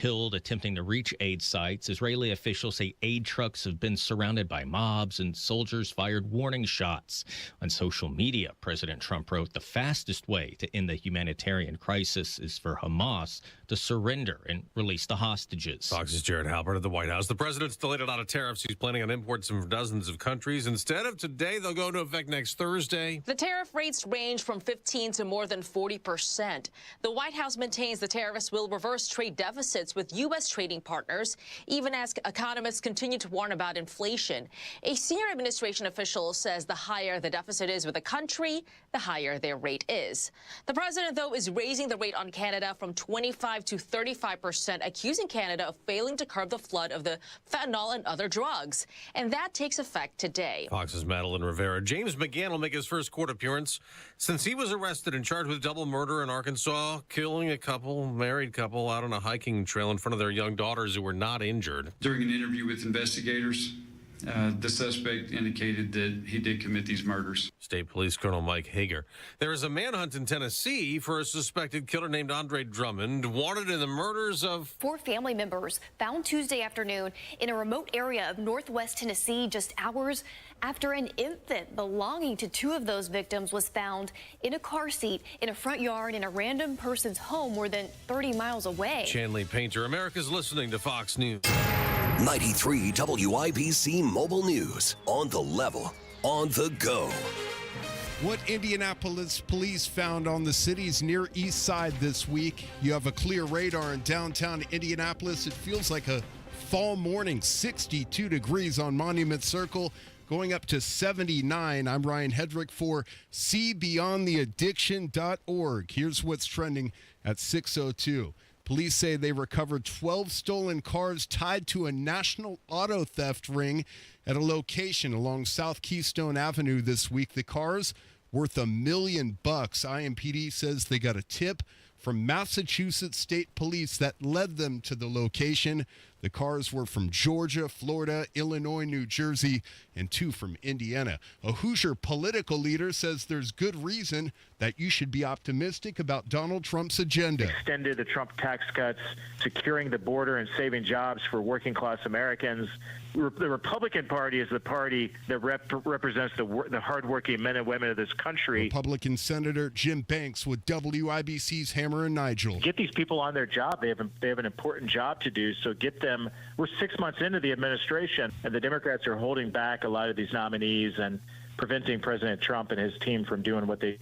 killed attempting to reach aid sites. Israeli officials say aid trucks have been surrounded by mobs and soldiers fired warning shots. On social media, President Trump wrote the fastest way to end the humanitarian crisis is for Hamas to surrender and release the hostages. Fox's Jared Halpert at the White House. The president's delayed a lot of tariffs. He's planning on imports from dozens of countries. Instead of today, they'll go into effect next Thursday. The tariff rates range from 15 to more than 40%. The White House maintains the tariffs will reverse trade deficits with U.S. trading partners, even as economists continue to warn about inflation. A senior administration official says the higher the deficit is with a country, the higher their rate is. The president, though, is raising the rate on Canada from 25 to 35%, accusing Canada of failing to curb the flood of the fentanyl and other drugs. And that takes effect today. Fox's Madeline Rivera. James McGann will make his first court appearance since he was arrested and charged with double murder in Arkansas, killing a married couple out on a hiking trail in front of their young daughters who were not injured. During an interview with investigators, the suspect indicated that he did commit these murders. State Police Colonel Mike Hager. There is a manhunt in Tennessee for a suspected killer named Andre Drummond, wanted in the murders of 4 family members found Tuesday afternoon in a remote area of northwest Tennessee just hours after an infant belonging to 2 of those victims was found in a car seat in a front yard in a random person's home more than 30 miles away. Chanley Painter. America's listening to Fox News. 93 WIBC Mobile News. On the level, on the go. What Indianapolis police found on the city's Near East Side this week. You have a clear radar in downtown Indianapolis. It feels like a fall morning. 62 degrees on Monument Circle, going up to 79. I'm Ryan Hedrick for SeeBeyondTheAddiction.org. Here's what's trending at 6:02. Police say they recovered 12 stolen cars tied to a national auto theft ring at a location along South Keystone Avenue this week. The cars worth $1 million. IMPD says they got a tip from Massachusetts State Police that led them to the location. The cars were from Georgia, Florida, Illinois, New Jersey, and 2 from Indiana. A Hoosier political leader says there's good reason that you should be optimistic about Donald Trump's agenda. Extended the Trump tax cuts, securing the border and saving jobs for working class Americans. The Republican Party is the party that represents the hardworking men and women of this country. Republican Senator Jim Banks with WIBC's Hammer and Nigel. Get these people on their job. They have an important job to do, so get them. We're 6 months into the administration, and the Democrats are holding back a lot of these nominees and preventing President Trump and his team from doing what they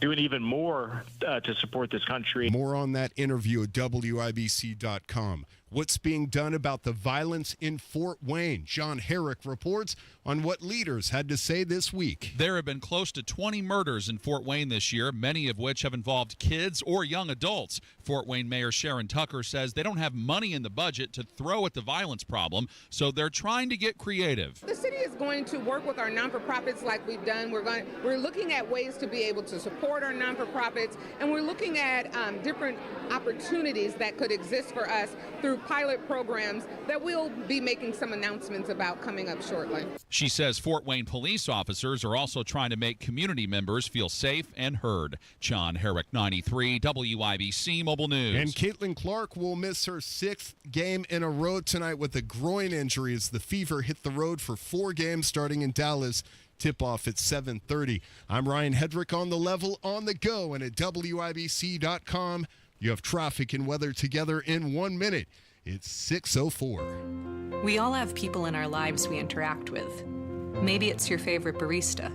doing even more to support this country. More on that interview at WIBC.com. What's being done about the violence in Fort Wayne? John Herrick reports on what leaders had to say this week. There have been close to 20 murders in Fort Wayne this year, many of which have involved kids or young adults. Fort Wayne Mayor Sharon Tucker says they don't have money in the budget to throw at the violence problem, so they're trying to get creative. The city is going to work with our non-for-profits like we've done. We're looking at ways to be able to support our non-for-profits, and we're looking at different opportunities that could exist for us through pilot programs that we'll be making some announcements about coming up shortly. She says Fort Wayne police officers are also trying to make community members feel safe and heard. John Herrick, 93 WIBC Mobile News. And Caitlin Clark will miss her 6th game in a row tonight with a groin injury as the Fever hit the road for 4 games starting in Dallas. Tip-off at 7:30. I'm Ryan Hedrick on the level, on the go, and at WIBC.com. You have traffic and weather together in 1 minute. It's 6:04. We all have people in our lives we interact with. Maybe it's your favorite barista,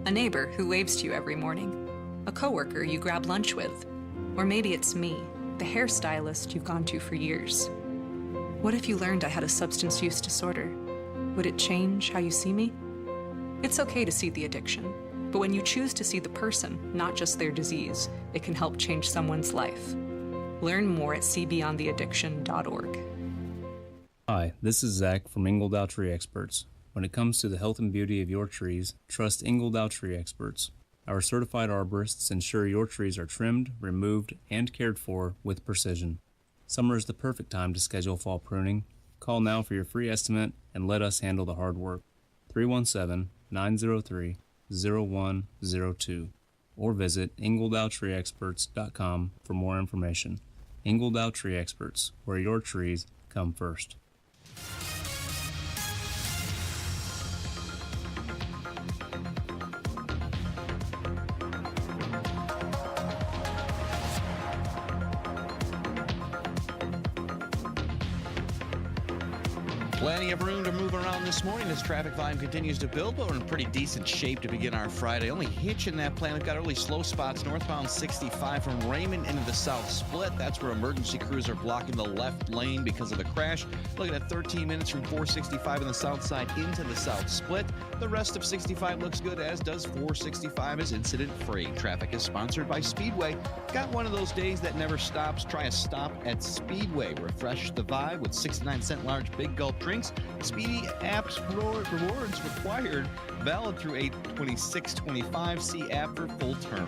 a neighbor who waves to you every morning, a coworker you grab lunch with, or maybe it's me, the hairstylist you've gone to for years. What if you learned I had a substance use disorder? Would it change how you see me? It's okay to see the addiction, but when you choose to see the person, not just their disease, it can help change someone's life. Learn more at SeeBeyondTheAddiction.org. Hi, this is Zach from Ingledow Tree Experts. When it comes to the health and beauty of your trees, trust Ingledow Tree Experts. Our certified arborists ensure your trees are trimmed, removed, and cared for with precision. Summer is the perfect time to schedule fall pruning. Call now for your free estimate and let us handle the hard work. 317-903-0102 or visit ingledowtreeexperts.com for more information. Ingledow Tree Experts, where your trees come first. Plenty of room to move around this morning as traffic volume continues to build, but we're in pretty decent shape to begin our Friday. Only hitch in that plan, we've got early slow spots northbound 65 from Raymond into the South Split. That's where emergency crews are blocking the left lane because of a crash. Looking at 13 minutes from 465 on the south side into the South Split. The rest of 65 looks good, as does 465 as incident-free. Traffic is sponsored by Speedway. Got one of those days that never stops? Try a stop at Speedway. Refresh the vibe with 69-cent large Big Gulp drinks. Speedy apps rewards required. Valid through 8/26/25. See app for full term.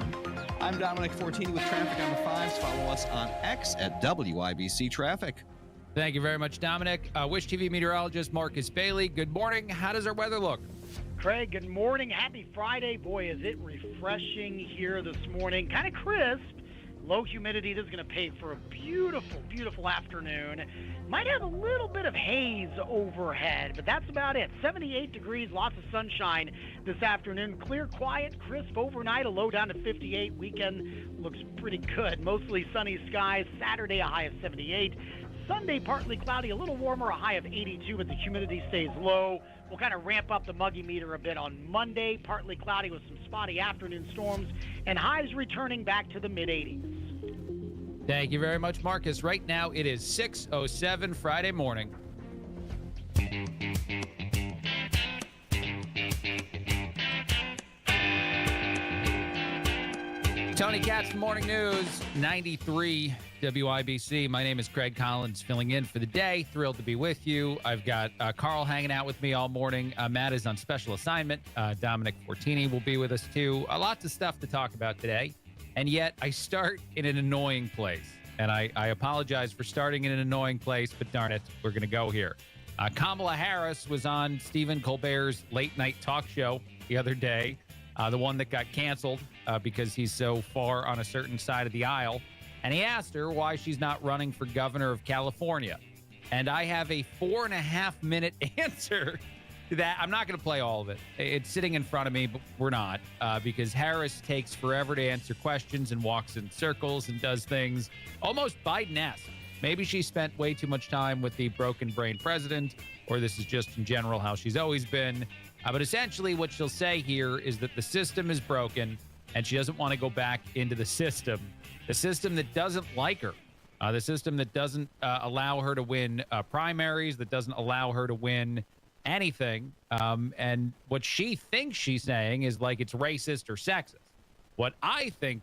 I'm Dominic Fortini with traffic on the 5s. Follow us on X at WIBC Traffic. Thank you very much, Dominic. Wish TV meteorologist Marcus Bailey. Good morning. How does our weather look? Craig, good morning. Happy Friday. Boy, is it refreshing here this morning. Kind of crisp. Low humidity. This is going to pay for a beautiful, beautiful afternoon. Might have a little bit of haze overhead, but that's about it. 78 degrees, lots of sunshine this afternoon. Clear, quiet, crisp overnight, a low down to 58. Weekend looks pretty good. Mostly sunny skies. Saturday, a high of 78. Sunday, partly cloudy, a little warmer, a high of 82, but the humidity stays low. We'll kind of ramp up the muggy meter a bit on Monday. Partly cloudy with some spotty afternoon storms, and highs returning back to the mid-80s. Thank you very much, Marcus. Right now, it is 6:07 Friday morning. Tony Katz, Morning News, 93 WIBC. My name is Craig Collins, filling in for the day. Thrilled to be with you. I've got Carl hanging out with me all morning. Matt is on special assignment. Dominic Fortini will be with us, too. Lots of stuff to talk about today. And yet, I start in an annoying place. And I apologize for starting in an annoying place, but darn it, we're going to go here. Kamala Harris was on Stephen Colbert's late-night talk show the other day, the one that got canceled because he's so far on a certain side of the aisle. And he asked her why she's not running for governor of California. And I have a 4.5-minute answer to that. I'm not going to play all of it. It's sitting in front of me, but we're not, because Harris takes forever to answer questions and walks in circles and does things almost Biden-esque. Maybe she spent way too much time with the broken brain president, or this is just in general how she's always been. But essentially what she'll say here is that the system is broken and she doesn't want to go back into the system that doesn't like her, the system that doesn't allow her to win primaries, that doesn't allow her to win anything. And what she thinks she's saying is like it's racist or sexist. What I think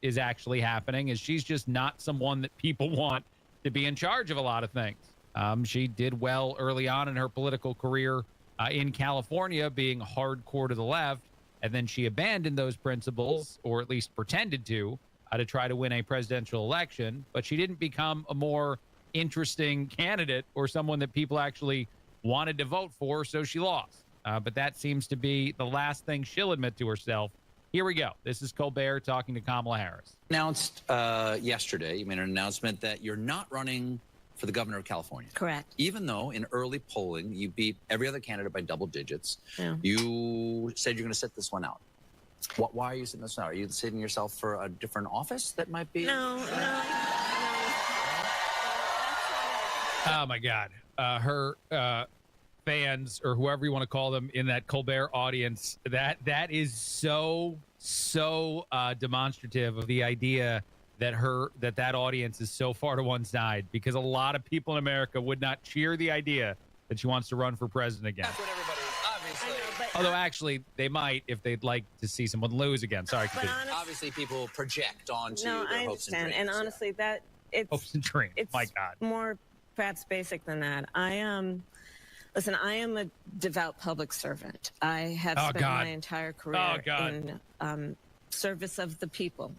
is actually happening is she's just not someone that people want to be in charge of a lot of things. She did well early on in her political career in California, being hardcore to the left, and then she abandoned those principles, or at least pretended to try to win a presidential election. But she didn't become a more interesting candidate or someone that people actually wanted to vote for, so she lost. But that seems to be the last thing she'll admit to herself. Here we go. This is Colbert talking to Kamala Harris. Announced yesterday, you made an announcement that you're not running for the governor of California. Correct. Even though in early polling, you beat every other candidate by double digits. Yeah. You said you're going to sit this one out. Why are you sitting this one out? Are you saving yourself for a different office that might be? No. Oh, my God. Her fans, or whoever you want to call them, in that Colbert audience, that is so demonstrative of the idea that audience is so far to one side, because a lot of people in America would not cheer the idea that she wants to run for president again. That's what everybody, obviously. Although actually they might if they'd like to see someone lose again. Sorry, But obviously people project onto no, their I hopes and understand. dreams. And honestly, that it's hopes and dreams. It's My God. more perhaps basic than that. I am a devout public servant. I have spent my entire career in service of the people.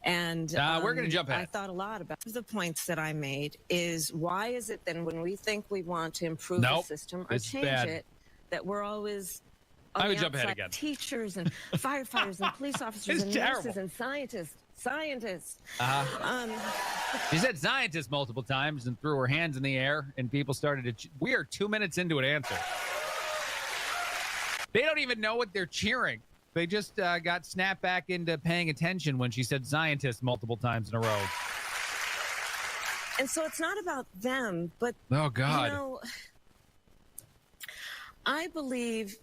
And we're going to jump ahead. I thought a lot about the points that I made is why is it then when we think we want to improve the system or change it, that we're always on I would the jump ahead outside, again. teachers and firefighters and police officers and nurses and scientists Scientists. She said scientists multiple times and threw her hands in the air, and people started to. We are 2 minutes into an answer. They don't even know what they're cheering. They just got snapped back into paying attention when she said scientists multiple times in a row. And so it's not about them, but oh God, you know, I believe,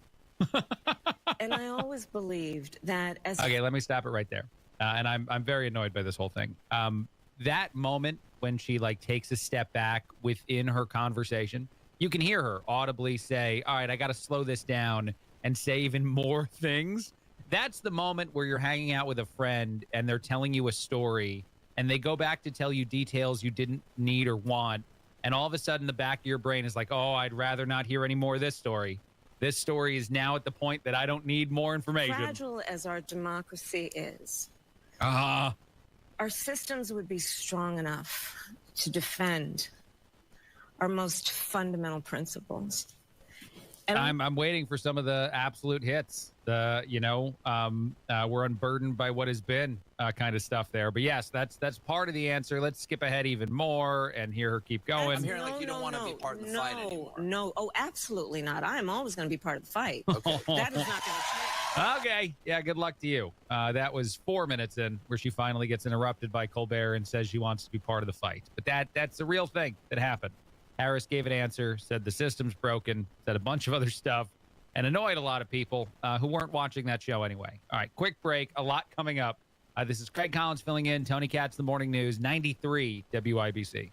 and I always believed that as. Okay, let me stop it right there. And I'm very annoyed by this whole thing. That moment when she takes a step back within her conversation, you can hear her audibly say, "All right, I got to slow this down and say even more things." That's the moment where you're hanging out with a friend and they're telling you a story and they go back to tell you details you didn't need or want. And all of a sudden the back of your brain is like, oh, I'd rather not hear any more of this story. This story is now at the point that I don't need more information. Fragile as our democracy is, our systems would be strong enough to defend our most fundamental principles. And I'm waiting for some of the absolute hits. We're unburdened by what has been kind of stuff there. But yes, that's part of the answer. Let's skip ahead even more and hear her keep going. I'm hearing you don't want to be part of the fight anymore. No, absolutely not. I'm always going to be part of the fight. Okay. That is not going to change. Okay. Yeah, good luck to you. That was 4 minutes in where she finally gets interrupted by Colbert and says she wants to be part of the fight. But that's the real thing that happened. Harris gave an answer, said the system's broken, said a bunch of other stuff, and annoyed a lot of people who weren't watching that show anyway. All right, quick break. A lot coming up. This is Craig Collins filling in. Tony Katz, The Morning News, 93 WIBC.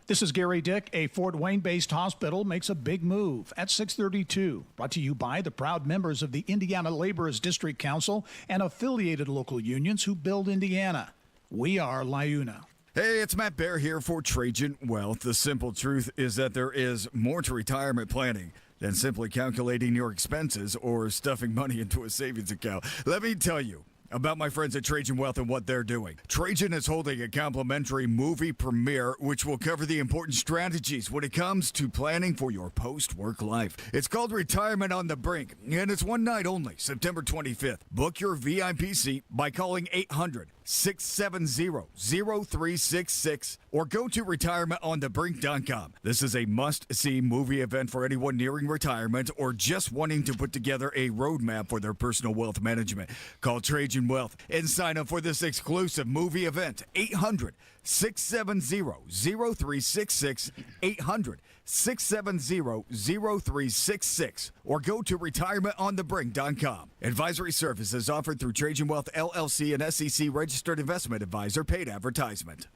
This is Gary Dick. A Fort Wayne-based hospital makes a big move at 6:32. Brought to you by the proud members of the Indiana Laborers District Council and affiliated local unions who build Indiana. We are LIUNA. Hey, it's Matt Bear here for Trajan Wealth. The simple truth is that there is more to retirement planning than simply calculating your expenses or stuffing money into a savings account. Let me tell you about my friends at Trajan Wealth and what they're doing. Trajan is holding a complimentary movie premiere, which will cover the important strategies when it comes to planning for your post-work life. It's called Retirement on the Brink, and it's one night only, September 25th. Book your VIP seat by calling 800-670-0366 or go to retirementonthebrink.com. This is a must-see movie event for anyone nearing retirement or just wanting to put together a roadmap for their personal wealth management. Call Trajan Wealth and sign up for this exclusive movie event. 800-670-0366, 800-670-0366, or go to retirementonthebrink.com. Advisory services offered through Trajan Wealth LLC, an SEC registered investment advisor. Paid advertisement.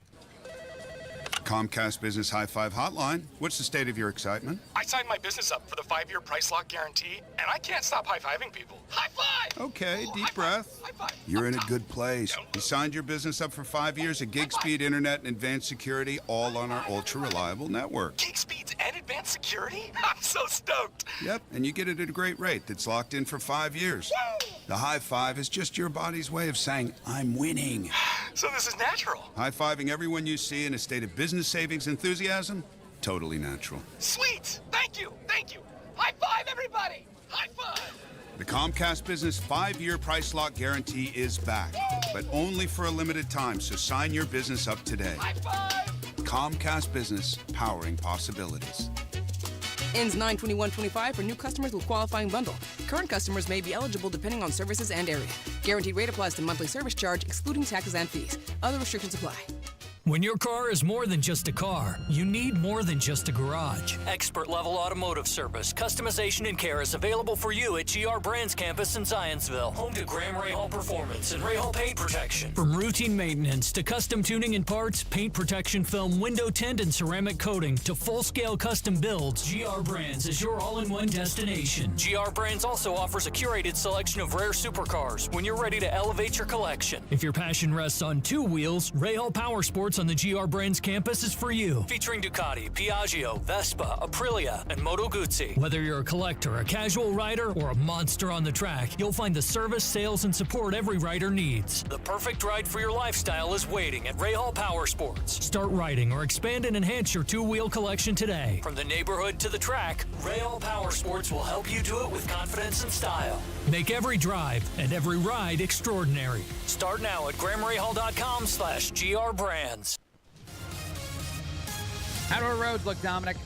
Comcast Business High Five Hotline. What's the state of your excitement? I signed my business up for the 5-year price lock guarantee, and I can't stop high-fiving people. High five! Okay, deep breath. High five. You're in a good place. You signed your business up for 5 years of gig speed internet and advanced security, all on our ultra-reliable network. Gig speeds and advanced security? I'm so stoked. Yep, and you get it at a great rate that's locked in for 5 years. Woo! The high five is just your body's way of saying, I'm winning. So this is natural. High-fiving everyone you see in a state of business savings enthusiasm? Totally natural. Sweet! Thank you! Thank you! High five, everybody! High five! The Comcast Business 5-year price lock guarantee is back, but only for a limited time, so sign your business up today. High five! Comcast Business, powering possibilities. Ends 9/21/25 for new customers with qualifying bundle. Current customers may be eligible depending on services and area. Guaranteed rate applies to monthly service charge, excluding taxes and fees. Other restrictions apply. When your car is more than just a car, you need more than just a garage. Expert-level automotive service, customization, and care is available for you at GR Brands campus in Zionsville, home to Graham Rahal Performance and Rahal Paint Protection. From routine maintenance to custom tuning and parts, paint protection film, window tint, and ceramic coating to full-scale custom builds, GR Brands is your all-in-one destination. GR Brands also offers a curated selection of rare supercars when you're ready to elevate your collection. If your passion rests on two wheels, Rahal Power Sports Sports on the GR Brands campus is for you. Featuring Ducati, Piaggio, Vespa, Aprilia, and Moto Guzzi. Whether you're a collector, a casual rider, or a monster on the track, you'll find the service, sales, and support every rider needs. The perfect ride for your lifestyle is waiting at Rahal Power Sports. Start riding or expand and enhance your two-wheel collection today. From the neighborhood to the track, Rahal Power Sports will help you do it with confidence and style. Make every drive and every ride extraordinary. Start now at GrahamRahal.com/GR Brands. How do our roads look, Dominic?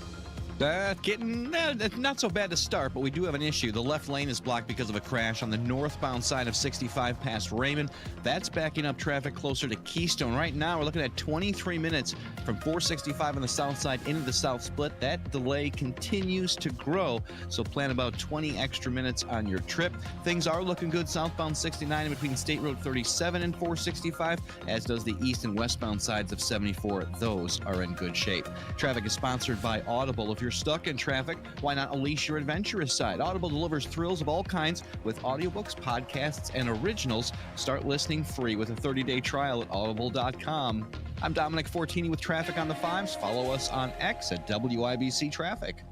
Getting not so bad to start, but we do have an issue. The left lane is blocked because of a crash on the northbound side of 65 past Raymond. That's backing up traffic closer to Keystone. Right now, we're looking at 23 minutes from 465 on the south side into the south split. That delay continues to grow, so plan about 20 extra minutes on your trip. Things are looking good southbound 69 between State Road 37 and 465, as does the east and westbound sides of 74. Those are in good shape. Traffic is sponsored by Audible. If you're stuck in traffic, why not unleash your adventurous side? Audible delivers thrills of all kinds with audiobooks, podcasts, and originals. Start listening free with a 30-day trial at audible.com. I'm Dominic Fortini with Traffic on the Fives. Follow us on X at WIBC Traffic.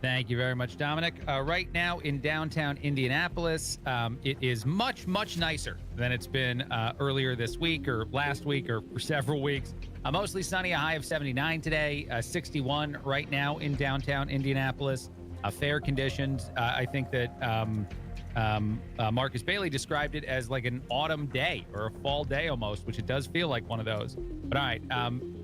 Thank you very much, Dominic. Right now in downtown Indianapolis, it is much, much nicer than it's been earlier this week or last week or for several weeks. Mostly sunny, a high of 79 today, 61 right now in downtown Indianapolis. Fair conditions. I think that Marcus Bailey described it as like an autumn day or a fall day almost, which it does feel like one of those. But all right,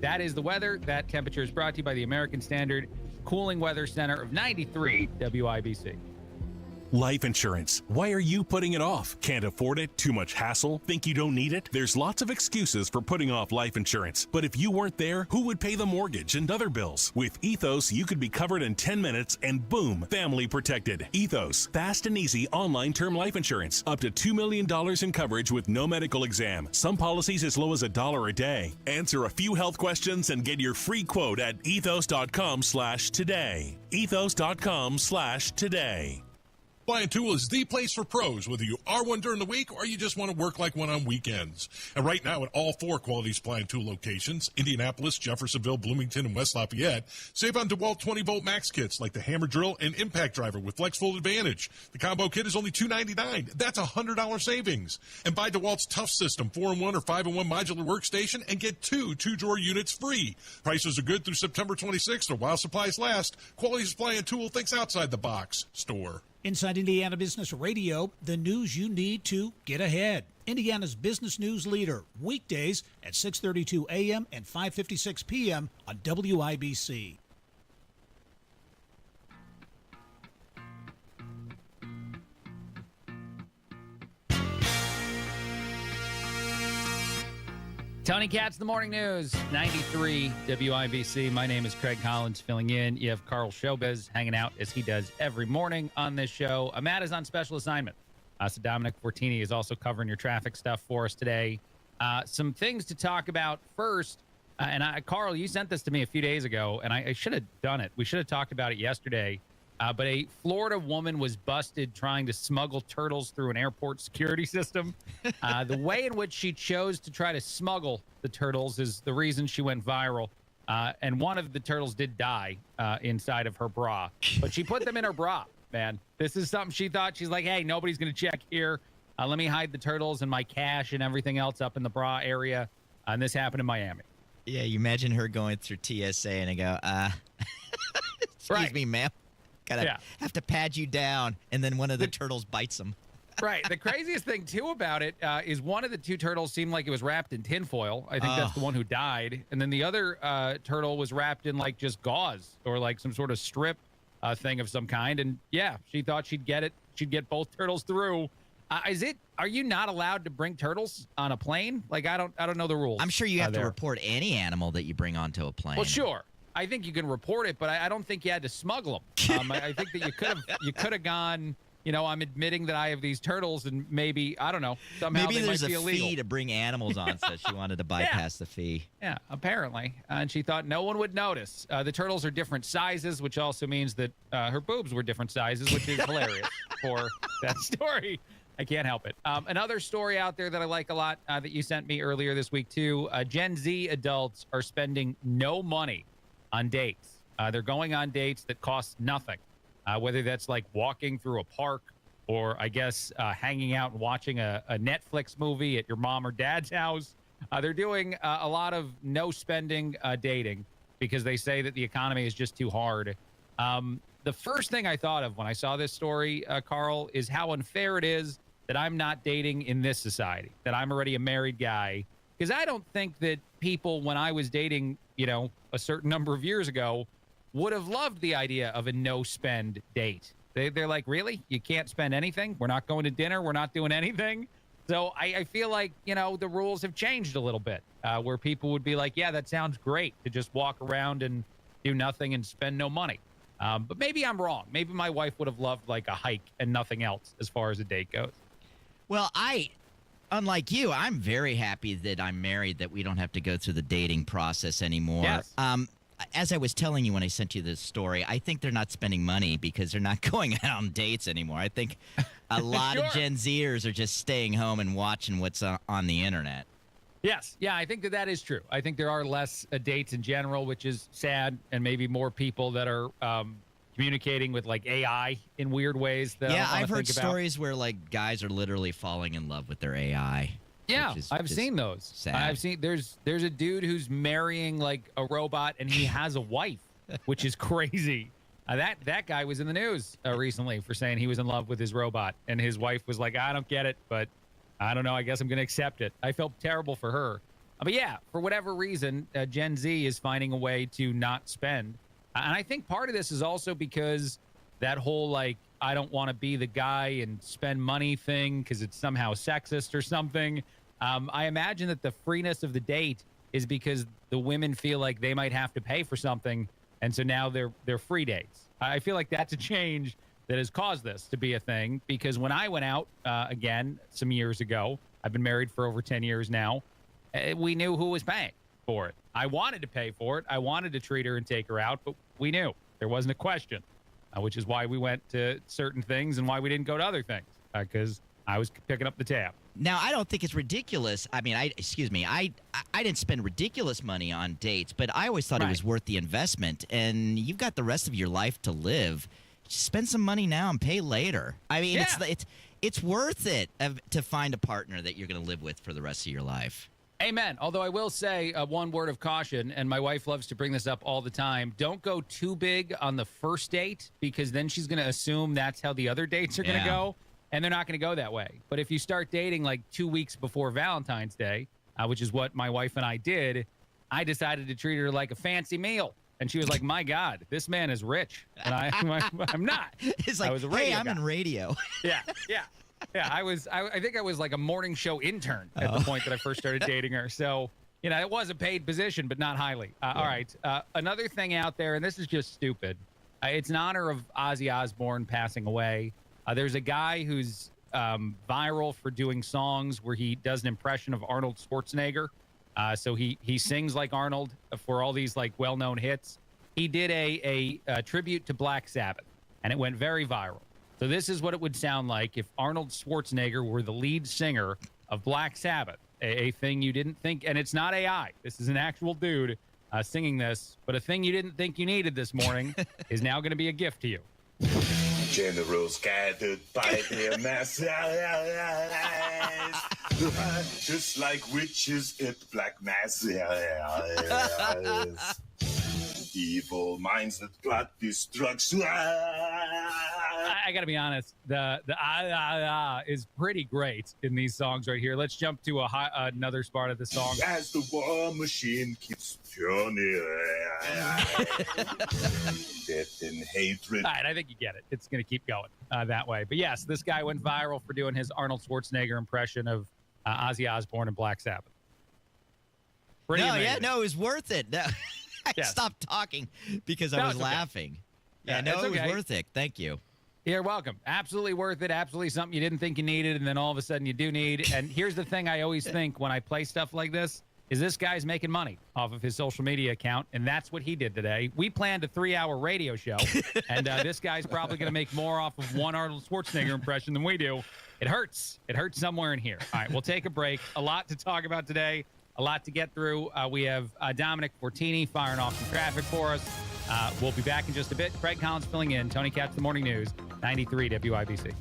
that is the weather. That temperature is brought to you by the American Standard Cooling Weather Center of 93 WIBC. Life insurance. Why are you putting it off? Can't afford it? Too much hassle? Think you don't need it? There's lots of excuses for putting off life insurance. But if you weren't there, who would pay the mortgage and other bills? With Ethos, you could be covered in 10 minutes and boom, family protected. Ethos, fast and easy online term life insurance. Up to $2 million in coverage with no medical exam. Some policies as low as $1 a day. Answer a few health questions and get your free quote at ethos.com/today. Ethos.com/today. Fly and Tool is the place for pros, whether you are one during the week or you just want to work like one on weekends. And right now at all 4 Quality Supply and Tool locations, Indianapolis, Jeffersonville, Bloomington, and West Lafayette, save on DeWalt 20-volt max kits like the hammer drill and impact driver with FlexFold Advantage. The combo kit is only $299. That's $100 savings. And buy DeWalt's Tough System 4-in-1 or 5-in-1 modular workstation and get 2 2-drawer units free. Prices are good through September 26th or while supplies last. Quality Supply and Tool thinks outside the box. Store. Inside Indiana Business Radio, the news you need to get ahead. Indiana's business news leader, weekdays at 6:32 a.m. and 5:56 p.m. on WIBC. Tony Katz, the Morning News, 93 WIBC. My name is Craig Collins, filling in. You have Carl Showbiz hanging out as he does every morning on this show. Matt is on special assignment. So Dominic Fortini is also covering your traffic stuff for us today. Some things to talk about first. Carl, you sent this to me a few days ago, and I should have done it. We should have talked about it yesterday. But a Florida woman was busted trying to smuggle turtles through an airport security system. The way in which she chose to try to smuggle the turtles is the reason she went viral. And one of the turtles did die inside of her bra. But she put them in her bra, man. This is something she thought. She's like, hey, nobody's going to check here. Let me hide the turtles and my cash and everything else up in the bra area. And this happened in Miami. Yeah, you imagine her going through TSA and I go, excuse me, ma'am. Have to pad you down, and then one of the turtles bites them. Right. The craziest thing, too, about it is one of the 2 turtles seemed like it was wrapped in tinfoil. I think that's the one who died. And then the other turtle was wrapped in, like, just gauze or, like, some sort of strip thing of some kind. And, yeah, she thought she'd get it. She'd get both turtles through. Are you not allowed to bring turtles on a plane? Like, I don't know the rules. I'm sure you have to report any animal that you bring onto a plane. Well, sure. I think you can report it, but I don't think you had to smuggle them. I think that you could have gone, I'm admitting that I have these turtles and maybe, I don't know, somehow maybe they there's might be a illegal. fee to bring animals on, so she wanted to bypass the fee. Yeah, apparently. And she thought no one would notice. The turtles are different sizes, which also means that her boobs were different sizes, which is hilarious for that story. I can't help it. Another story out there that I like a lot that you sent me earlier this week, too. Gen Z adults are spending no money on dates. They're going on dates that cost nothing, whether that's like walking through a park or, I guess, hanging out and watching a Netflix movie at your mom or dad's house. They're doing a lot of no-spending dating because they say that the economy is just too hard. The first thing I thought of when I saw this story, Carl, is how unfair it is that I'm not dating in this society, that I'm already a married guy. Because I don't think that people, when I was dating, a certain number of years ago, would have loved the idea of a no-spend date. They're like, really? You can't spend anything? We're not going to dinner? We're not doing anything? So I feel like, the rules have changed a little bit, where people would be like, yeah, that sounds great to just walk around and do nothing and spend no money. But maybe I'm wrong. Maybe my wife would have loved like a hike and nothing else as far as a date goes. Well, unlike you, I'm very happy that I'm married, that we don't have to go through the dating process anymore. Yes. As I was telling you when I sent you this story, I think they're not spending money because they're not going out on dates anymore. I think a lot of Gen Zers are just staying home and watching what's on the internet. Yes. Yeah, I think that is true. I think there are less dates in general, which is sad, and maybe more people that are communicating with like AI in weird ways. That I've heard stories where like guys are literally falling in love with their AI. Yeah, I've seen those. Sad. I've seen there's a dude who's marrying like a robot, and he has a wife, which is crazy. That guy was in the news recently for saying he was in love with his robot, and his wife was like, I don't get it, but I don't know. I guess I'm going to accept it. I felt terrible for her. But yeah, for whatever reason, Gen Z is finding a way to not spend. And I think part of this is also because that whole, like, I don't want to be the guy and spend money thing because it's somehow sexist or something. I imagine that the freeness of the date is because the women feel like they might have to pay for something. And so now they're free dates. I feel like that's a change that has caused this to be a thing, because when I went out again some years ago, I've been married for over 10 years now, we knew who was paying for it. I wanted to pay for it. I wanted to treat her and take her out, but we knew there wasn't a question, which is why we went to certain things and why we didn't go to other things, because I was picking up the tab. Now, I don't think it's ridiculous. I mean, I didn't spend ridiculous money on dates, but I always thought it was worth the investment, and you've got the rest of your life to live. Spend some money now and pay later. I mean, it's worth it to find a partner that you're going to live with for the rest of your life. Amen. Although I will say one word of caution, and my wife loves to bring this up all the time. Don't go too big on the first date, because then she's going to assume that's how the other dates are going to go, and they're not going to go that way. But if you start dating like 2 weeks before Valentine's Day, which is what my wife and I did, I decided to treat her like a fancy meal. And she was like, my God, this man is rich. And I'm not. It's like, I was a radio I'm guy. in radio. Yeah. I think I was like a morning show intern at the point that I first started dating her. So, it was a paid position, but not highly. All right. Another thing out there, and this is just stupid. It's in honor of Ozzy Osbourne passing away. There's a guy who's viral for doing songs where he does an impression of Arnold Schwarzenegger. So he sings like Arnold for all these like well-known hits. He did a tribute to Black Sabbath, and it went very viral. So this is what it would sound like if Arnold Schwarzenegger were the lead singer of Black Sabbath, a thing you didn't think, and it's not AI. This is an actual dude singing this, but a thing you didn't think you needed this morning is now going to be a gift to you. Generals gathered by their masses, just like witches at Black Mass. Evil minds that plot destruction. I got to be honest, the is pretty great in these songs right here. Let's jump to another part of the song. As the war machine keeps turning, death and hatred. All right, I think you get it. It's going to keep going that way. But yes, this guy went viral for doing his Arnold Schwarzenegger impression of Ozzy Osbourne and Black Sabbath. Pretty amazing. It was worth it. I stopped talking because I was laughing. Okay. It was worth it. Thank you. You're welcome. Absolutely worth it. Absolutely something you didn't think you needed, and then all of a sudden you do need. And here's the thing I always think when I play stuff like this. is this guy's making money off of his social media account, and that's what he did today. We planned a 3-hour radio show, and this guy's probably going to make more off of one Arnold Schwarzenegger impression than we do. It hurts. It hurts somewhere in here. All right, we'll take a break. A lot to talk about today, a lot to get through. We have Dominic Fortini firing off some traffic for us. We'll be back in just a bit. Craig Collins filling in. Tony Katz, The Morning News, 93 WIBC.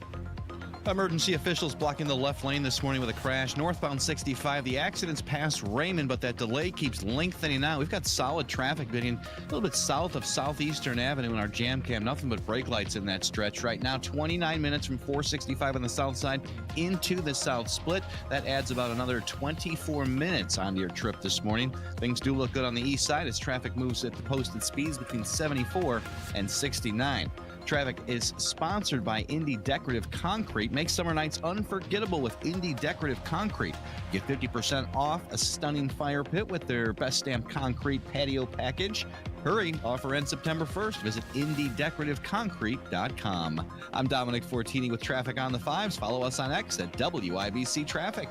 Emergency officials blocking the left lane this morning with a crash. Northbound 65. The accident's past Raymond, but that delay keeps lengthening out. We've got solid traffic beginning a little bit south of Southeastern Avenue in our jam cam. Nothing but brake lights in that stretch right now. 29 minutes from 465 on the south side into the south split. That adds about another 24 minutes onto your trip this morning. Things do look good on the east side as traffic moves at the posted speeds between 74 and 69. Traffic is sponsored by Indy Decorative Concrete. Make summer nights unforgettable with Indy Decorative Concrete. Get 50% off a stunning fire pit with their Best Stamp Concrete patio package. Hurry, offer ends September 1st. Visit IndyDecorativeConcrete.com. I'm Dominic Fortini with traffic on the 5s. Follow us on X at WIBC Traffic.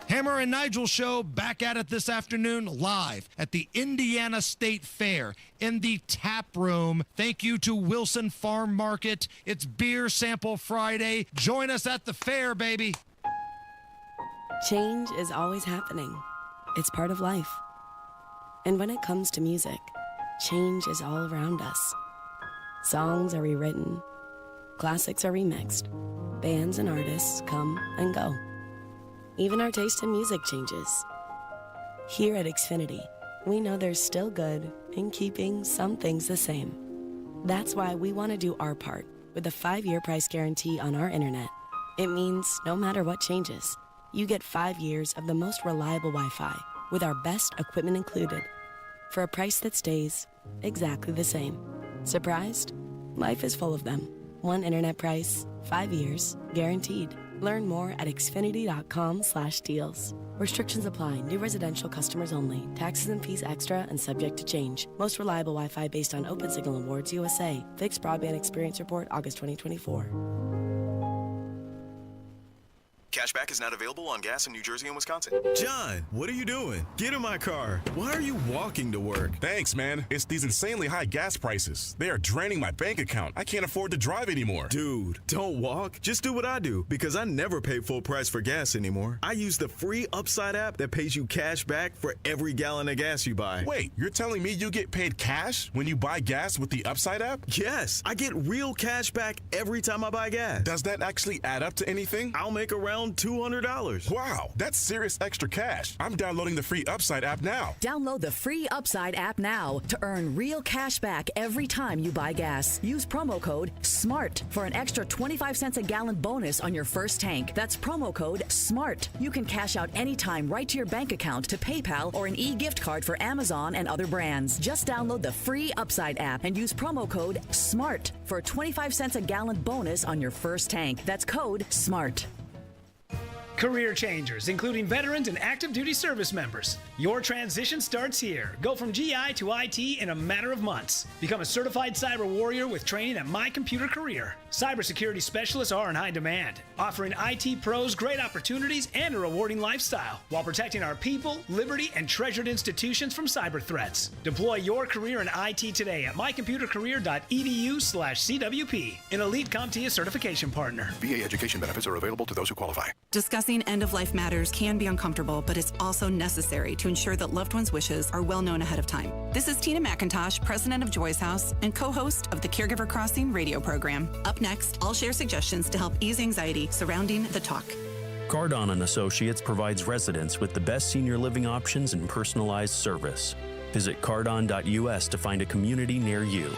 Hammer and Nigel Show back at it this afternoon live at the Indiana State Fair in the tap room. Thank you to Wilson Farm Market. It's Beer Sample Friday. Join us at the fair, baby. Change is always happening. It's part of life. And when it comes to music, change is all around us. Songs are rewritten. Classics are remixed. Bands and artists come and go. Even our taste in music changes. Here at Xfinity, we know there's still good in keeping some things the same. That's why we want to do our part with a 5-year price guarantee on our internet. It means no matter what changes, you get 5 years of the most reliable Wi-Fi with our best equipment included for a price that stays exactly the same. Surprised? Life is full of them. One internet price, 5 years, guaranteed. Learn more at xfinity.com/deals. Restrictions apply. New residential customers only. Taxes and fees extra and subject to change. Most reliable Wi-Fi based on Open Signal Awards USA. Fixed Broadband Experience Report, August 2024. Cashback is not available on gas in New Jersey and Wisconsin. John, what are you doing? Get in my car. Why are you walking to work? Thanks, man. It's these insanely high gas prices. They are draining my bank account. I can't afford to drive anymore. Dude, don't walk. Just do what I do because I never pay full price for gas anymore. I use the free Upside app that pays you cash back for every gallon of gas you buy. Wait, you're telling me you get paid cash when you buy gas with the Upside app? Yes, I get real cash back every time I buy gas. Does that actually add up to anything? I'll make around $200. Wow, that's serious extra cash. I'm downloading the free Upside app now. Download the free Upside app now to earn real cash back every time you buy gas. Use promo code SMART for an extra 25 cents a gallon bonus on your first tank. That's promo code SMART. You can cash out anytime right to your bank account, to PayPal, or an e-gift card for Amazon and other brands. Just download the free Upside app and use promo code SMART for a 25 cents a gallon bonus on your first tank. That's code SMART. Career changers, including veterans and active duty service members. Your transition starts here. Go from GI to IT in a matter of months. Become a certified cyber warrior with training at My Computer Career. Cybersecurity specialists are in high demand, offering IT pros great opportunities and a rewarding lifestyle while protecting our people, liberty, and treasured institutions from cyber threats. Deploy your career in IT today at mycomputercareer.edu/CWP, an elite CompTIA certification partner. VA education benefits are available to those who qualify. Discussing end-of-life matters can be uncomfortable, but it's also necessary to ensure that loved ones' wishes are well known ahead of time. This is Tina McIntosh, president of Joy's House and co-host of the Caregiver Crossing radio program. Up next, I'll share suggestions to help ease anxiety surrounding the talk. Cardon & Associates provides residents with the best senior living options and personalized service. Visit cardon.us to find a community near you.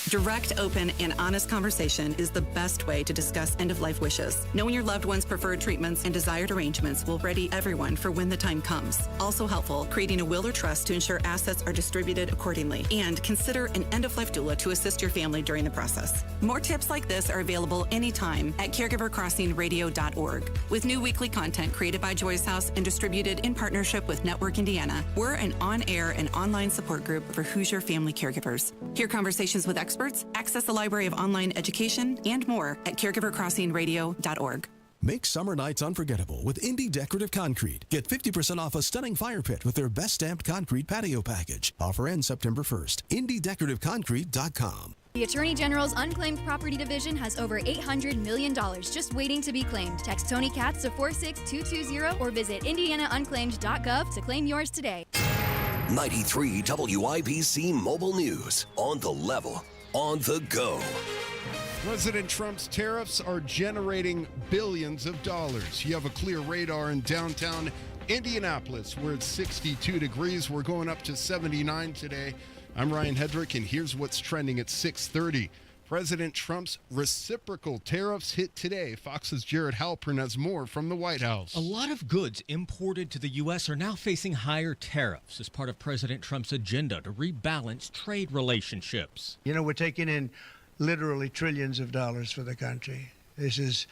Direct, open, and honest conversation is the best way to discuss end-of-life wishes. Knowing your loved one's preferred treatments and desired arrangements will ready everyone for when the time comes. Also helpful, creating a will or trust to ensure assets are distributed accordingly. And consider an end-of-life doula to assist your family during the process. More tips like this are available anytime at caregivercrossingradio.org. With new weekly content created by Joy's House and distributed in partnership with Network Indiana, we're an on-air and online support group for Hoosier family caregivers. Hear conversations with experts, access the library of online education, and more at caregivercrossingradio.org. Make summer nights unforgettable with Indy Decorative Concrete. Get 50% off a stunning fire pit with their best stamped concrete patio package. Offer ends September 1st. IndyDecorativeConcrete.com. The Attorney General's Unclaimed Property Division has over $800 million just waiting to be claimed. Text Tony Katz to 46220 or visit IndianaUnclaimed.gov to claim yours today. 93 WIBC Mobile News. On the level, on the go. President Trump's tariffs are generating billions of dollars. You have a clear radar in downtown Indianapolis where it's 62 degrees. We're going up to 79 today. I'm Ryan Hedrick, and here's what's trending at 6:30. President Trump's reciprocal tariffs hit today. Fox's Jared Halpern has more from the White House. A lot of goods imported to the U.S. are now facing higher tariffs as part of President Trump's agenda to rebalance trade relationships. You know, we're taking in literally trillions of dollars for the country. This is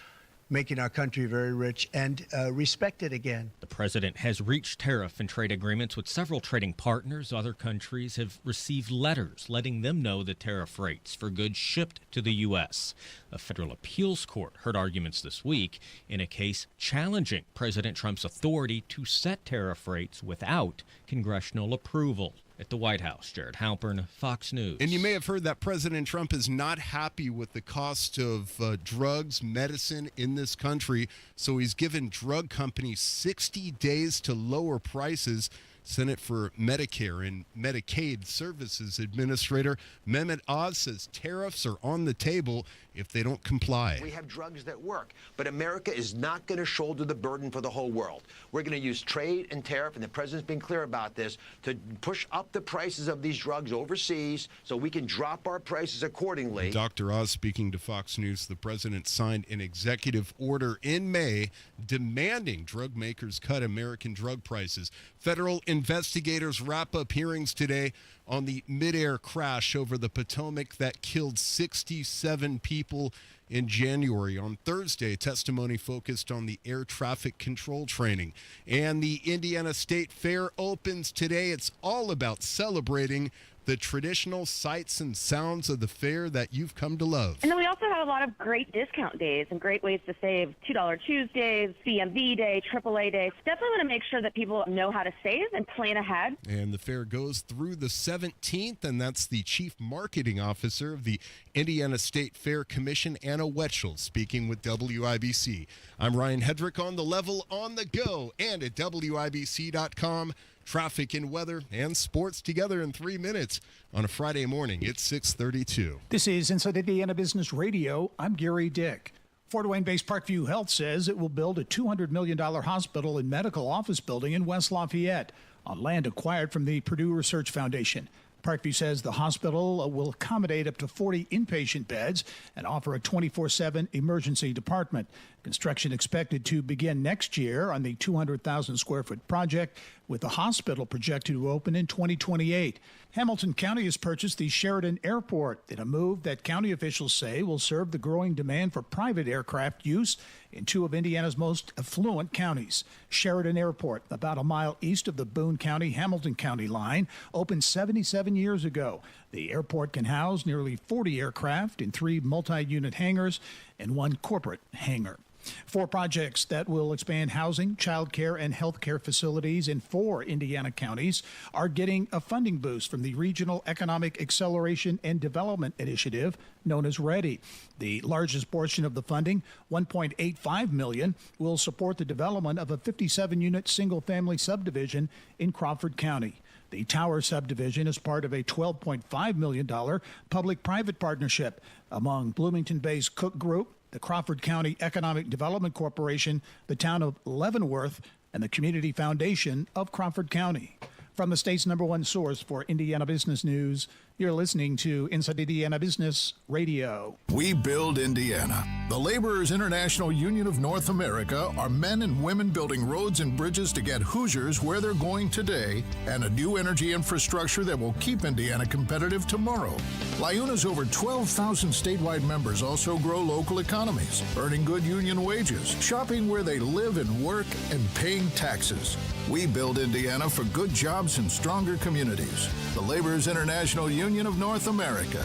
making our country very rich and respected again. The president has reached tariff and trade agreements with several trading partners. Other countries have received letters letting them know the tariff rates for goods shipped to the U.S. A federal appeals court heard arguments this week in a case challenging President Trump's authority to set tariff rates without congressional approval. At the White House, Jared Halpern, Fox News. And you may have heard that President Trump is not happy with the cost of drugs, medicine in this country. So he's given drug companies 60 days to lower prices. Senate for Medicare and Medicaid Services Administrator Mehmet Oz says tariffs are on the table if they don't comply. We have drugs that work, but America is not going to shoulder the burden for the whole world. We're going to use trade and tariff, and the president's been clear about this, to push up the prices of these drugs overseas so we can drop our prices accordingly. Dr. Oz speaking to Fox News. The president signed an executive order in May demanding drug makers cut American drug prices. Federal investigators wrap up hearings today on the midair crash over the Potomac that killed 67 people in January. On Thursday, testimony focused on the air traffic control training. And the Indiana State Fair opens today. It's all about celebrating the traditional sights and sounds of the fair that you've come to love. And then we also have a lot of great discount days and great ways to save. $2 Tuesdays, CMV Day, AAA Day. So definitely want to make sure that people know how to save and plan ahead. And the fair goes through the 17th, and that's the Chief Marketing Officer of the Indiana State Fair Commission, Anna Wetschel, speaking with WIBC. I'm Ryan Hedrick on the level, on the go, and at WIBC.com. Traffic and weather and sports together in 3 minutes on a Friday morning. It's 6:32. This is Inside Indiana Business Radio. I'm Gary Dick. Fort Wayne-based Parkview Health says it will build a $200 million hospital and medical office building in West Lafayette on land acquired from the Purdue Research Foundation. Parkview says the hospital will accommodate up to 40 inpatient beds and offer a 24/7 emergency department. Construction expected to begin next year on the 200,000 square foot project, with the hospital projected to open in 2028. Hamilton County has purchased the Sheridan Airport in a move that county officials say will serve the growing demand for private aircraft use in two of Indiana's most affluent counties. Sheridan Airport, about a mile east of the Boone County-Hamilton County line, opened 77 years ago. The airport can house nearly 40 aircraft in 3 multi-unit hangars and 1 corporate hangar. 4 projects that will expand housing, child care, and health care facilities in 4 Indiana counties are getting a funding boost from the Regional Economic Acceleration and Development Initiative, known as READY. The largest portion of the funding, $1.85 million, will support the development of a 57-unit single-family subdivision in Crawford County. The Tower subdivision is part of a $12.5 million public-private partnership among Bloomington-based Cook Group, the Crawford County Economic Development Corporation, the town of Leavenworth, and the Community Foundation of Crawford County. From the state's #1 source for Indiana business news, you're listening to Inside Indiana Business Radio. We build Indiana. The Laborers International Union of North America are men and women building roads and bridges to get Hoosiers where they're going today and a new energy infrastructure that will keep Indiana competitive tomorrow. LIUNA's over 12,000 statewide members also grow local economies, earning good union wages, shopping where they live and work, and paying taxes. We build Indiana for good jobs and stronger communities. The Laborers International Union of North America.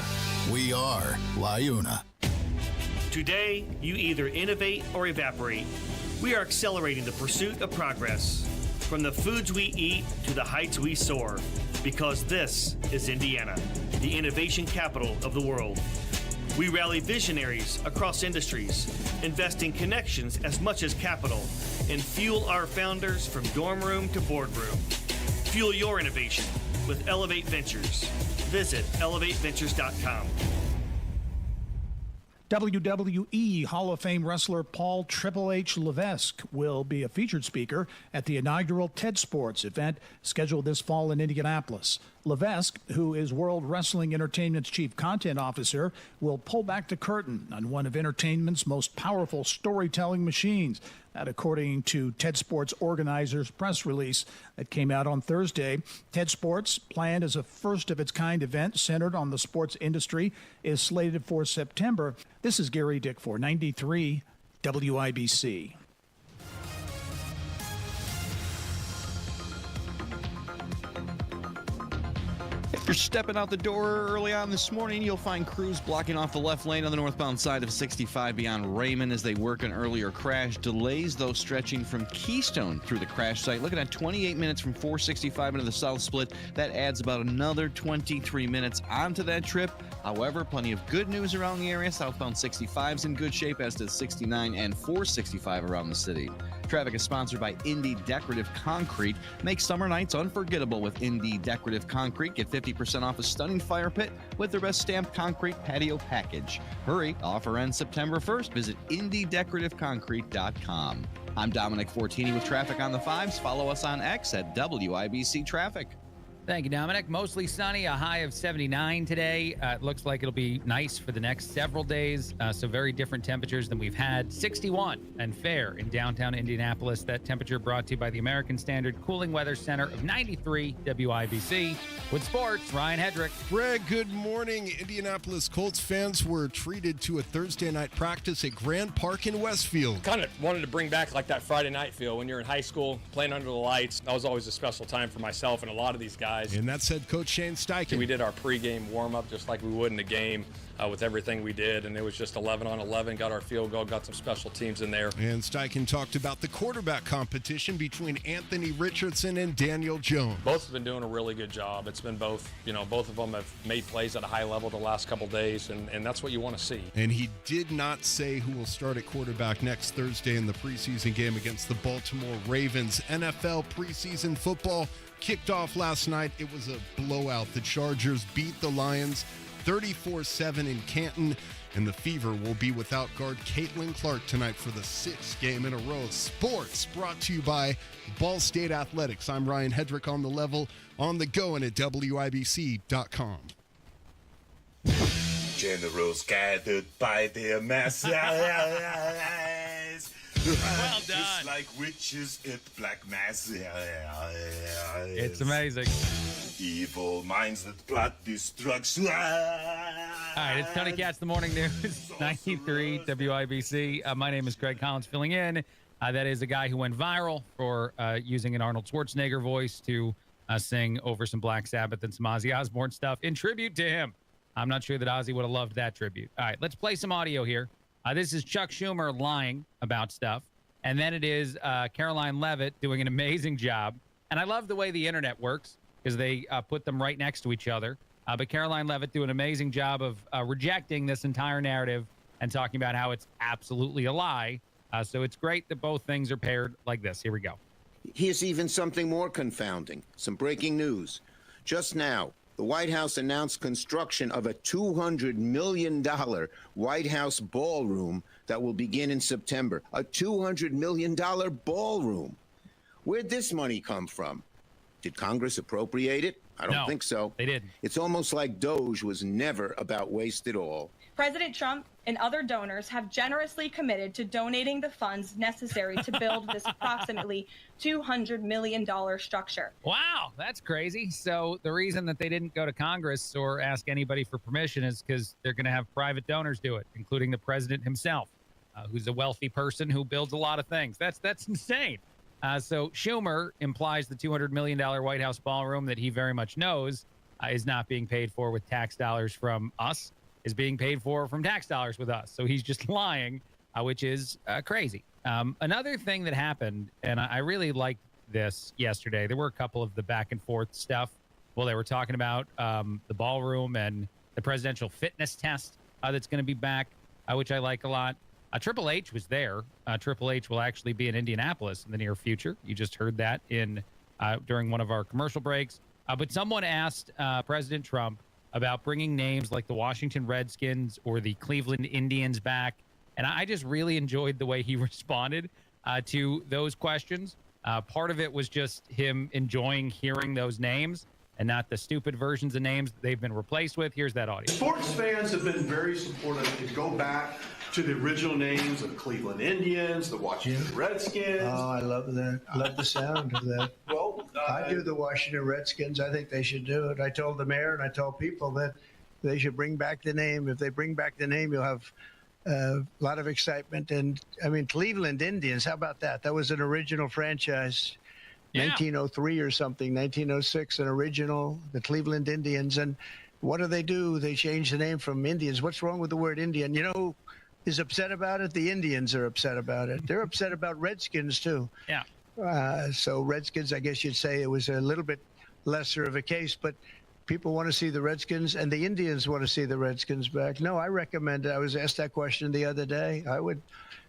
We are LIUNA. Today, you either innovate or evaporate. We are accelerating the pursuit of progress, from the foods we eat to the heights we soar, because this is Indiana, the innovation capital of the world. We rally visionaries across industries, invest in connections as much as capital, and fuel our founders from dorm room to boardroom. Fuel your innovation with Elevate Ventures. Visit elevateventures.com. WWE Hall of Fame wrestler Paul Triple H Levesque will be a featured speaker at the inaugural TED Sports event scheduled this fall in Indianapolis. Levesque, who is World Wrestling Entertainment's chief content officer, will pull back the curtain on one of entertainment's most powerful storytelling machines. That, according to TED Sports organizers' press release that came out on Thursday. TED Sports, planned as a first-of-its-kind event centered on the sports industry, is slated for September. This is Gary Dick for 93 WIBC. If you're stepping out the door early on this morning, you'll find crews blocking off the left lane on the northbound side of 65 beyond Raymond as they work an earlier crash. Delays, though, stretching from Keystone through the crash site. Looking at 28 minutes from 465 into the south split. That adds about another 23 minutes onto that trip. However, plenty of good news around the area. Southbound 65 is in good shape, as does 69 and 465 around the city. Traffic is sponsored by Indy Decorative Concrete. Make summer nights unforgettable with Indy Decorative Concrete. Get 50% off a stunning fire pit with their best stamped concrete patio package. Hurry, offer ends September 1st. Visit IndyDecorativeConcrete.com. I'm Dominic Fortini with traffic on the 5s. Follow us on X at WIBC Traffic. Thank you, Dominic. Mostly sunny, a high of 79 today. It looks like it'll be nice for the next several days, so very different temperatures than we've had. 61 and fair in downtown Indianapolis. That temperature brought to you by the American Standard Cooling Weather Center of 93 WIBC. With sports, Ryan Hedrick. Greg, good morning. Indianapolis Colts fans were treated to a Thursday night practice at Grand Park in Westfield. Kind of wanted to bring back like that Friday night feel when you're in high school, playing under the lights. That was always a special time for myself and a lot of these guys. And that's head coach Shane Steichen. We did our pregame warm-up just like we would in the game with everything we did, and it was just 11 on 11, got our field goal, got some special teams in there. And Steichen talked about the quarterback competition between Anthony Richardson and Daniel Jones. Both have been doing a really good job. It's been both of them have made plays at a high level the last couple days, and that's what you want to see. And he did not say who will start at quarterback next Thursday in the preseason game against the Baltimore Ravens. NFL preseason football kicked off last night. It was a blowout. The Chargers beat the Lions 34-7 in Canton, and the Fever will be without guard Caitlin Clark tonight for the 6th game in a row. Sports brought to you by Ball State Athletics. I'm Ryan Hedrick on the level, on the go, and at WIBC.com. Generals gathered by their masses. Well done. Just like witches at black mass. It's amazing. Evil minds that plot destruction. All right, it's Tony Katz, the morning news, 93 WIBC. My name is Craig Collins, filling in. That is a guy who went viral for using an Arnold Schwarzenegger voice to sing over some Black Sabbath and some Ozzy Osbourne stuff in tribute to him. I'm not sure that Ozzy would have loved that tribute. All right, let's play some audio here. This is Chuck Schumer lying about stuff. And then it is Caroline Leavitt doing an amazing job. And I love the way the internet works because they put them right next to each other. But Caroline Leavitt doing an amazing job of rejecting this entire narrative and talking about how it's absolutely a lie. So it's great that both things are paired like this. Here we go. Here's even something more confounding. Some breaking news. Just now, the White House announced construction of a $200 million White House ballroom that will begin in September. A $200 million ballroom. Where'd this money come from? Did Congress appropriate it? I don't think so. They didn't. It's almost like Doge was never about waste at all. President Trump and other donors have generously committed to donating the funds necessary to build this approximately $200 million structure. Wow, that's crazy. So the reason that they didn't go to Congress or ask anybody for permission is because they're going to have private donors do it, including the president himself, who's a wealthy person who builds a lot of things. That's insane. So Schumer implies the $200 million White House ballroom that he very much knows is not being paid for with tax dollars from us. is being paid for from tax dollars with us. So he's just lying, which is crazy. Another thing that happened, and I really liked this yesterday, there were a couple of the back and forth stuff. Well, they were talking about the ballroom and the presidential fitness test that's going to be back, which I like a lot. Triple H was there. Triple H will actually be in Indianapolis in the near future. You just heard that during one of our commercial breaks. But someone asked President Trump about bringing names like the Washington Redskins or the Cleveland Indians back. And I just really enjoyed the way he responded to those questions. Part of it was just him enjoying hearing those names and not the stupid versions of names that they've been replaced with. Here's that audio. Sports fans have been very supportive to go back to the original names of Cleveland Indians, the Washington Redskins. Oh, I love that. I love the sound of that. Well, I do the Washington Redskins. I think they should do it. I told the mayor and I told people that they should bring back the name. If they bring back the name, you'll have a lot of excitement. And, I mean, Cleveland Indians, how about that? That was an original franchise. Yeah. 1903 or something, 1906, an original, the Cleveland Indians. And what do? They changed the name from Indians. What's wrong with the word Indian? You know who is upset about it? The Indians are upset about it. They're upset about Redskins, too. Yeah. So Redskins, I guess you'd say it was a little bit lesser of a case, but people want to see the Redskins and the Indians want to see the Redskins back. No, I recommend it. I was asked that question the other day.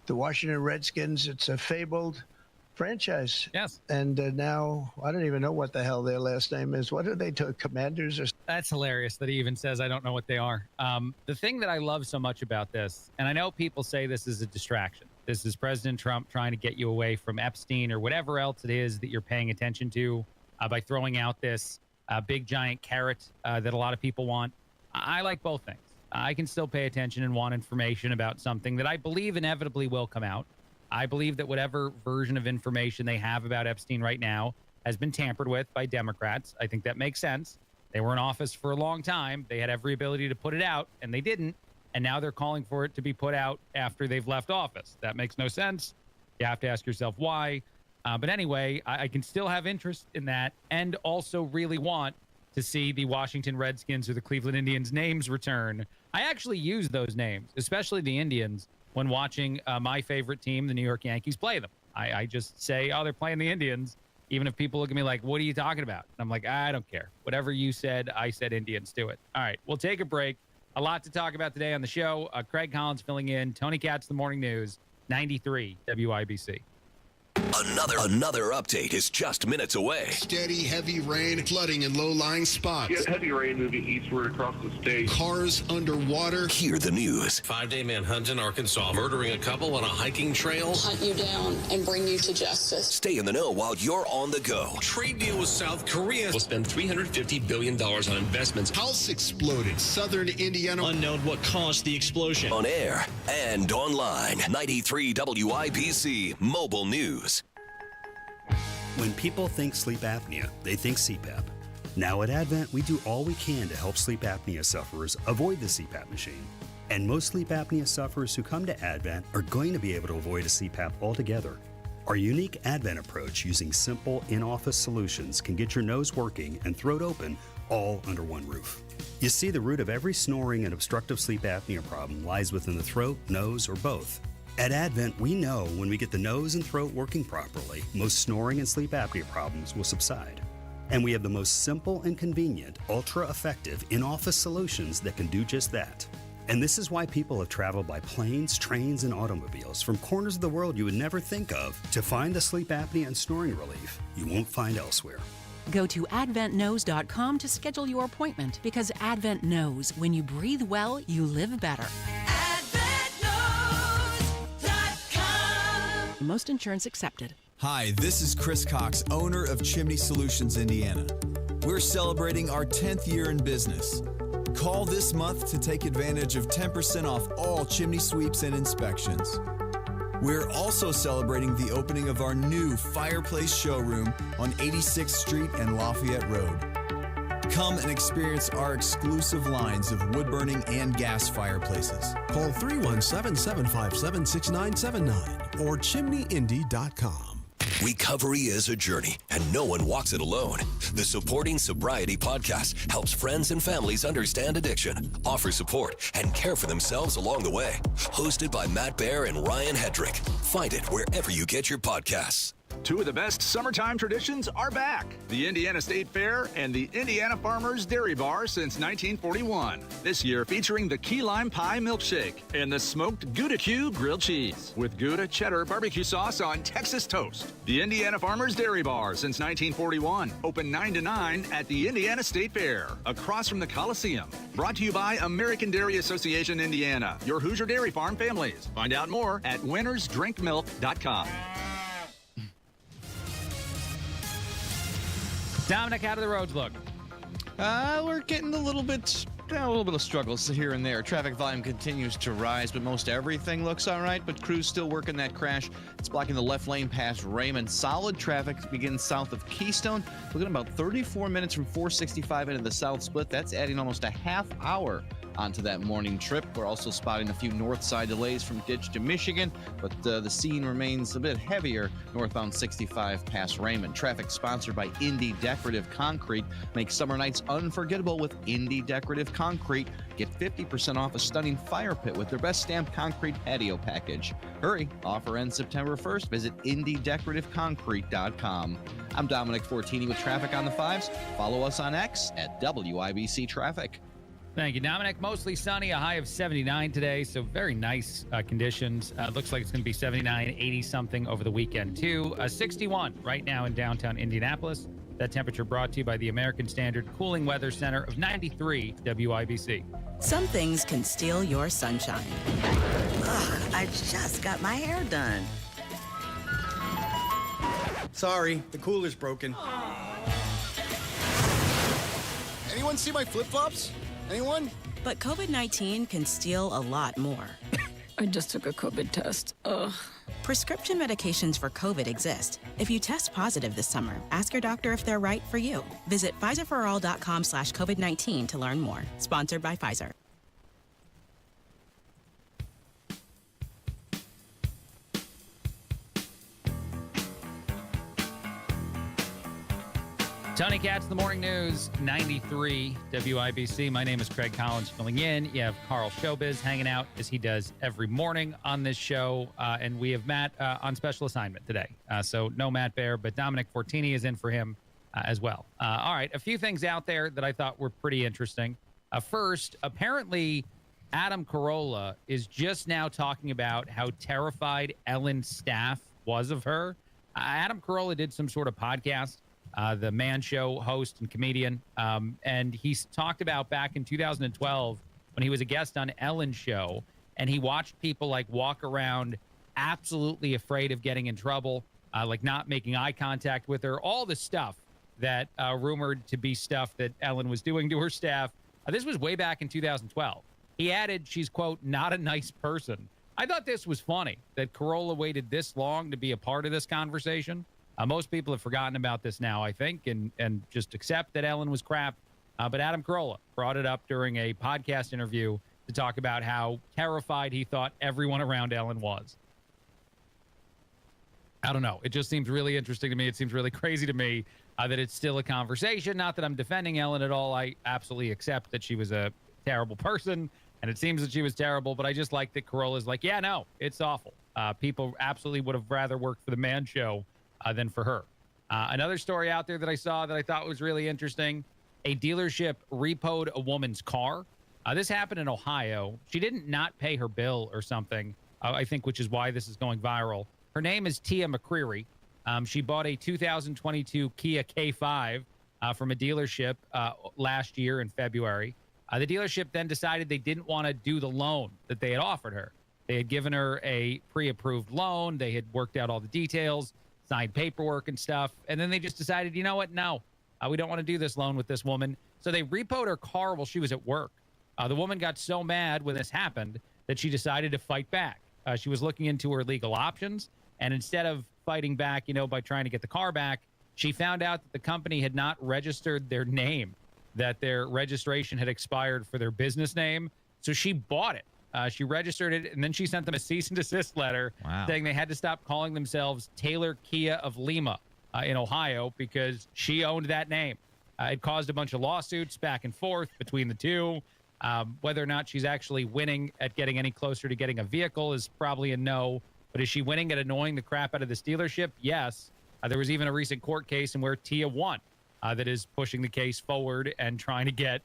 The Washington Redskins, it's a fabled franchise. Yes. And now I don't even know what the hell their last name is. What are they to Commanders? That's hilarious that he even says, I don't know what they are. The thing that I love so much about this, and I know people say this is a distraction. This is President Trump trying to get you away from Epstein or whatever else it is that you're paying attention to by throwing out this big giant carrot that a lot of people want. I like both things. I can still pay attention and want information about something that I believe inevitably will come out. I believe that whatever version of information they have about Epstein right now has been tampered with by Democrats. I think that makes sense. They were in office for a long time. They had every ability to put it out, and they didn't. And now they're calling for it to be put out after they've left office. That makes no sense. You have to ask yourself why. But anyway, I can still have interest in that and also really want to see the Washington Redskins or the Cleveland Indians names return. I actually use those names, especially the Indians, when watching my favorite team, the New York Yankees, play them. I just say, oh, they're playing the Indians, even if people look at me like, what are you talking about? And I'm like, I don't care. Whatever you said, I said Indians. Do it. All right, we'll take a break. A lot to talk about today on the show. Craig Collins filling in. Tony Katz, The Morning News, 93 WIBC. Another update is just minutes away. Steady, heavy rain, flooding in low-lying spots. Yeah, heavy rain moving eastward across the state. Cars underwater. Hear the news. 5-day manhunt in Arkansas, murdering a couple on a hiking trail. Hunt you down and bring you to justice. Stay in the know while you're on the go. Trade deal with South Korea will spend $350 billion on investments. House exploded. Southern Indiana. Unknown what caused the explosion. On air and online. 93 WIBC Mobile News. When people think sleep apnea, they think CPAP. Now at Advent, we do all we can to help sleep apnea sufferers avoid the CPAP machine. And most sleep apnea sufferers who come to Advent are going to be able to avoid a CPAP altogether. Our unique Advent approach using simple in-office solutions can get your nose working and throat open all under one roof. You see, the root of every snoring and obstructive sleep apnea problem lies within the throat, nose, or both. At Advent, we know when we get the nose and throat working properly, most snoring and sleep apnea problems will subside. And we have the most simple and convenient, ultra-effective in-office solutions that can do just that. And this is why people have traveled by planes, trains, and automobiles from corners of the world you would never think of to find the sleep apnea and snoring relief you won't find elsewhere. Go to adventknows.com to schedule your appointment because Advent knows when you breathe well, you live better. Most insurance accepted. Hi, this is Chris Cox, owner of Chimney Solutions, Indiana. We're celebrating our 10th year in business. Call this month to take advantage of 10% off all chimney sweeps and inspections. We're also celebrating the opening of our new fireplace showroom on 86th Street and Lafayette Road. Come and experience our exclusive lines of wood-burning and gas fireplaces. Call 317-757-6979 or chimneyindy.com. Recovery is a journey, and no one walks it alone. The Supporting Sobriety podcast helps friends and families understand addiction, offer support, and care for themselves along the way. Hosted by Matt Baer and Ryan Hedrick. Find it wherever you get your podcasts. Two of the best summertime traditions are back. The Indiana State Fair and the Indiana Farmers Dairy Bar since 1941. This year featuring the key lime pie milkshake and the smoked Gouda Q grilled cheese with Gouda cheddar barbecue sauce on Texas toast. The Indiana Farmers Dairy Bar since 1941. Open 9 to 9 at the Indiana State Fair, across from the Coliseum. Brought to you by American Dairy Association Indiana, your Hoosier Dairy Farm families. Find out more at winnersdrinkmilk.com. Dominic, how do the roads look? We're getting a little bit of struggles here and there. Traffic volume continues to rise, but most everything looks all right. But crews still working that crash. It's blocking the left lane past Raymond. Solid traffic begins south of Keystone. Looking about 34 minutes from 465 into the South Split. That's adding almost a half hour onto that morning trip. We're also spotting a few north side delays from Ditch to Michigan, but the scene remains a bit heavier northbound 65 past Raymond. Traffic sponsored by Indy Decorative Concrete. Make summer nights unforgettable with Indy Decorative Concrete. Get 50% off a stunning fire pit with their best stamped concrete patio package. Hurry, offer ends September 1st. Visit IndyDecorativeConcrete.com. I'm Dominic Fortini with traffic on the 5s. Follow us on X at WIBC Traffic. Thank you, Dominic. Mostly sunny, a high of 79 today, so very nice conditions. Looks like it's going to be 79, 80-something over the weekend, too. 61 right now in downtown Indianapolis. That temperature brought to you by the American Standard Cooling Weather Center of 93 WIBC. Some things can steal your sunshine. Ugh, I just got my hair done. Sorry, the cooler's broken. Anyone see my flip-flops? Anyone? But COVID-19 can steal a lot more. I just took a COVID test. Ugh. Prescription medications for COVID exist. If you test positive this summer, ask your doctor if they're right for you. Visit PfizerForAll.com/COVID-19 to learn more. Sponsored by Pfizer. Tony Katz, the Morning News, 93 WIBC. My name is Craig Collins filling in. You have Carl Showbiz hanging out as he does every morning on this show. And we have Matt on special assignment today. So no Matt Baer, but Dominic Fortini is in for him as well. All right, a few things out there that I thought were pretty interesting. First, apparently Adam Carolla is just now talking about how terrified Ellen's staff was of her. Adam Carolla did some sort of podcast. The Man Show host and comedian. And he's talked about back in 2012 when he was a guest on Ellen's show, and he watched people like walk around absolutely afraid of getting in trouble, like not making eye contact with her, all the stuff that rumored to be stuff that Ellen was doing to her staff. This was way back in 2012. He added she's, quote, not a nice person. I thought this was funny that Carolla waited this long to be a part of this conversation. Most people have forgotten about this now, I think, and just accept that Ellen was crap. But Adam Carolla brought it up during a podcast interview to talk about how terrified he thought everyone around Ellen was. I don't know. It just seems really interesting to me. It seems really crazy to me that it's still a conversation. Not that I'm defending Ellen at all. I absolutely accept that she was a terrible person, and it seems that she was terrible. But I just like that Carolla's like, yeah, no, it's awful. People absolutely would have rather worked for the Man Show than for her. Another story out there that I saw that I thought was really interesting. A dealership repoed a woman's car. This happened in Ohio. She didn't not pay her bill or something, I think, which is why this is going viral. Her name is Tia McCreary. She bought a 2022 Kia K5 from a dealership last year in February. The dealership then decided they didn't want to do the loan that they had offered her. They had given her a pre-approved loan. They had worked out all the details, signed paperwork and stuff. And then they just decided, you know what? No, we don't want to do this loan with this woman. So they repoed her car while she was at work. The woman got so mad when this happened that she decided to fight back. She was looking into her legal options. And instead of fighting back, by trying to get the car back, she found out that the company had not registered their name, that their registration had expired for their business name. So she bought it She registered it, and then she sent them a cease and desist letter saying they had to stop calling themselves Taylor Kia of Lima in Ohio because she owned that name. It caused a bunch of lawsuits back and forth between the two. Whether or not she's actually winning at getting any closer to getting a vehicle is probably a no. But is she winning at annoying the crap out of this dealership? Yes. There was even a recent court case in where Tia won that is pushing the case forward and trying to get,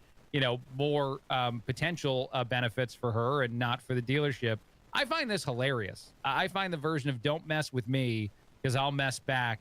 more potential benefits for her and not for the dealership. I find this hilarious. I find the version of don't mess with me because I'll mess back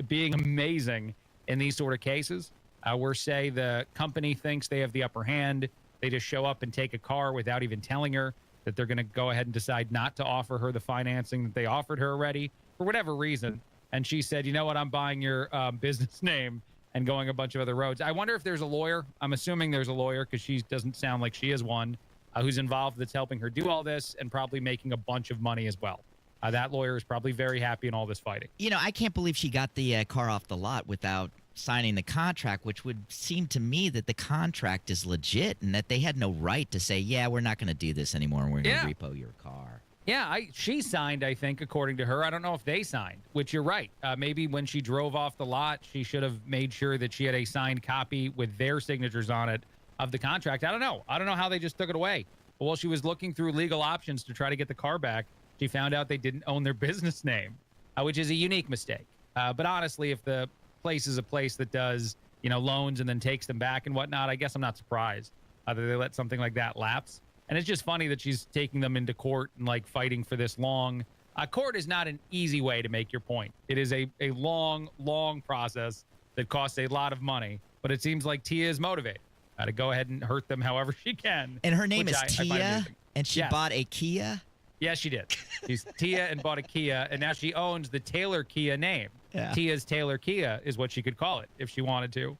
being amazing in these sort of cases where, say, the company thinks they have the upper hand. They just show up and take a car without even telling her that they're going to go ahead and decide not to offer her the financing that they offered her already for whatever reason. And she said, you know what, I'm buying your business name and going a bunch of other roads. I wonder if there's a lawyer. I'm assuming there's a lawyer because she doesn't sound like she is one who's involved that's helping her do all this and probably making a bunch of money as well. That lawyer is probably very happy in all this fighting. I can't believe she got the car off the lot without signing the contract, which would seem to me that the contract is legit and that they had no right to say, yeah, we're not going to do this anymore and we're going to repo your car. Yeah, she signed, I think, according to her. I don't know if they signed, which you're right. Maybe when she drove off the lot, she should have made sure that she had a signed copy with their signatures on it of the contract. I don't know. I don't know how they just took it away. But while she was looking through legal options to try to get the car back, she found out they didn't own their business name, which is a unique mistake. But honestly, if the place is a place that does, loans and then takes them back and whatnot, I guess I'm not surprised that they let something like that lapse. And it's just funny that she's taking them into court and fighting for this long. Court is not an easy way to make your point. It is a long, long process that costs a lot of money. But it seems like Tia is motivated to go ahead and hurt them however she can. And her name is Tia, and she bought a Kia? Yes, she did. She's Tia and bought a Kia, and now she owns the Taylor Kia name. Yeah. Tia's Taylor Kia is what she could call it if she wanted to.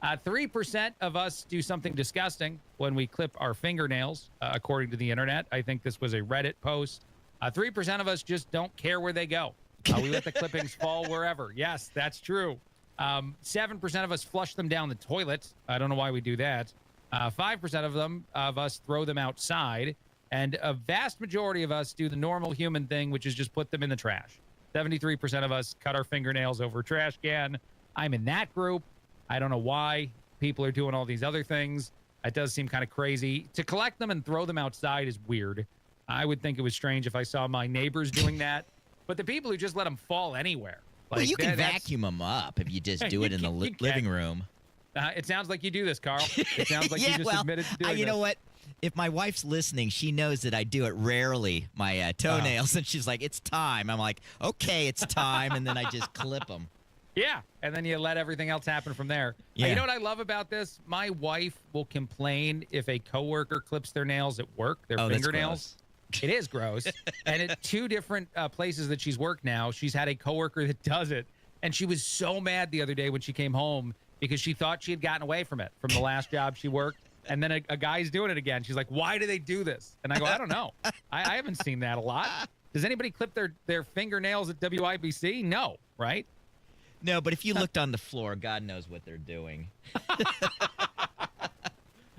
3% of us do something disgusting when we clip our fingernails, according to the internet. I think this was a Reddit post. 3% of us just don't care where they go. We let the clippings fall wherever. Yes, that's true. 7% of us flush them down the toilet. I don't know why we do that. 5% of us throw them outside. And a vast majority of us do the normal human thing, which is just put them in the trash. 73% of us cut our fingernails over a trash can. I'm in that group. I don't know why people are doing all these other things. It does seem kind of crazy. To collect them and throw them outside is weird. I would think it was strange if I saw my neighbors doing that. But the people who just let them fall anywhere. Well, you can vacuum them up if you just do it in the living room. It sounds like you do this, Carl. It sounds like you just admitted to doing this. You know what? If my wife's listening, she knows that I do it rarely, my toenails, and she's like, it's time. I'm like, okay, it's time, and then I just clip them. Yeah, and then you let everything else happen from there. Yeah. You know what I love about this? My wife will complain if a coworker clips their nails at work, their fingernails. It is gross. And at 2 different places that she's worked now, she's had a coworker that does it, and she was so mad the other day when she came home because she thought she had gotten away from it from the last job she worked. And then a guy's doing it again. She's like, why do they do this? And I go, I don't know. I haven't seen that a lot. Does anybody clip their fingernails at WIBC? No, right? No, but if you looked on the floor, God knows what they're doing.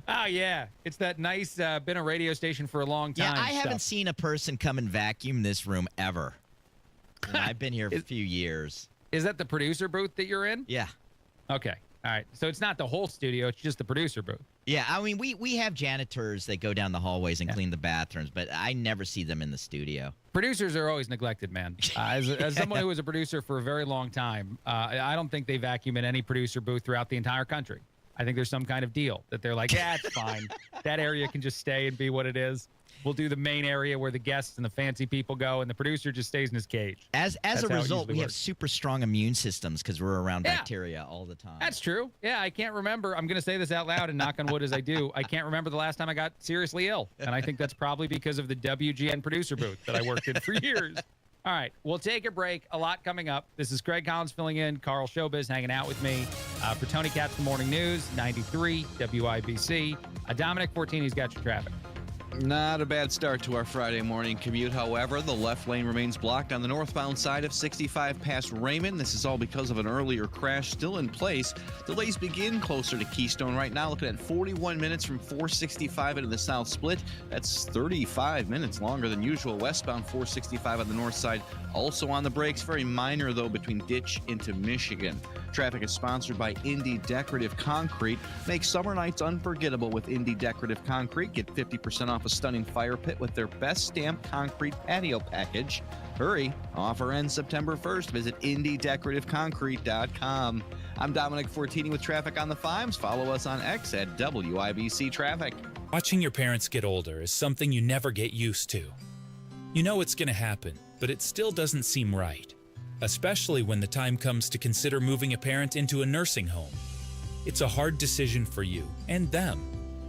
Oh, yeah. It's that nice, been a radio station for a long time. Yeah, I haven't seen a person come and vacuum this room ever. And I've been here for a few years. Is that the producer booth that you're in? Yeah. Okay. All right. So it's not the whole studio. It's just the producer booth. Yeah. I mean, we have janitors that go down the hallways and clean the bathrooms, but I never see them in the studio. Producers are always neglected, man. As someone who was a producer for a very long time, I don't think they vacuum in any producer booth throughout the entire country. I think there's some kind of deal that they're like, yeah, it's fine. That area can just stay and be what it is. We'll do the main area where the guests and the fancy people go, and the producer just stays in his cage. As a result, we have super strong immune systems because we're around bacteria all the time. That's true. Yeah, I can't remember. I'm going to say this out loud and knock on wood as I do. I can't remember the last time I got seriously ill, and I think that's probably because of the WGN producer booth that I worked in for years. All right, we'll take a break. A lot coming up. This is Craig Collins filling in. Carl Showbiz hanging out with me. For Tony Katz, The Morning News, 93 WIBC. Dominic Fortini's got your traffic. Not a bad start to our Friday morning commute. However, the left lane remains blocked on the northbound side of 65 past Raymond. This is all because of an earlier crash still in place. Delays begin closer to Keystone right now, looking at 41 minutes from 465 into the south split. That's 35 minutes longer than usual. Westbound 465 on the north side, also on the brakes. Very minor, though, between Ditch into Michigan. Traffic is sponsored by Indy Decorative Concrete. Make summer nights unforgettable with Indy Decorative Concrete. Get 50% off a stunning fire pit with their best stamped concrete patio package. Hurry. Offer ends September 1st. Visit IndyDecorativeConcrete.com. I'm Dominic Fortini with traffic on the 5s. Follow us on X at WIBC Traffic. Watching your parents get older is something you never get used to. You know it's going to happen, but it still doesn't seem right, especially when the time comes to consider moving a parent into a nursing home. It's a hard decision for you and them,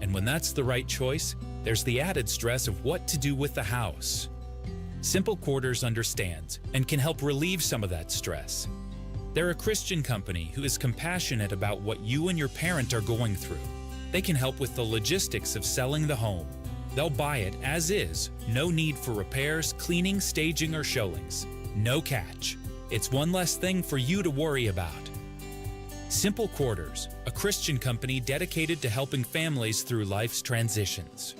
and when that's the right choice, there's the added stress of what to do with the house. Simple Quarters understands and can help relieve some of that stress. They're a Christian company who is compassionate about what you and your parent are going through. They can help with the logistics of selling the home. They'll buy it as is, no need for repairs, cleaning, staging, or showings. No catch. It's one less thing for you to worry about. Simple Quarters, a Christian company dedicated to helping families through life's transitions.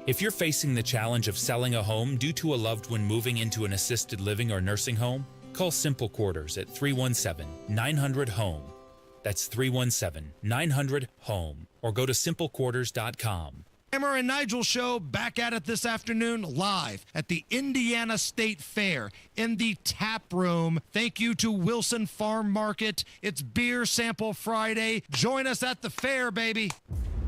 If you're facing the challenge of selling a home due to a loved one moving into an assisted living or nursing home, call Simple Quarters at 317-900-HOME. That's 317-900-HOME, or go to simplequarters.com. Hammer and Nigel show back at it this afternoon live at the Indiana State Fair in the tap room. Thank you to Wilson Farm Market. It's Beer Sample Friday. Join us at the fair, baby.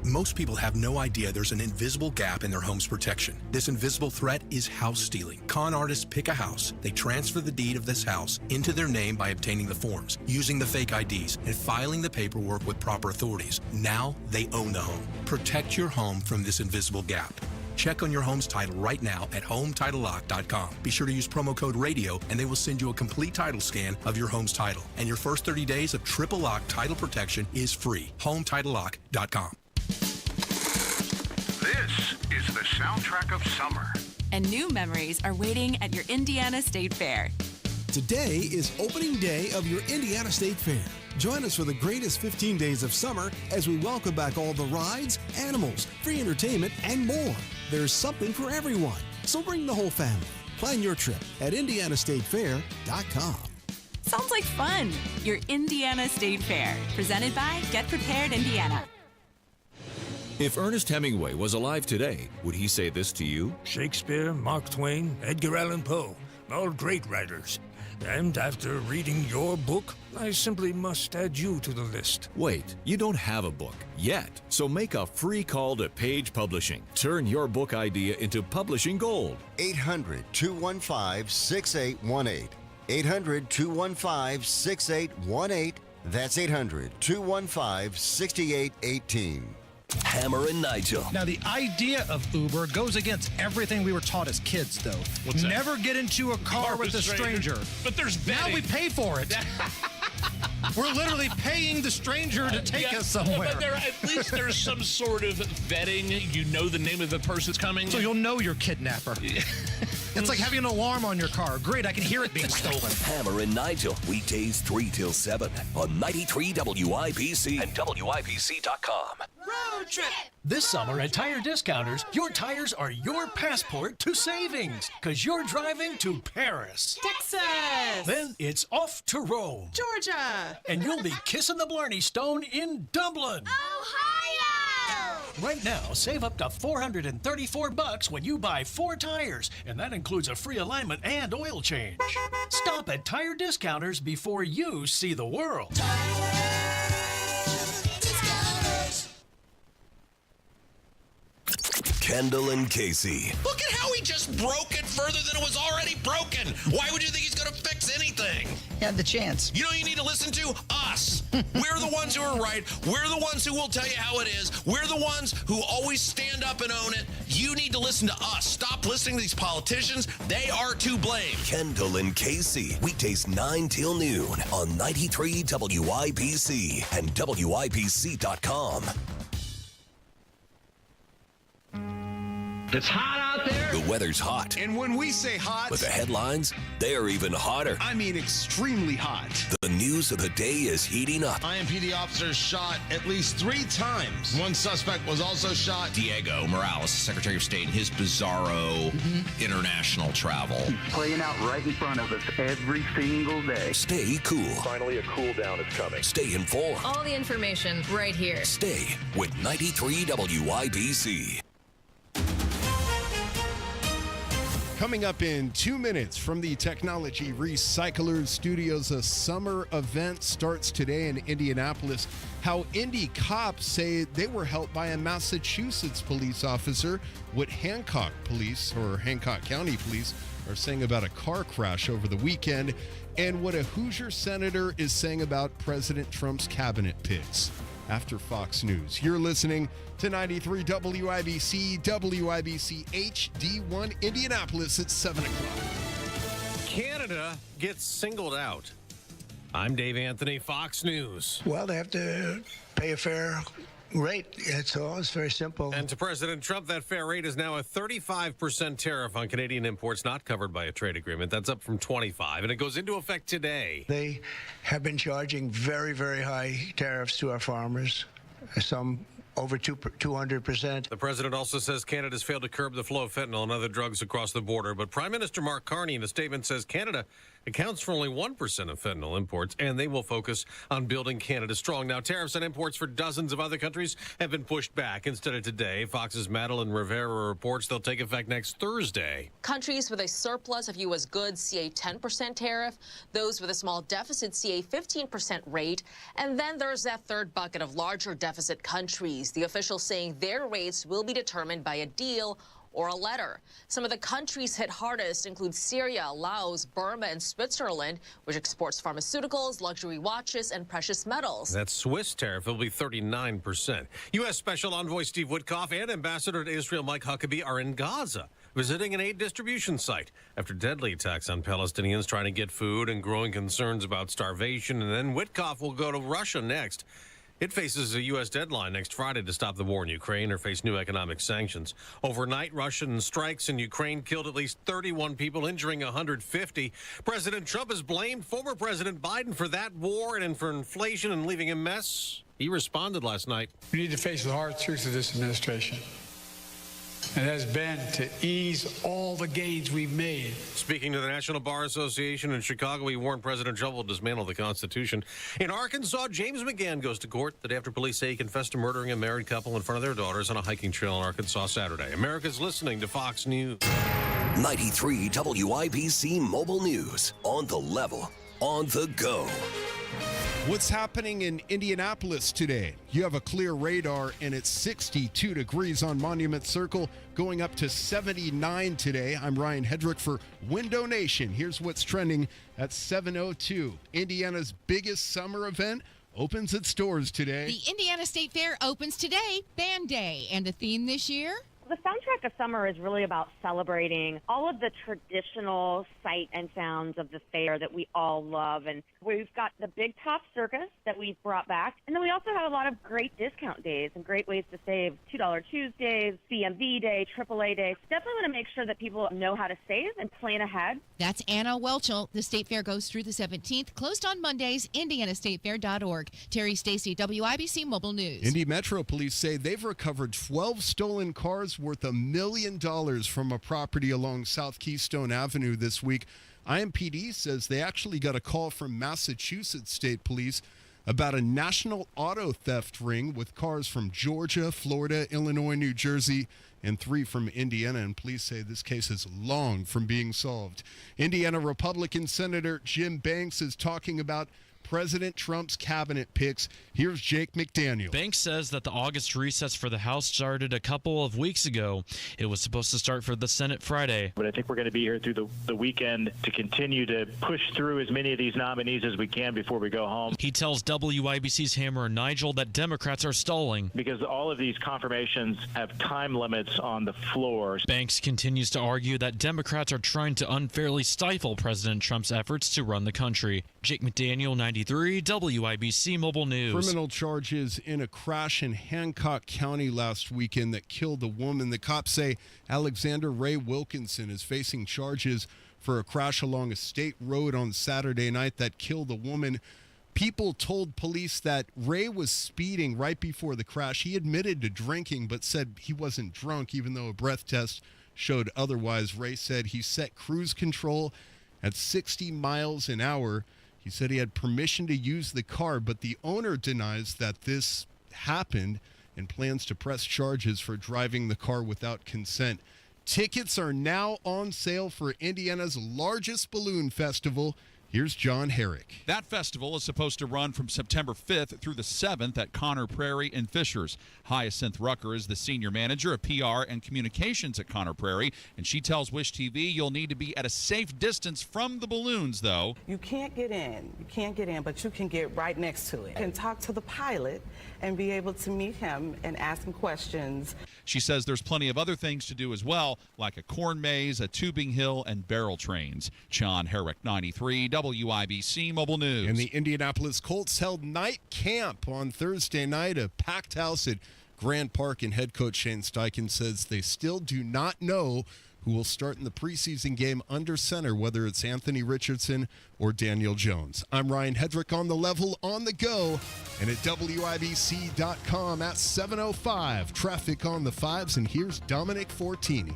Most people have no idea there's an invisible gap in their home's protection. This invisible threat is house stealing. Con artists pick a house. They transfer the deed of this house into their name by obtaining the forms, using the fake IDs, and filing the paperwork with proper authorities. Now they own the home. Protect your home from this invisible gap. Check on your home's title right now at HomeTitleLock.com. Be sure to use promo code RADIO and they will send you a complete title scan of your home's title. And your first 30 days of triple lock title protection is free. HomeTitleLock.com. This is the soundtrack of summer. And new memories are waiting at your Indiana State Fair. Today is opening day of your Indiana State Fair. Join us for the greatest 15 days of summer as we welcome back all the rides, animals, free entertainment, and more. There's something for everyone, so bring the whole family. Plan your trip at IndianaStateFair.com. Sounds like fun. Your Indiana State Fair, presented by Get Prepared Indiana. If Ernest Hemingway was alive today, would he say this to you? Shakespeare, Mark Twain, Edgar Allan Poe, all great writers. And after reading your book, I simply must add you to the list. Wait, you don't have a book yet, so make a free call to Page Publishing. Turn your book idea into publishing gold. 800-215-6818. 800-215-6818. That's 800-215-6818. Hammer and Nigel. Now, the idea of Uber goes against everything we were taught as kids, though. What's that? Never get into a car with a stranger. But there's betting. Now we pay for it. We're literally paying the stranger to take us somewhere. But at least there's some sort of vetting. You know the name of the person's coming. So you'll know your kidnapper. It's like having an alarm on your car. Great, I can hear it being stolen. Hammer and Nigel, weekdays 3 till 7 on 93 WIBC and WIBC.com. Road trip! This summer at Tire Discounters, your tires are your passport to savings, because you're driving to Paris, Texas, then it's off to Rome, Georgia, and you'll be kissing the Blarney Stone in Dublin, Ohio! Right now, save up to $434 when you buy 4 tires, and that includes a free alignment and oil change. Stop at Tire Discounters before you see the world. Kendall and Casey. Look at how he just broke it further than it was already broken. Why would you think he's going to fix anything? Had the chance. You know you need to listen to? Us. We're the ones who are right. We're the ones who will tell you how it is. We're the ones who always stand up and own it. You need to listen to us. Stop listening to these politicians. They are to blame. Kendall and Casey. Weekdays 9 till noon on 93 WIBC and WIBC.com. It's hot out there. The weather's hot. And when we say hot, But the headlines, they're even hotter. I mean extremely hot. The news of the day is heating up. IMPD officers shot at least 3 times. One suspect was also shot. Diego Morales, Secretary of State, his bizarro international travel. Playing out right in front of us every single day. Stay cool. Finally, a cool down is coming. Stay informed. All the information right here. Stay with 93 WIBC. Coming up in 2 minutes from the Technology Recyclers Studios, a summer event starts today in Indianapolis. How Indy cops say they were helped by a Massachusetts police officer. What Hancock Police or Hancock County Police are saying about a car crash over the weekend. And what a Hoosier senator is saying about President Trump's cabinet picks. After Fox News, you're listening to 93 WIBC, WIBC HD1 Indianapolis at 7 o'clock. Canada gets singled out. I'm Dave Anthony, Fox News. Well, they have to pay a fair rate. It's all. It's very simple. And to President Trump, that fair rate is now a 35% tariff on Canadian imports not covered by a trade agreement. That's up from 25%, and it goes into effect today. They have been charging very, very high tariffs to our farmers, some over 200%. The president also says Canada's failed to curb the flow of fentanyl and other drugs across the border. But Prime Minister Mark Carney in a statement says Canada accounts for only 1% of fentanyl imports, and they will focus on building Canada strong. Now, tariffs on imports for dozens of other countries have been pushed back instead of today. Fox's Madeline Rivera reports they'll take effect next Thursday. Countries with a surplus of U.S. goods see a 10% tariff. Those with a small deficit see a 15% rate. And then there's that third bucket of larger deficit countries. The officials saying their rates will be determined by a deal or a letter. Some of the countries hit hardest include Syria, Laos, Burma, and Switzerland, which exports pharmaceuticals, luxury watches, and precious metals. That Swiss tariff will be 39%. U.S. Special Envoy Steve Witkoff and Ambassador to Israel Mike Huckabee are in Gaza, visiting an aid distribution site after deadly attacks on Palestinians trying to get food and growing concerns about starvation. And then Witkoff will go to Russia next. It faces a U.S. deadline next Friday to stop the war in Ukraine or face new economic sanctions. Overnight, Russian strikes in Ukraine killed at least 31 people, injuring 150. President Trump has blamed former President Biden for that war and for inflation and leaving a mess. He responded last night. We need to face the hard truth of this administration. It has been to ease all the gains we've made. Speaking to the National Bar Association in Chicago, he warned President Trump will dismantle the Constitution. In Arkansas, James McGann goes to court the day after police say he confessed to murdering a married couple in front of their daughters on a hiking trail in Arkansas Saturday. America's listening to Fox News. 93 WIBC Mobile News. On the level, on the go. What's happening in Indianapolis today? You have a clear radar, and it's 62 degrees on Monument Circle, going up to 79 today. I'm Ryan Hedrick for Window Nation. Here's what's trending at 7:02. Indiana's biggest summer event opens its doors today. The Indiana State Fair opens today, Band Day, and the theme this year? The soundtrack of summer is really about celebrating all of the traditional sight and sounds of the fair that we all love. And we've got the Big Top Circus that we've brought back. And then we also have a lot of great discount days and great ways to save. $2 Tuesdays, CMV Day, AAA Day. Definitely want to make sure that people know how to save and plan ahead. That's Anna Welchel. The State Fair goes through the 17th. Closed on Mondays, indianastatefair.org. Terry Stacy, WIBC Mobile News. Indy Metro Police say they've recovered 12 stolen cars worth $1 million from a property along South Keystone Avenue this week. IMPD says they actually got a call from Massachusetts State Police about a national auto theft ring with cars from Georgia, Florida, Illinois, New Jersey, and 3 from Indiana. And police say this case is long from being solved. Indiana Republican Senator Jim Banks is talking about President Trump's cabinet picks. Here's Jake McDaniel. Banks says that the August recess for the House started a couple of weeks ago. It was supposed to start for the Senate Friday. But I think we're going to be here through the weekend to continue to push through as many of these nominees as we can before we go home. He tells WIBC's Hammer Nigel that Democrats are stalling because all of these confirmations have time limits on the floor. Banks continues to argue that Democrats are trying to unfairly stifle President Trump's efforts to run the country. Jake McDaniel, 93, WIBC Mobile News. Criminal charges in a crash in Hancock County last weekend that killed a woman. The cops say Alexander Ray Wilkinson is facing charges for a crash along a state road on Saturday night that killed a woman. People told police that Ray was speeding right before the crash. He admitted to drinking but said he wasn't drunk, even though a breath test showed otherwise. Ray said he set cruise control at 60 miles an hour. He said he had permission to use the car, but the owner denies that this happened and plans to press charges for driving the car without consent. Tickets are now on sale for Indiana's largest balloon festival. Here's John Herrick. That festival is supposed to run from September 5th through the 7th at Conner Prairie and Fishers. Hyacinth Rucker is the senior manager of PR and communications at Conner Prairie, and she tells Wish TV you'll need to be at a safe distance from the balloons, though. You can't get in, but you can get right next to it and talk to the pilot and be able to meet him and ask him questions. She says there's plenty of other things to do as well, like a corn maze, a tubing hill, and barrel trains. John Herrick, 93, WIBC Mobile News. And the Indianapolis Colts held night camp on Thursday night, a packed house at Grand Park, and head coach Shane Steichen says they still do not know who will start in the preseason game under center, whether it's Anthony Richardson or Daniel Jones. I'm Ryan Hedrick on the level on the go, and at WIBC.com at 7:05. Traffic on the fives, and here's Dominic Fortini.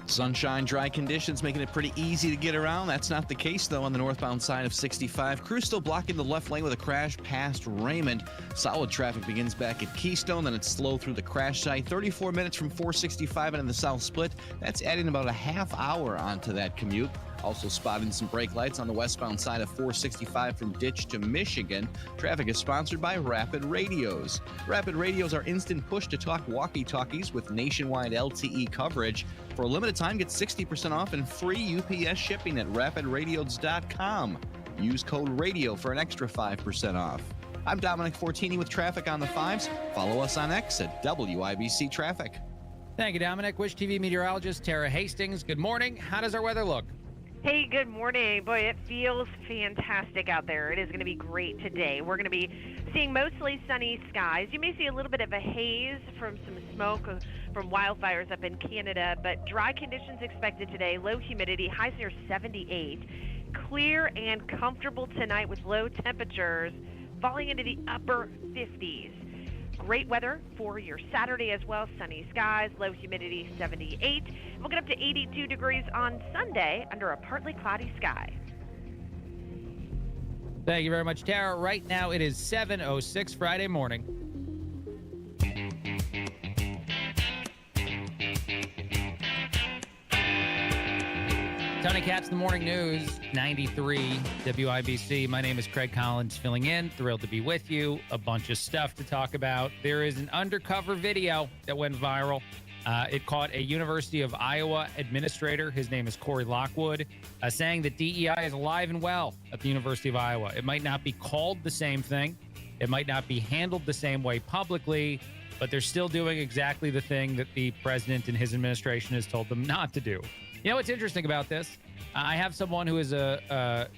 Sunshine, dry conditions making it pretty easy to get around. That's not the case, though, on the northbound side of 65. Crews still blocking the left lane with a crash past Raymond. Solid traffic begins back at Keystone, then it's slow through the crash site. 34 minutes from 465 and in the south split. That's adding about a half hour onto that commute. Also spotting some brake lights on the westbound side of 465 from Ditch to Michigan. Traffic is sponsored by Rapid Radios. Rapid Radios are instant push-to-talk walkie-talkies with nationwide LTE coverage. For a limited time, get 60% off and free UPS shipping at rapidradios.com. Use code RADIO for an extra 5% off. I'm Dominic Fortini with traffic on the fives. Follow us on X at WIBC Traffic. Thank you, Dominic. Wish TV meteorologist Tara Hastings. Good morning. How does our weather look? Hey, good morning. Boy, it feels fantastic out there. It is going to be great today. We're going to be seeing mostly sunny skies. You may see a little bit of a haze from some smoke from wildfires up in Canada, but dry conditions expected today. Low humidity, highs near 78. Clear and comfortable tonight with low temperatures falling into the upper 50s. Great weather for your Saturday as well. Sunny skies, low humidity 78. We'll get up to 82 degrees on Sunday under a partly cloudy sky. Thank you very much, Tara. Right now it is 7:06 Friday morning. Tony Katz, the Morning News, 93 WIBC. My name is Craig Collins, filling in. Thrilled to be with you. A bunch of stuff to talk about. There is an undercover video that went viral. It caught a University of Iowa administrator. His name is Corey Lockwood, saying that DEI is alive and well at the University of Iowa. It might not be called the same thing. It might not be handled the same way publicly, but they're still doing exactly the thing that the president and his administration has told them not to do. You know what's interesting about this? I have someone who is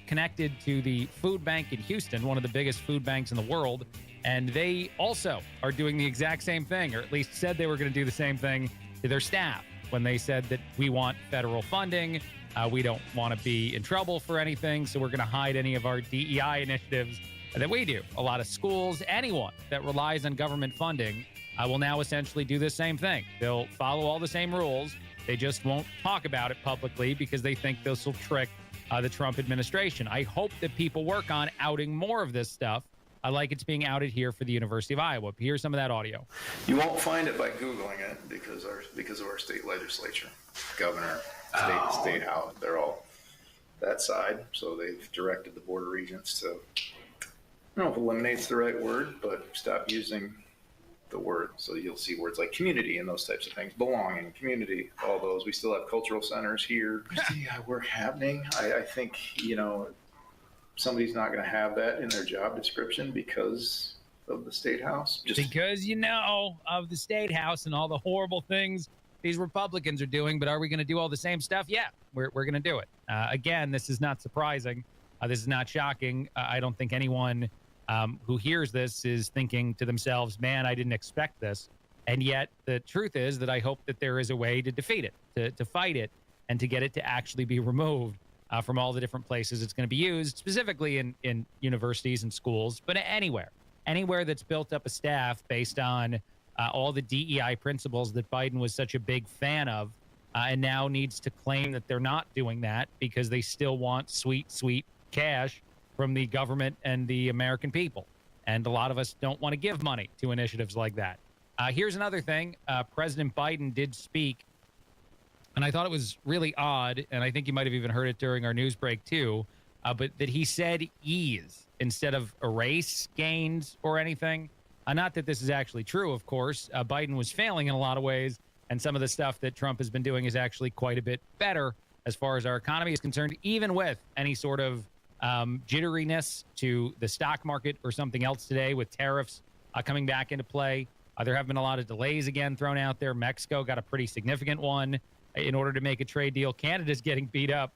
connected to the food bank in Houston, one of the biggest food banks in the world, and they also are doing the exact same thing, or at least said they were going to do the same thing to their staff when they said that we want federal funding, we don't want to be in trouble for anything, so we're going to hide any of our DEI initiatives that we do. A lot of schools, anyone that relies on government funding will now essentially do the same thing. They'll follow all the same rules. They just won't talk about it publicly because they think this will trick the Trump administration. I hope that people work on outing more of this stuff. I like it's being outed here for the University of Iowa. Here's some of that audio. You won't find it by Googling it because of our state legislature, governor, state house. They're all that side. So they've directed the board of regents to, I don't know if eliminate's the right word, but stop using the word. So you'll see words like community and those types of things, belonging, community, all those. We still have cultural centers here. We're happening. I think, somebody's not going to have that in their job description because of the state house. Because of the state house and all the horrible things these Republicans are doing. But are we going to do all the same stuff? Yeah, we're going to do it. Again, this is not surprising. This is not shocking. I don't think anyone who hears this is thinking to themselves, man, I didn't expect this. And yet the truth is that I hope that there is a way to defeat it, to fight it, and to get it to actually be removed from all the different places it's going to be used, specifically in universities and schools, but anywhere that's built up a staff based on all the DEI principles that Biden was such a big fan of, and now needs to claim that they're not doing that because they still want sweet, sweet cash from the government and the American people. And a lot of us don't want to give money to initiatives like that. Here's another thing. President Biden did speak, and I thought it was really odd, and I think you might have even heard it during our news break too, but that he said ease instead of erase gains or anything. Not that this is actually true, of course. Biden was failing in a lot of ways, and some of the stuff that Trump has been doing is actually quite a bit better as far as our economy is concerned, even with any sort of jitteriness to the stock market or something else today with tariffs coming back into play. There have been a lot of delays again thrown out there. Mexico got a pretty significant one in order to make a trade deal. Canada's getting beat up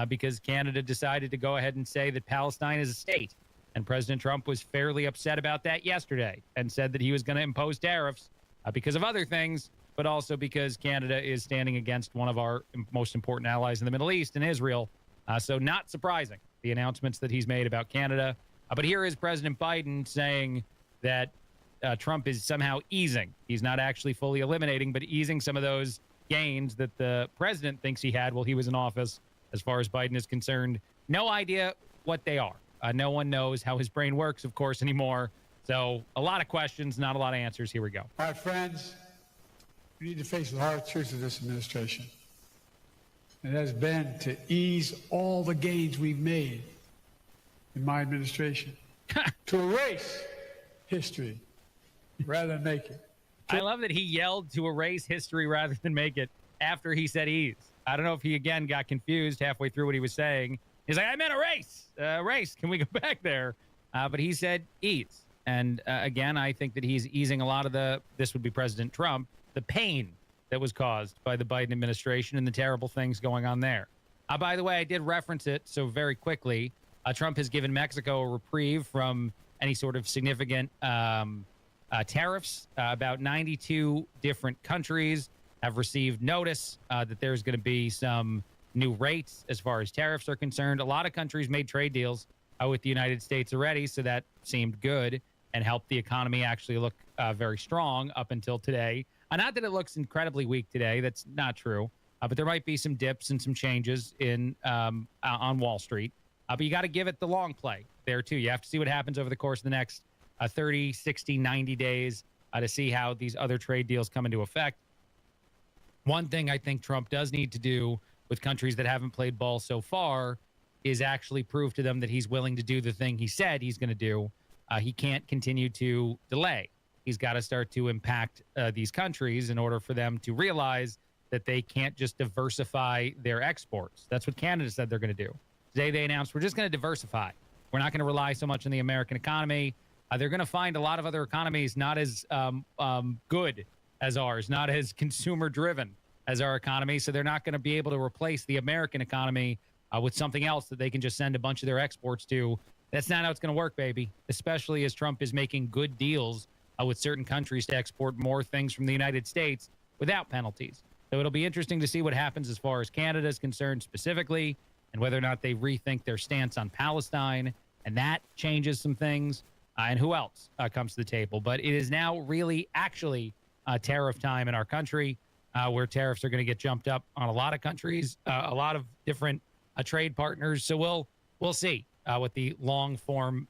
because Canada decided to go ahead and say that Palestine is a state. And President Trump was fairly upset about that yesterday and said that he was going to impose tariffs because of other things, but also because Canada is standing against one of our most important allies in the Middle East, in Israel. So not surprising, the announcements that he's made about Canada. But here is President Biden saying that Trump is somehow easing. He's not actually fully eliminating, but easing some of those gains that the president thinks he had while he was in office. As far as Biden is concerned, no idea what they are. No one knows how his brain works, of course, anymore. So a lot of questions, not a lot of answers. Here we go. My friends, we need to face the hard truth of this administration. It has been to ease all the gains we've made in my administration, to erase history rather than make it. I love that he yelled to erase history rather than make it after he said ease. I don't know if he, again, got confused halfway through what he was saying. He's like, I meant erase. Erase. Can we go back there? But he said ease. And again, I think that he's easing a lot of this would be President Trump, the pain that was caused by the Biden administration and the terrible things going on there. By the way, I did reference it so very quickly. Trump has given Mexico a reprieve from any sort of significant tariffs. About 92 different countries have received notice that there's going to be some new rates as far as tariffs are concerned. A lot of countries made trade deals with the United States already, so that seemed good and helped the economy actually look very strong up until today. Not that it looks incredibly weak today. That's not true. But there might be some dips and some changes on Wall Street. But you got to give it the long play there, too. You have to see what happens over the course of the next 30, 60, 90 days to see how these other trade deals come into effect. One thing I think Trump does need to do with countries that haven't played ball so far is actually prove to them that he's willing to do the thing he said he's going to do. He can't continue to delay. He's got to start to impact these countries in order for them to realize that they can't just diversify their exports. That's what Canada said they're going to do. Today they announced, we're just going to diversify. We're not going to rely so much on the American economy. They're going to find a lot of other economies not as good as ours, not as consumer-driven as our economy. So they're not going to be able to replace the American economy with something else that they can just send a bunch of their exports to. That's not how it's going to work, baby, especially as Trump is making good deals with certain countries to export more things from the United States without penalties. So it'll be interesting to see what happens as far as Canada is concerned specifically, and whether or not they rethink their stance on Palestine, and that changes some things, and who else comes to the table. But it is now really actually tariff time in our country, where tariffs are going to get jumped up on a lot of countries, a lot of different trade partners. So we'll see what the long form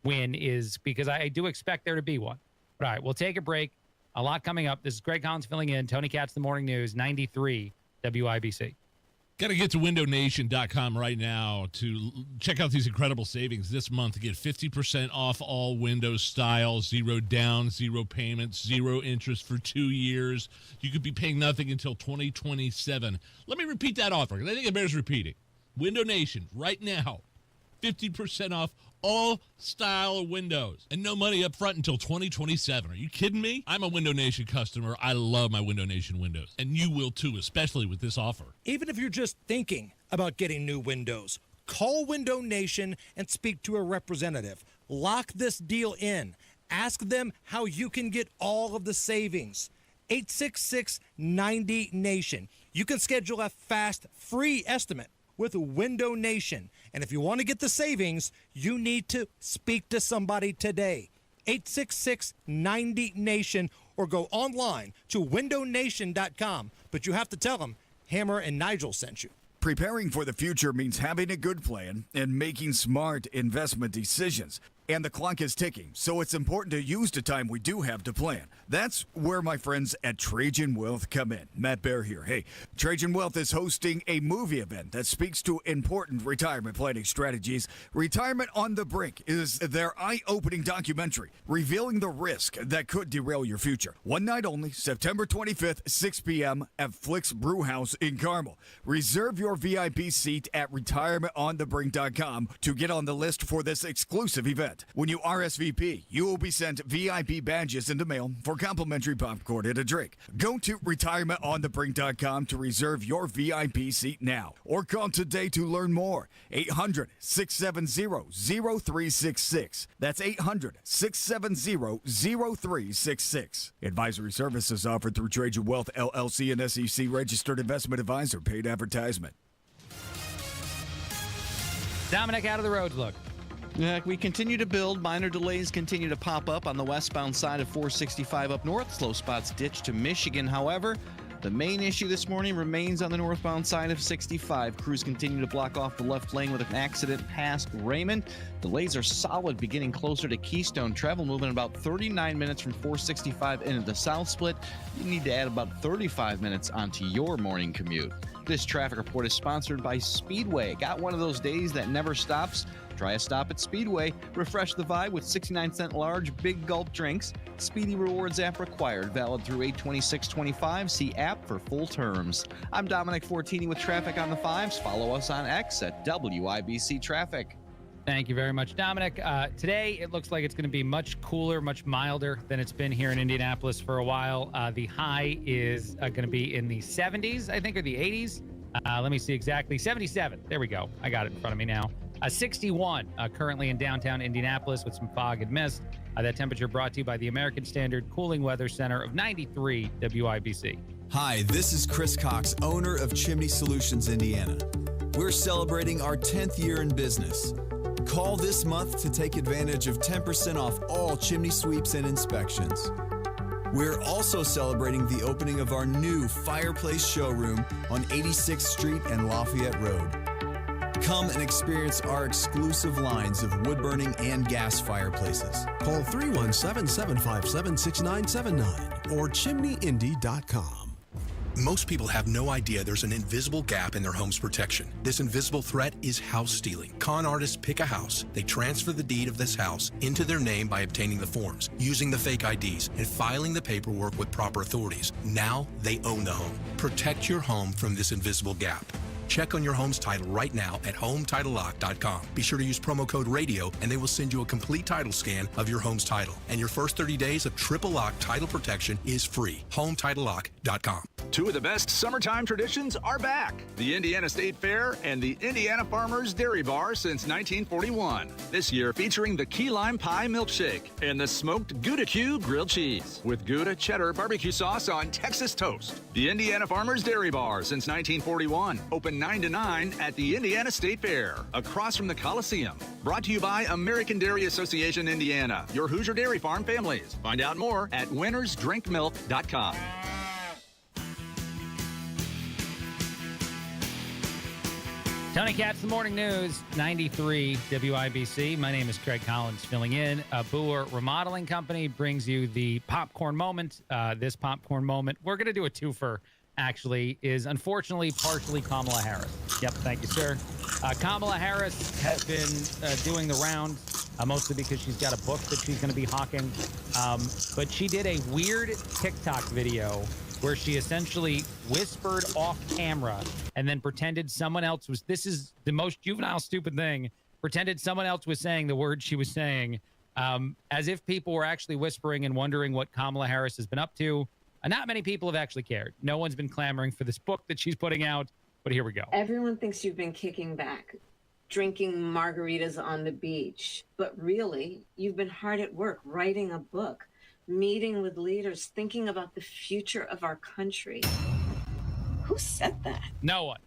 win is, because I do expect there to be one. All right, we'll take a break. A lot coming up. This is Greg Collins filling in. Tony Katz, The Morning News, 93 WIBC. Got to get to windownation.com right now to check out these incredible savings this month. Get 50% off all Windows styles, 0 down, 0 payments, 0 interest for 2 years. You could be paying nothing until 2027. Let me repeat that offer, because I think it bears repeating. Window Nation, right now, 50% off all style of windows and no money up front until 2027. Are you kidding me? I'm a Window Nation customer. I love my Window Nation windows, and you will too, especially with this offer. Even if you're just thinking about getting new windows, Call Window Nation and speak to a representative. Lock this deal in. Ask them how you can get all of the savings. 866-90-NATION. You can schedule a fast, free estimate with Window Nation. And if you want to get the savings, you need to speak to somebody today. 866-90-NATION or go online to windownation.com. But you have to tell them Hammer and Nigel sent you. Preparing for the future means having a good plan and making smart investment decisions. And the clock is ticking, so it's important to use the time we do have to plan. That's where my friends at Trajan Wealth come in. Matt Bear here. Hey, Trajan Wealth is hosting a movie event that speaks to important retirement planning strategies. Retirement on the Brink is their eye-opening documentary revealing the risk that could derail your future. One night only, September 25th, 6 p.m. at Flick's Brewhouse in Carmel. Reserve your VIP seat at retirementonthebrink.com to get on the list for this exclusive event. When you RSVP, you will be sent VIP badges in the mail for complimentary popcorn and a drink. Go to retirementonthebrink.com to reserve your VIP seat now or call today to learn more. 800-670-0366. That's 800-670-0366. Advisory services offered through Trajan Wealth, LLC, and SEC registered investment advisor. Paid advertisement. Dominic, out of the roads look. We continue to build. Minor delays continue to pop up on the westbound side of 465 up north. Slow spots ditched to Michigan. However, the main issue this morning remains on the northbound side of 65. Crews continue to block off the left lane with an accident past Raymond. Delays are solid beginning closer to Keystone. Travel moving about 39 minutes from 465 into the south split. You need to add about 35 minutes onto your morning commute. This traffic report is sponsored by Speedway. Got one of those days that never stops? Try a stop at Speedway. Refresh the vibe with 69-cent large Big Gulp drinks. Speedy Rewards app required. Valid through 8/26/25. See app for full terms. I'm Dominic Fortini with traffic on the 5s. Follow us on X at WIBC Traffic. Thank you very much, Dominic. Today, it looks like it's going to be much cooler, much milder than it's been here in Indianapolis for a while. The high is going to be in the 70s, I think, or the 80s. Let me see exactly. 77. There we go. I got it in front of me now. 61 currently in downtown Indianapolis with some fog and mist. That temperature brought to you by the American Standard Cooling Weather Center of 93 WIBC. Hi, this is Chris Cox, owner of Chimney Solutions, Indiana. We're celebrating our 10th year in business. Call this month to take advantage of 10% off all chimney sweeps and inspections. We're also celebrating the opening of our new fireplace showroom on 86th Street and Lafayette Road. Come and experience our exclusive lines of wood-burning and gas fireplaces. Call 317-757-6979 or chimneyindy.com. Most people have no idea there's an invisible gap in their home's protection. This invisible threat is house stealing. Con artists pick a house. They transfer the deed of this house into their name by obtaining the forms, using the fake IDs, and filing the paperwork with proper authorities. Now they own the home. Protect your home from this invisible gap. Check on your home's title right now at HomeTitleLock.com. Be sure to use promo code RADIO and they will send you a complete title scan of your home's title. And your first 30 days of triple lock title protection is free. HomeTitleLock.com. Two of the best summertime traditions are back. The Indiana State Fair and the Indiana Farmers Dairy Bar since 1941. This year featuring the key lime pie milkshake and the smoked Gouda Q grilled cheese with Gouda cheddar barbecue sauce on Texas toast. The Indiana Farmers Dairy Bar since 1941. Open 9 to 9 at the Indiana State Fair, across from the Coliseum. Brought to you by American Dairy Association Indiana, your Hoosier Dairy Farm families. Find out more at winnersdrinkmilk.com. Tony Katz, the morning news, 93 WIBC. My name is Craig Collins, filling in. Boer Remodeling Company brings you the popcorn moment. This popcorn moment, we're going to do a twofer, actually, is unfortunately partially Kamala Harris. Yep, thank you, sir. Kamala Harris has been doing the rounds, mostly because she's got a book that she's going to be hawking. But she did a weird TikTok video where she essentially whispered off camera and then pretended someone else was, this is the most juvenile, stupid thing, pretended someone else was saying the words she was saying, as if people were actually whispering and wondering what Kamala Harris has been up to. Not many people have actually cared. No one's been clamoring for this book that she's putting out, but here we go. Everyone thinks you've been kicking back. drinking margaritas on the beach. But really, you've been hard at work writing a book, meeting with leaders, thinking about the future of our country. Who said that? No one.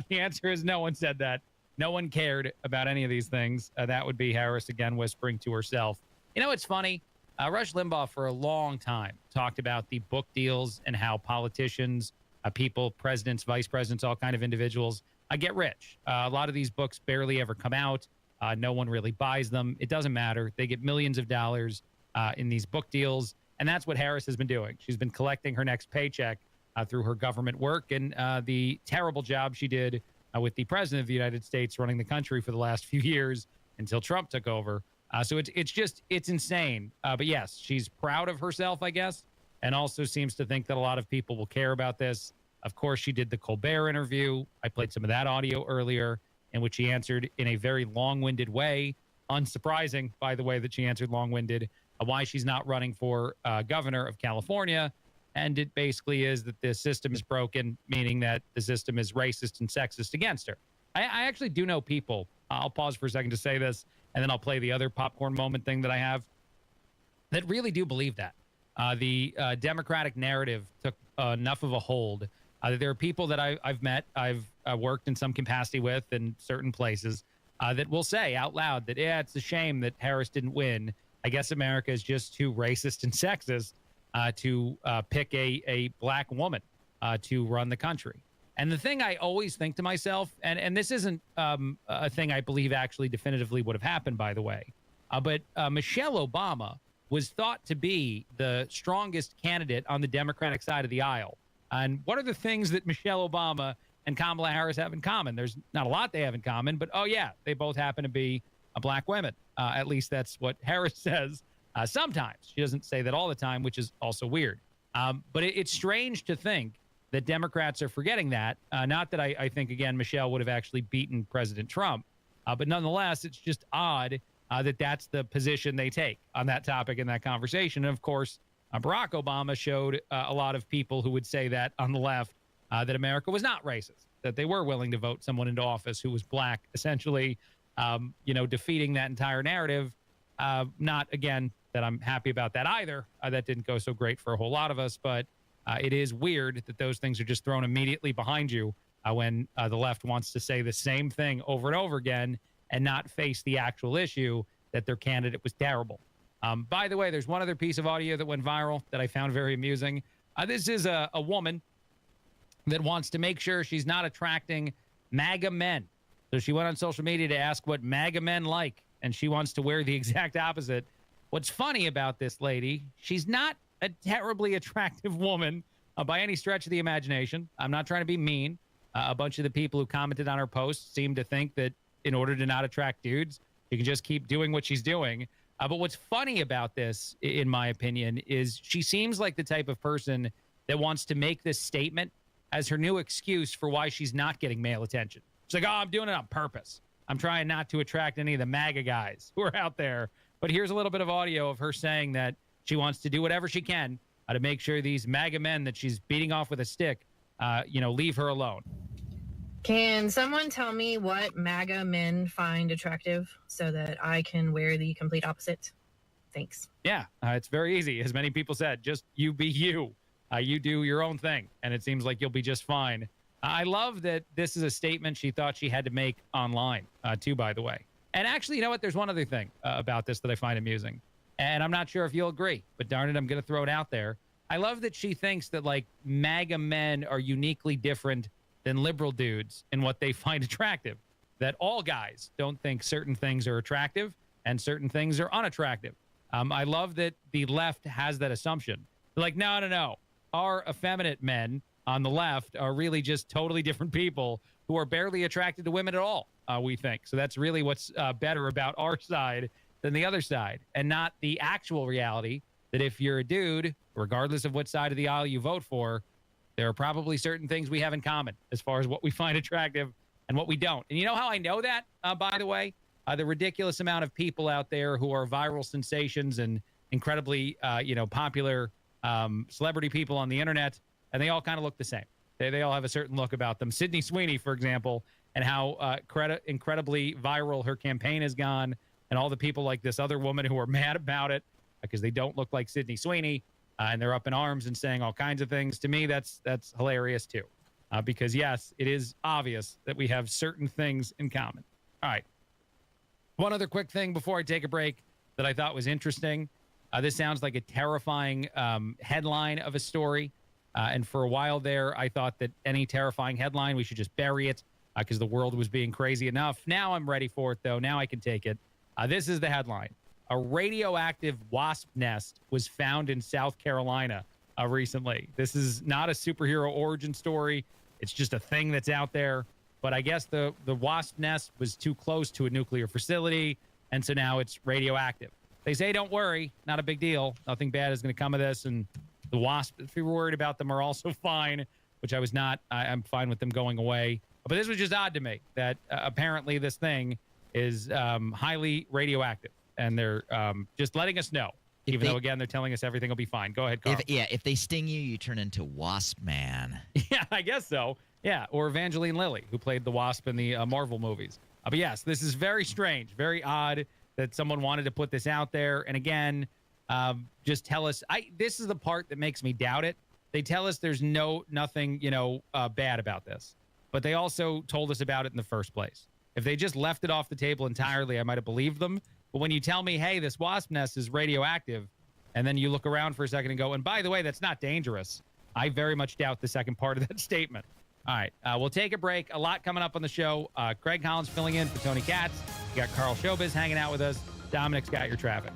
The answer is no one said that. No one cared about any of these things. That would be Harris again whispering to herself. You know, it's funny. Rush Limbaugh for a long time talked about the book deals and how politicians, people, presidents, vice presidents, all kind of individuals get rich. A lot of these books barely ever come out. No one really buys them. It doesn't matter. They get millions of dollars in these book deals. And that's what Harris has been doing. She's been collecting her next paycheck through her government work and the terrible job she did with the president of the United States running the country for the last few years until Trump took over. So it's insane. But yes, she's proud of herself, I guess, and also seems to think that a lot of people will care about this. Of course, she did the Colbert interview. I played some of that audio earlier in which she answered in a very long-winded way. Unsurprising, by the way, that she answered long-winded, why she's not running for governor of California. And it basically is that the system is broken, meaning that the system is racist and sexist against her. I actually do know people. I'll pause for a second to say this, and then I'll play the other popcorn moment thing that I have, that really do believe that. The Democratic narrative took enough of a hold that there are people that I've met, I've worked in some capacity with in certain places, that will say out loud that, yeah, it's a shame that Harris didn't win. I guess America is just too racist and sexist to pick a black woman to run the country. And the thing I always think to myself, and this isn't a thing I believe actually definitively would have happened, by the way, but Michelle Obama was thought to be the strongest candidate on the Democratic side of the aisle. And what are the things that Michelle Obama and Kamala Harris have in common? There's not a lot they have in common, but, oh, yeah, they both happen to be black women. At least that's what Harris says. Sometimes. She doesn't say that all the time, which is also weird. But it's strange to think that Democrats are forgetting that. Not that I think, again, Michelle would have actually beaten President Trump. But nonetheless, it's just odd that that's the position they take on that topic in that conversation. And, of course, Barack Obama showed a lot of people who would say that on the left, that America was not racist, that they were willing to vote someone into office who was black, essentially, defeating that entire narrative. Not, again, that I'm happy about that either. That didn't go so great for a whole lot of us, but it is weird that those things are just thrown immediately behind you when the left wants to say the same thing over and over again and not face the actual issue that their candidate was terrible. By the way, there's one other piece of audio that went viral that I found very amusing. This is a woman that wants to make sure she's not attracting MAGA men. So she went on social media to ask what MAGA men like, and she wants to wear the exact opposite. What's funny about this lady, she's not a terribly attractive woman by any stretch of the imagination. I'm not trying to be mean. A bunch of the people who commented on her post seem to think that in order to not attract dudes, she can just keep doing what she's doing. But what's funny about this, in my opinion, is she seems like the type of person that wants to make this statement as her new excuse for why she's not getting male attention. She's like, oh, I'm doing it on purpose. I'm trying not to attract any of the MAGA guys who are out there. But here's a little bit of audio of her saying that she wants to do whatever she can to make sure these MAGA men that she's beating off with a stick, leave her alone. Can someone tell me what MAGA men find attractive so that I can wear the complete opposite? Thanks. Yeah, it's very easy. As many people said, just you be you. You do your own thing, and it seems like you'll be just fine. I love that this is a statement she thought she had to make online, too, by the way. And actually, you know what? There's one other thing about this that I find amusing. And I'm not sure if you'll agree, but darn it, I'm going to throw it out there. I love that she thinks that, like, MAGA men are uniquely different than liberal dudes in what they find attractive. That all guys don't think certain things are attractive and certain things are unattractive. I love that the left has that assumption. They're like, no. Our effeminate men on the left are really just totally different people who are barely attracted to women at all, we think. So that's really what's better about our side than the other side, and not the actual reality that if you're a dude, regardless of what side of the aisle you vote for, there are probably certain things we have in common as far as what we find attractive and what we don't. And you know how I know that, by the way? The ridiculous amount of people out there who are viral sensations and incredibly, popular celebrity people on the internet, and they all kind of look the same. They all have a certain look about them. Sydney Sweeney, for example, and how incredibly viral her campaign has gone, and all the people like this other woman who are mad about it because they don't look like Sydney Sweeney, and they're up in arms and saying all kinds of things. To me, that's hilarious too, because yes, it is obvious that we have certain things in common. All right. One other quick thing before I take a break that I thought was interesting. This sounds like a terrifying headline of a story. And for a while there, I thought that any terrifying headline, we should just bury it because the world was being crazy enough. Now I'm ready for it, though. Now I can take it. This is the headline. A radioactive wasp nest was found in South Carolina recently. This is not a superhero origin story. It's just a thing that's out there. But I guess the wasp nest was too close to a nuclear facility, and so now it's radioactive. They say, don't worry, not a big deal. Nothing bad is going to come of this, and the wasps, if you were worried about them, are also fine, which I was not. I'm fine with them going away. But this was just odd to me that apparently this thing is highly radioactive, and they're just letting us know, even though, again, they're telling us everything will be fine. Go ahead, Carl. If they sting you, you turn into Wasp Man. Yeah, I guess so. Yeah, or Evangeline Lilly, who played the Wasp in the Marvel movies. But yes, this is very strange, very odd that someone wanted to put this out there. And again, just tell us. This is the part that makes me doubt it. They tell us there's nothing, bad about this, but they also told us about it in the first place. If they just left it off the table entirely, I might have believed them. But when you tell me, hey, this wasp nest is radioactive, and then you look around for a second and go, and by the way, that's not dangerous, I very much doubt the second part of that statement. All right, we'll take a break. A lot coming up on the show. Craig Collins filling in for Tony Katz. You got Carl Showbiz hanging out with us. Dominic's got your traffic.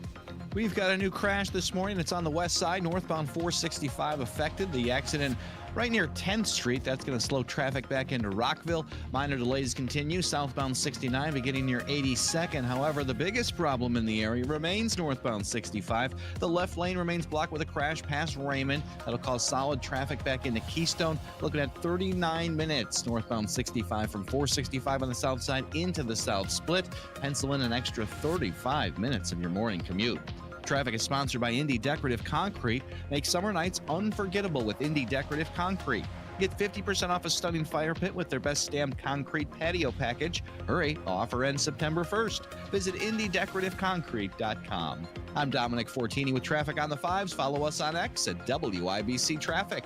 We've got a new crash this morning. It's on the west side, northbound 465 affected. The accident right near 10th Street. That's going to slow traffic back into Rockville. Minor delays continue. Southbound 69 beginning near 82nd. However, the biggest problem in the area remains northbound 65. The left lane remains blocked with a crash past Raymond. That'll cause solid traffic back into Keystone. Looking at 39 minutes northbound 65 from 465 on the south side into the south split. Pencil in an extra 35 minutes of your morning commute. Traffic is sponsored by Indy Decorative Concrete. Make summer nights unforgettable with Indy Decorative Concrete. Get 50% off a stunning fire pit with their best stamped concrete patio package. Hurry, offer ends September 1st. Visit IndyDecorativeConcrete.com. I'm Dominic Fortini with traffic on the 5s. Follow us on X at WIBC Traffic.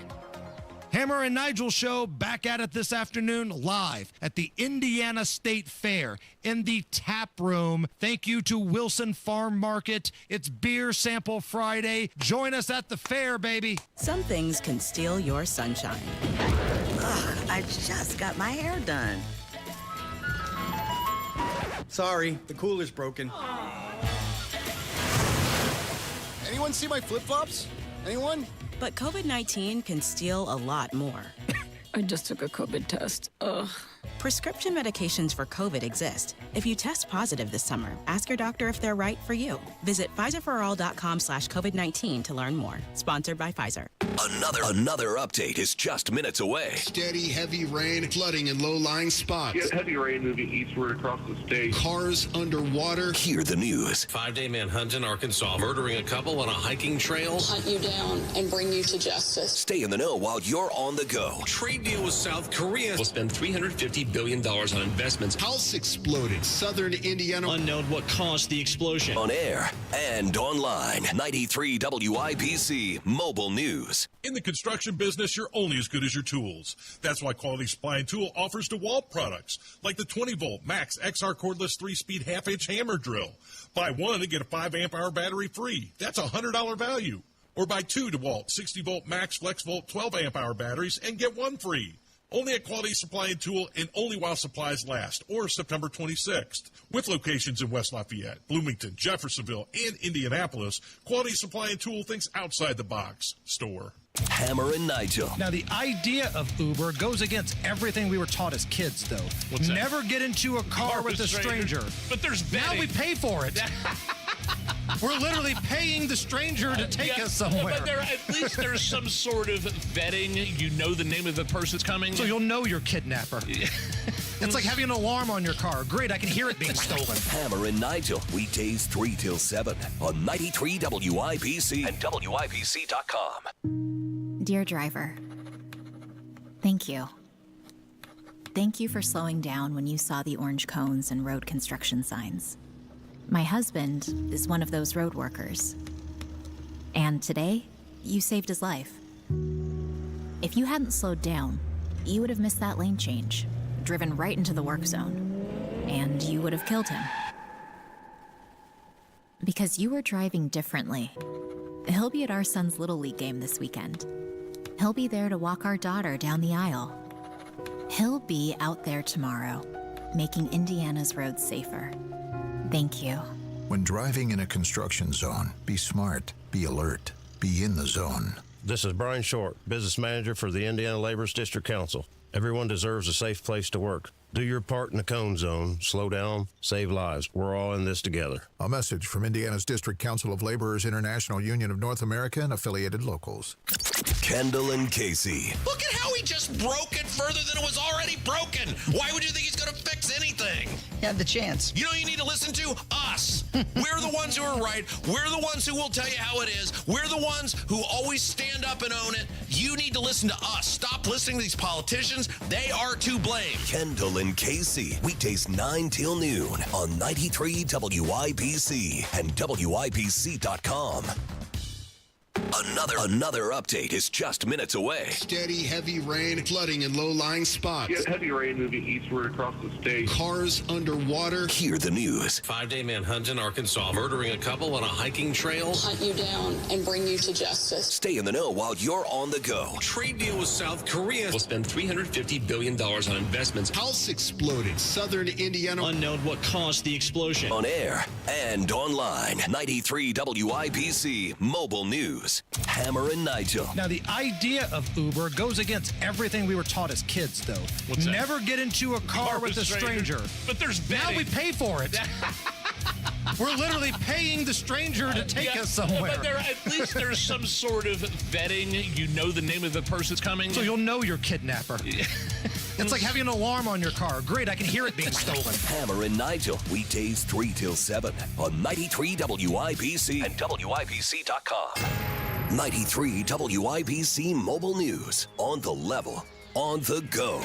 Hammer and Nigel show back at it this afternoon live at the Indiana State Fair in the tap room. Thank you to Wilson Farm Market. It's Beer Sample Friday. Join us at the fair, baby. Some things can steal your sunshine. Ugh, I just got my hair done. Sorry, the cooler's broken. Anyone see my flip-flops? Anyone? But COVID-19 can steal a lot more. I just took a COVID test. Ugh. Prescription medications for COVID exist. If you test positive this summer, ask your doctor if they're right for you. Visit PfizerForAll.com/COVID-19 to learn more. Sponsored by Pfizer. Another update is just minutes away. Steady, heavy rain, flooding in low-lying spots. Yeah, heavy rain moving eastward across the state. Cars underwater. Hear the news. 5-day manhunt in Arkansas, murdering a couple on a hiking trail. Hunt you down and bring you to justice. Stay in the know while you're on the go. Trade deal with South Korea will spend $350 billion on investments. House exploded. Southern Indiana. Unknown what caused the explosion. On air and online. 93 WIBC Mobile News. In the construction business, you're only as good as your tools. That's why Quality Supply and Tool offers DeWalt products, like the 20-volt Max XR cordless 3-speed half-inch hammer drill. Buy one and get a 5-amp-hour battery free. That's a $100 value. Or buy two DeWalt 60-volt Max FlexVolt 12-amp-hour batteries and get one free. Only at Quality Supply and Tool and only while supplies last, or September 26th. With locations in West Lafayette, Bloomington, Jeffersonville, and Indianapolis, Quality Supply and Tool thinks outside the box. Store. Hammer and Nigel. Now, the idea of Uber goes against everything we were taught as kids, though. What's that? Never get into a car with a stranger. But there's vetting. Now we pay for it. We're literally paying the stranger to take us somewhere. But at least there's some sort of vetting. You know the name of the person coming. So you'll know your kidnapper. It's like having an alarm on your car. Great, I can hear it being stolen. Hammer and Nigel, weekdays 3 till 7 on 93 WIBC and WIBC.com. Dear driver, thank you. Thank you for slowing down when you saw the orange cones and road construction signs. My husband is one of those road workers. And today, you saved his life. If you hadn't slowed down, you would have missed that lane change, driven right into the work zone, and you would have killed him. Because you were driving differently. He'll be at our son's Little League game this weekend. He'll be there to walk our daughter down the aisle. He'll be out there tomorrow, making Indiana's roads safer. Thank you. When driving in a construction zone, be smart, be alert, be in the zone. This is Brian Short, business manager for the Indiana Laborers District Council. Everyone deserves a safe place to work. Do your part in the cone zone. Slow down, save lives. We're all in this together. A message from Indiana's District Council of Laborers International Union of North America and affiliated locals. Kendall and Casey. Look at how he just broke it further than it was already broken. Why would you think he's going to fix anything? He had the chance. You know who you need to listen to? Us. We're the ones who are right. We're the ones who will tell you how it is. We're the ones who always stand up and own it. You need to listen to us. Stop listening to these politicians. They are to blame. Kendall and Casey. Weekdays 9 till noon on 93 WIBC and WIBC.com. Another update is just minutes away. Steady, heavy rain, flooding in low-lying spots. Yeah, heavy rain moving eastward across the state. Cars underwater. Hear the news. 5-day manhunt in Arkansas, murdering a couple on a hiking trail. Hunt you down and bring you to justice. Stay in the know while you're on the go. Trade deal with South Korea will spend $350 billion on investments. House exploded. Southern Indiana. Unknown what caused the explosion. On air and online. 93 WIBC Mobile News. Hammer and Nigel. Now, the idea of Uber goes against everything we were taught as kids, though. What's that? Never get into a car with a stranger. But there's vetting. Now we pay for it. We're literally paying the stranger to take us somewhere. But at least there's some sort of vetting. You know the name of the person's coming. So you'll know your kidnapper. It's like having an alarm on your car. Great, I can hear it being stolen. Hammer and Nigel, weekdays 3 till 7 on 93 WIBC and WIBC.com. 93 WIBC Mobile News. On the level, on the go.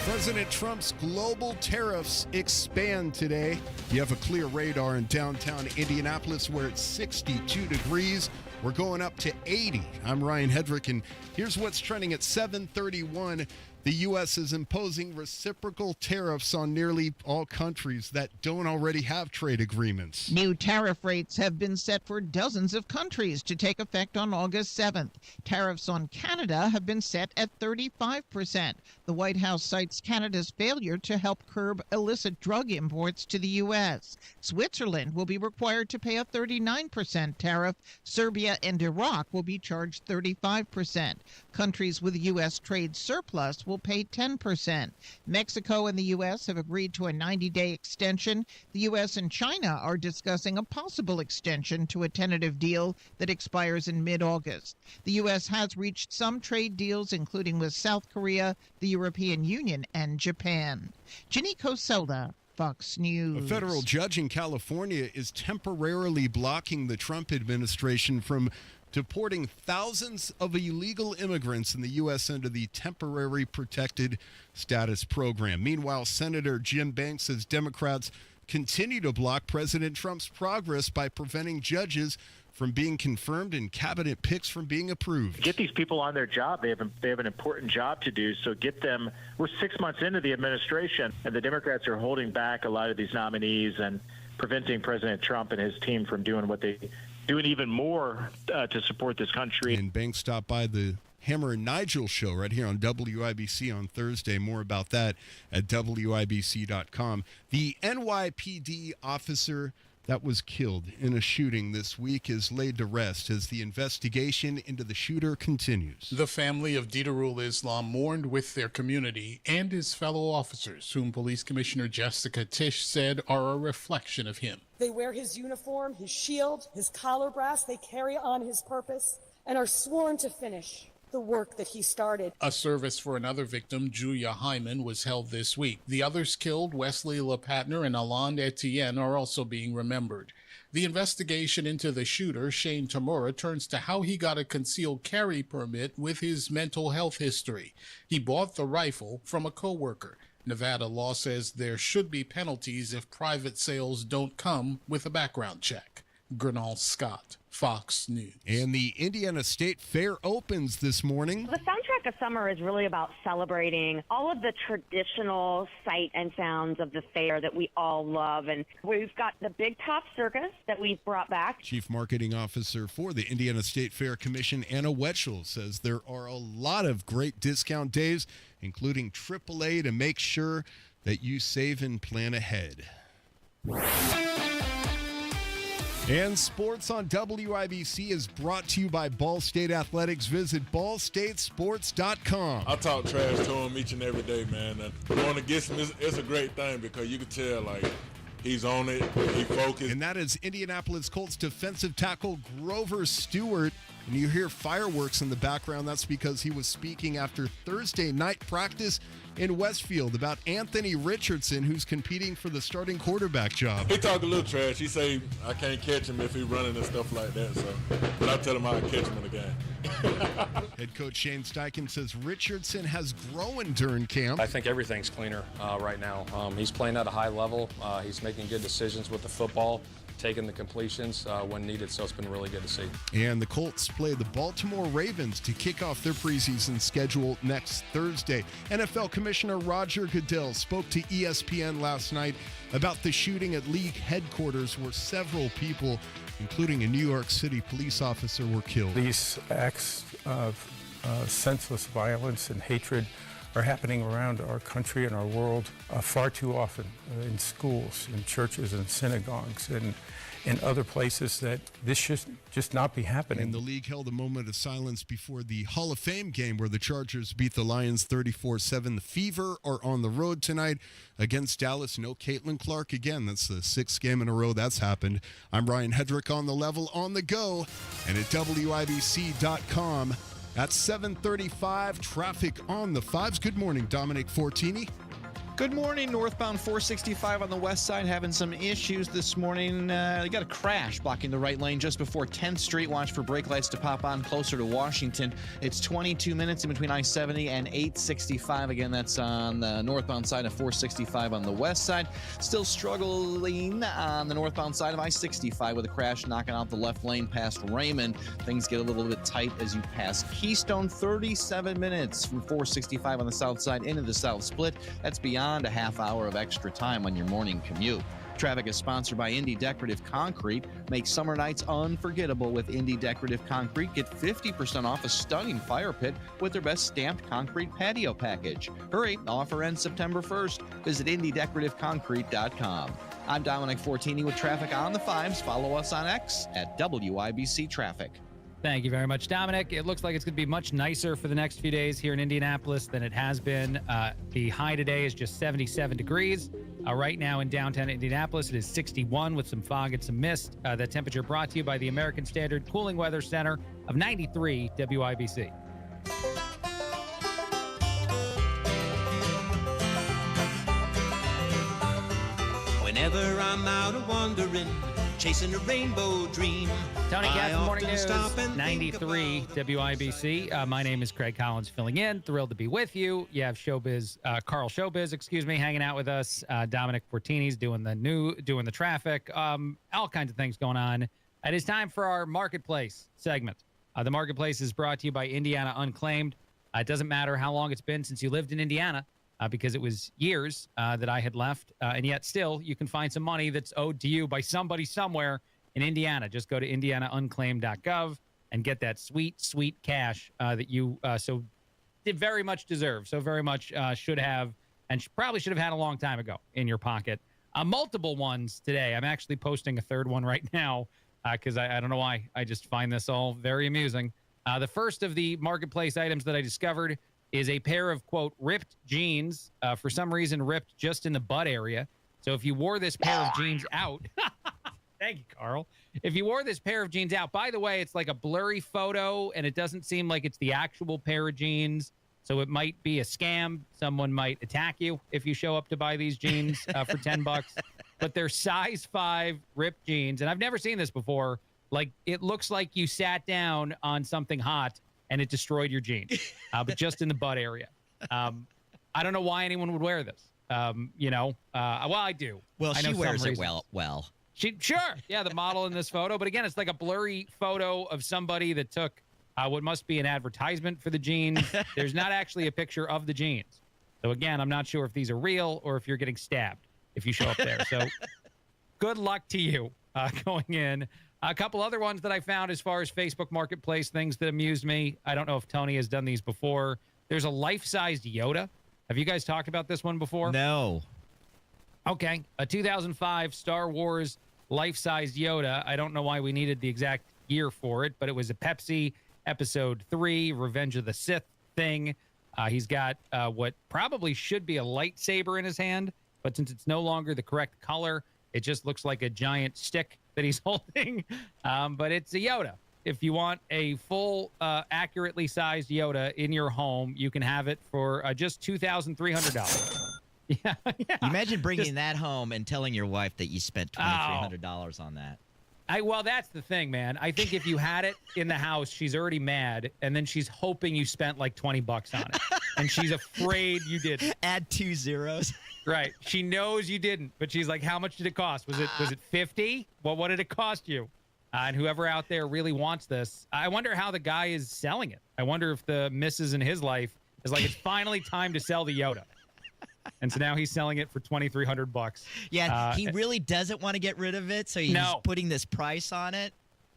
President Trump's global tariffs expand today. You have a clear radar in downtown Indianapolis where it's 62 degrees. We're going up to 80. I'm Ryan Hedrick, and here's what's trending at 7:31. The U.S. is imposing reciprocal tariffs on nearly all countries that don't already have trade agreements. New tariff rates have been set for dozens of countries to take effect on August 7th. Tariffs on Canada have been set at 35%. The White House cites Canada's failure to help curb illicit drug imports to the U.S. Switzerland will be required to pay a 39% tariff. Serbia and Iraq will be charged 35%. Countries with U.S. trade surplus will pay 10%. Mexico and the U.S. have agreed to a 90-day extension. The U.S. and China are discussing a possible extension to a tentative deal that expires in mid-August. The U.S. has reached some trade deals, including with South Korea, the European Union, and Japan. Ginny Coselda, Fox News. A federal judge in California is temporarily blocking the Trump administration from deporting thousands of illegal immigrants in the U.S. under the Temporary Protected Status Program. Meanwhile, Senator Jim Banks says Democrats continue to block President Trump's progress by preventing judges from being confirmed and cabinet picks from being approved. Get these people on their job. They have an important job to do, so get them. We're 6 months into the administration, and the Democrats are holding back a lot of these nominees and preventing President Trump and his team from doing what they doing even more to support this country. And Banks stopped by the Hammer and Nigel show right here on WIBC on Thursday. More about that at WIBC.com. The NYPD officer that was killed in a shooting this week is laid to rest as the investigation into the shooter continues. The family of Didarul Islam mourned with their community and his fellow officers, whom Police Commissioner Jessica Tisch said are a reflection of him. They wear his uniform, his shield, his collar brass. They carry on his purpose and are sworn to finish the work that he started. A service for another victim, Julia Hyman, was held this week. The others killed, Wesley LePatner and Alain Etienne, are also being remembered. The investigation into the shooter, Shane Tamura, turns to how he got a concealed carry permit with his mental health history. He bought the rifle from a coworker. Nevada law says there should be penalties if private sales don't come with a background check. Gernal Scott, Fox News. And the Indiana State Fair opens this morning. The soundtrack of summer is really about celebrating all of the traditional sight and sounds of the fair that we all love. And we've got the Big Top Circus that we've brought back. Chief Marketing Officer for the Indiana State Fair Commission, Anna Wetschel, says there are a lot of great discount days, including AAA, to make sure that you save and plan ahead. And sports on WIBC is brought to you by Ball State Athletics. Visit ballstatesports.com. I talk trash to him each and every day, man. And going against him, it's a great thing because you can tell, like, he's on it, he focused. And that is Indianapolis Colts defensive tackle Grover Stewart. And you hear fireworks in the background. That's because he was speaking after Thursday night practice in Westfield about Anthony Richardson, who's competing for the starting quarterback job. He talk a little trash. He say, I can't catch him if he's running and stuff like that. So, but I tell him I can catch him in the game. Head coach Shane Steichen says Richardson has grown during camp. I think everything's cleaner right now. He's playing at a high level. He's making good decisions with the football, taking the completions when needed, so it's been really good to see. And the Colts play the Baltimore Ravens to kick off their preseason schedule next Thursday. NFL Commissioner Roger Goodell spoke to ESPN last night about the shooting at league headquarters where several people, including a New York City police officer, were killed. These acts of senseless violence and hatred are happening around our country and our world far too often in schools, in churches and synagogues, and in other places that this should just not be happening. And the league held a moment of silence before the Hall of Fame game where the Chargers beat the Lions 34-7. The Fever are on the road tonight against Dallas. No Caitlin Clark again. That's the sixth game in a row that's happened. I'm Ryan Hedrick on the level, on the go, and at WIBC.com. At 7:35, traffic on the fives. Good morning, Dominic Fortini. Good morning. Northbound 465 on the west side having some issues this morning. You got a crash blocking the right lane just before 10th Street. Watch for brake lights to pop on closer to Washington. It's 22 minutes in between I-70 and 865. Again, that's on the northbound side of 465 on the west side. Still struggling on the northbound side of I-65 with a crash knocking out the left lane past Raymond. Things get a little bit tight as you pass Keystone. 37 minutes from 465 on the south side into the south split. That's beyond a half hour of extra time on your morning commute. Traffic is sponsored by Indy Decorative Concrete. Make summer nights unforgettable with Indy Decorative Concrete. Get 50% off a stunning fire pit with their best stamped concrete patio package. Hurry, offer ends September 1st. Visit IndyDecorativeConcrete.com. I'm Dominic Fortini with traffic on the fives. Follow us on X at WIBC Traffic. Thank you very much, Dominic. It looks like it's going to be much nicer for the next few days here in Indianapolis than it has been. The high today is just 77 degrees. Right now in downtown Indianapolis, it is 61 with some fog and some mist. That temperature brought to you by the American Standard Cooling Weather Center of 93 WIBC. Whenever I'm out wandering, chasing a rainbow dream. Tony Katz, Morning News, 93 WIBC. My name is Craig Collins filling in. Thrilled to be with you. You have Carl Showbiz, hanging out with us. Dominic Fortini's doing the traffic. All kinds of things going on. It is time for our Marketplace segment. The Marketplace is brought to you by Indiana Unclaimed. It doesn't matter how long it's been since you lived in Indiana, because it was years that I had left, and yet still you can find some money that's owed to you by somebody somewhere in Indiana. Just go to indianaunclaimed.gov and get that sweet, sweet cash that you so very much deserve, so very much should have, and probably should have had a long time ago in your pocket. Multiple ones today. I'm actually posting a third one right now because I don't know why. I just find this all very amusing. The first of the Marketplace items that I discovered is a pair of, quote, ripped jeans, for some reason ripped just in the butt area. So if you wore this pair of jeans out, Thank you, Carl. If you wore this pair of jeans out, by the way, it's like a blurry photo, and it doesn't seem like it's the actual pair of jeans. So it might be a scam. Someone might attack you if you show up to buy these jeans for $10. But they're size 5 ripped jeans, and I've never seen this before. Like, it looks like you sat down on something hot and it destroyed your jeans, but just in the butt area. I don't know why anyone would wear this. Well, I do. Well, I know she wears some it reasons. well. Sure. Yeah, the model in this photo. But again, it's like a blurry photo of somebody that took what must be an advertisement for the jeans. There's not actually a picture of the jeans. So again, I'm not sure if these are real or if you're getting stabbed if you show up there. So good luck to you going in. A couple other ones that I found as far as Facebook Marketplace, things that amused me. I don't know if Tony has done these before. There's a life-sized Yoda. Have you guys talked about this one before? No. Okay. A 2005 Star Wars life-sized Yoda. I don't know why we needed the exact year for it, but it was a Pepsi Episode 3, Revenge of the Sith thing. He's got what probably should be a lightsaber in his hand, but since it's no longer the correct color, it just looks like a giant stick that he's holding. But it's a Yoda. If you want a full, accurately sized Yoda in your home, you can have it for just $2,300. Yeah. Imagine bringing that home and telling your wife that you spent $2,300 on that. Well, that's the thing, man. I think if you had it in the house, she's already mad, and then she's hoping you spent like $20 on it, and she's afraid you didn't. Add 2 zeros. Right. She knows you didn't, but she's like, "How much did it cost? Was it 50? Well, what did it cost you?" And whoever out there really wants this, I wonder how the guy is selling it. I wonder if the missus in his life is like, "It's finally time to sell the Yoda." And so now he's selling it for $2,300. Yeah, he really doesn't want to get rid of it, so he's putting this price on it.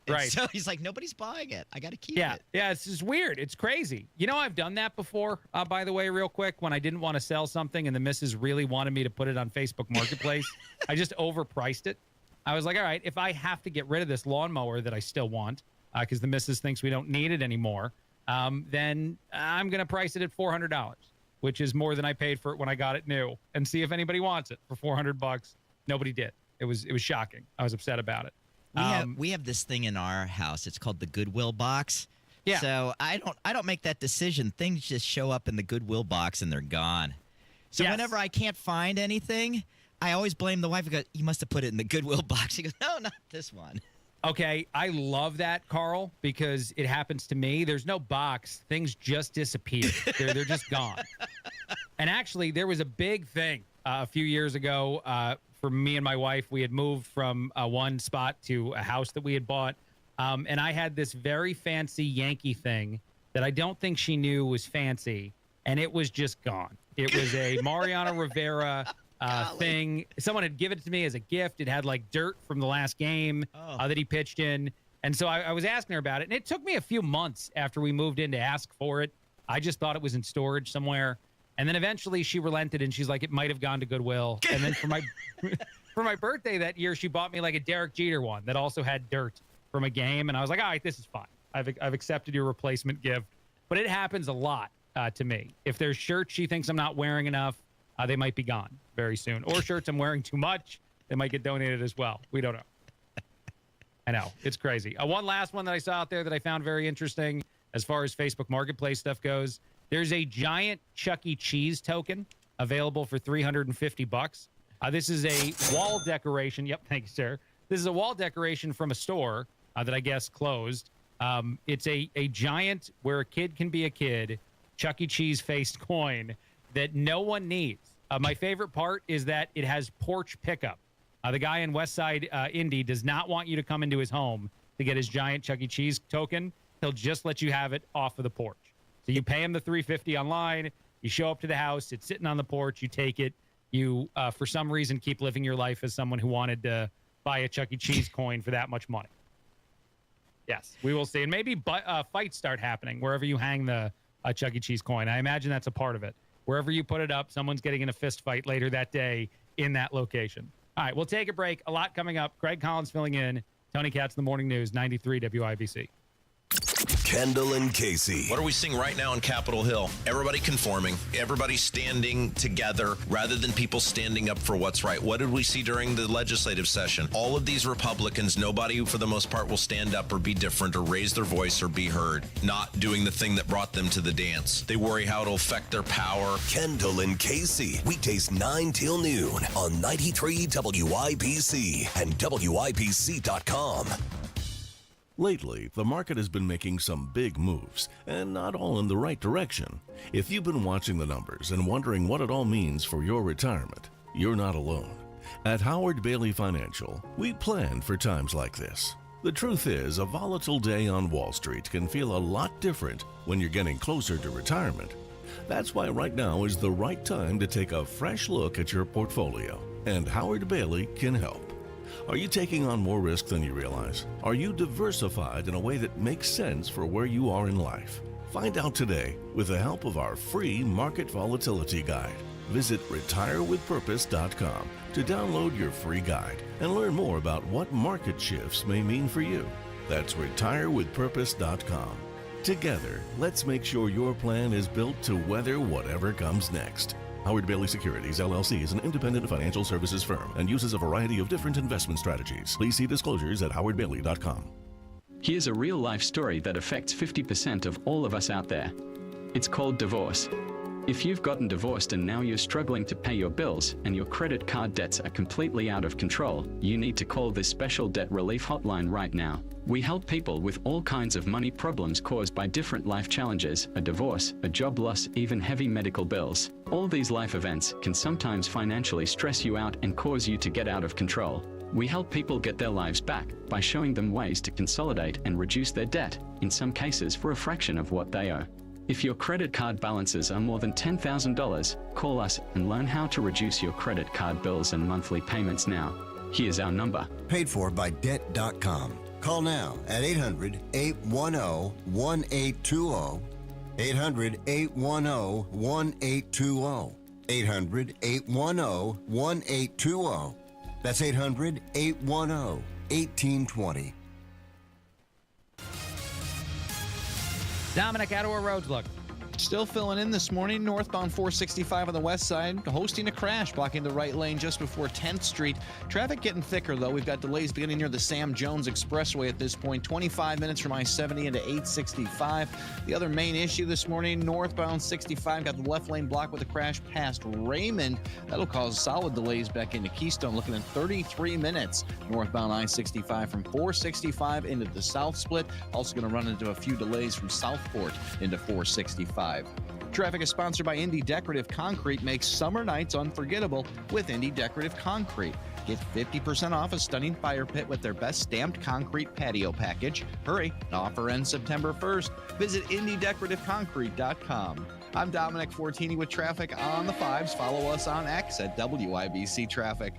And right. So he's like, nobody's buying it. I got to keep it. Yeah, it's just weird. It's crazy. You know, I've done that before, by the way, real quick, when I didn't want to sell something and the missus really wanted me to put it on Facebook Marketplace. I just overpriced it. I was like, all right, if I have to get rid of this lawnmower that I still want, because the missus thinks we don't need it anymore, then I'm going to price it at $400. Which is more than I paid for it when I got it new, and see if anybody wants it for $400. Nobody did. It was shocking. I was upset about it. We have this thing in our house. It's called the Goodwill box. Yeah. So I don't make that decision. Things just show up in the Goodwill box and they're gone. So whenever I can't find anything, I always blame the wife. I go, "You must have put it in the Goodwill box." She goes, "No, not this one." Okay, I love that, Carl, because it happens to me. There's no box. Things just disappear. They're just gone. And actually, there was a big thing a few years ago for me and my wife. We had moved from one spot to a house that we had bought. And I had this very fancy Yankee thing that I don't think she knew was fancy. And it was just gone. It was a Mariano Rivera thing. Someone had given it to me as a gift. It had like dirt from the last game that he pitched in. And so I was asking her about it. And it took me a few months after we moved in to ask for it. I just thought it was in storage somewhere. And then eventually she relented and she's like, it might have gone to Goodwill. And then for my birthday that year, she bought me like a Derek Jeter one that also had dirt from a game. And I was like, all right, this is fine. I've accepted your replacement gift. But it happens a lot to me. If there's shirts she thinks I'm not wearing enough, they might be gone very soon. Or shirts I'm wearing too much, they might get donated as well. We don't know. I know. It's crazy. One last one that I saw out there that I found very interesting as far as Facebook Marketplace stuff goes. There's a giant Chuck E. Cheese token available for $350. This is a wall decoration. Yep, thank you, sir. This is a wall decoration from a store that I guess closed. It's a giant, where a kid can be a kid, Chuck E. Cheese faced coin that no one needs. My favorite part is that it has porch pickup. The guy in Westside Indy does not want you to come into his home to get his giant Chuck E. Cheese token. He'll just let you have it off of the porch. So you pay him the $350 online. You show up to the house. It's sitting on the porch. You take it. You, for some reason, keep living your life as someone who wanted to buy a Chuck E. Cheese coin for that much money. Yes, we will see. And maybe fights start happening wherever you hang the Chuck E. Cheese coin. I imagine that's a part of it. Wherever you put it up, someone's getting in a fist fight later that day in that location. All right, we'll take a break. A lot coming up. Craig Collins filling in. Tony Katz, The Morning News, 93 WIBC. Kendall and Casey. What are we seeing right now on Capitol Hill? Everybody conforming, everybody standing together rather than people standing up for what's right. What did we see during the legislative session? All of these Republicans, nobody for the most part will stand up or be different or raise their voice or be heard, not doing the thing that brought them to the dance. They worry how it'll affect their power. Kendall and Casey, weekdays 9 till noon on 93 WIBC and WIBC.com. Lately, the market has been making some big moves, and not all in the right direction. If you've been watching the numbers and wondering what it all means for your retirement, you're not alone. At Howard Bailey Financial, we plan for times like this. The truth is, a volatile day on Wall Street can feel a lot different when you're getting closer to retirement. That's why right now is the right time to take a fresh look at your portfolio, and Howard Bailey can help. Are you taking on more risk than you realize? Are you diversified in a way that makes sense for where you are in life? Find out today with the help of our free Market Volatility Guide. Visit retirewithpurpose.com to download your free guide and learn more about what market shifts may mean for you. That's retirewithpurpose.com. Together, let's make sure your plan is built to weather whatever comes next. Howard Bailey Securities, LLC is an independent financial services firm and uses a variety of different investment strategies. Please see disclosures at howardbailey.com. Here's a real-life story that affects 50% of all of us out there. It's called divorce. If you've gotten divorced and now you're struggling to pay your bills and your credit card debts are completely out of control, you need to call this special debt relief hotline right now. We help people with all kinds of money problems caused by different life challenges, a divorce, a job loss, even heavy medical bills. All these life events can sometimes financially stress you out and cause you to get out of control. We help people get their lives back by showing them ways to consolidate and reduce their debt, in some cases for a fraction of what they owe. If your credit card balances are more than $10,000, call us and learn how to reduce your credit card bills and monthly payments now. Here's our number. Paid for by Debt.com. Call now at 800-810-1820. 800-810-1820. 800-810-1820. That's 800-810-1820. Dominic, how do our roads look? Still filling in this morning. Northbound 465 on the west side, hosting a crash, blocking the right lane just before 10th Street. Traffic getting thicker, though. We've got delays beginning near the Sam Jones Expressway at this point. 25 minutes from I-70 into 865. The other main issue this morning, northbound 65, got the left lane blocked with a crash past Raymond. That'll cause solid delays back into Keystone, looking at 33 minutes. Northbound I-65 from 465 into the South Split. Also going to run into a few delays from Southport into 465. Traffic is sponsored by Indy Decorative Concrete. Makes summer nights unforgettable with Indy Decorative Concrete. Get 50% off a stunning fire pit with their best stamped concrete patio package. Hurry, offer ends September 1st. Visit IndyDecorativeConcrete.com. I'm Dominic Fortini with traffic on the 5s. Follow us on X at WIBC Traffic.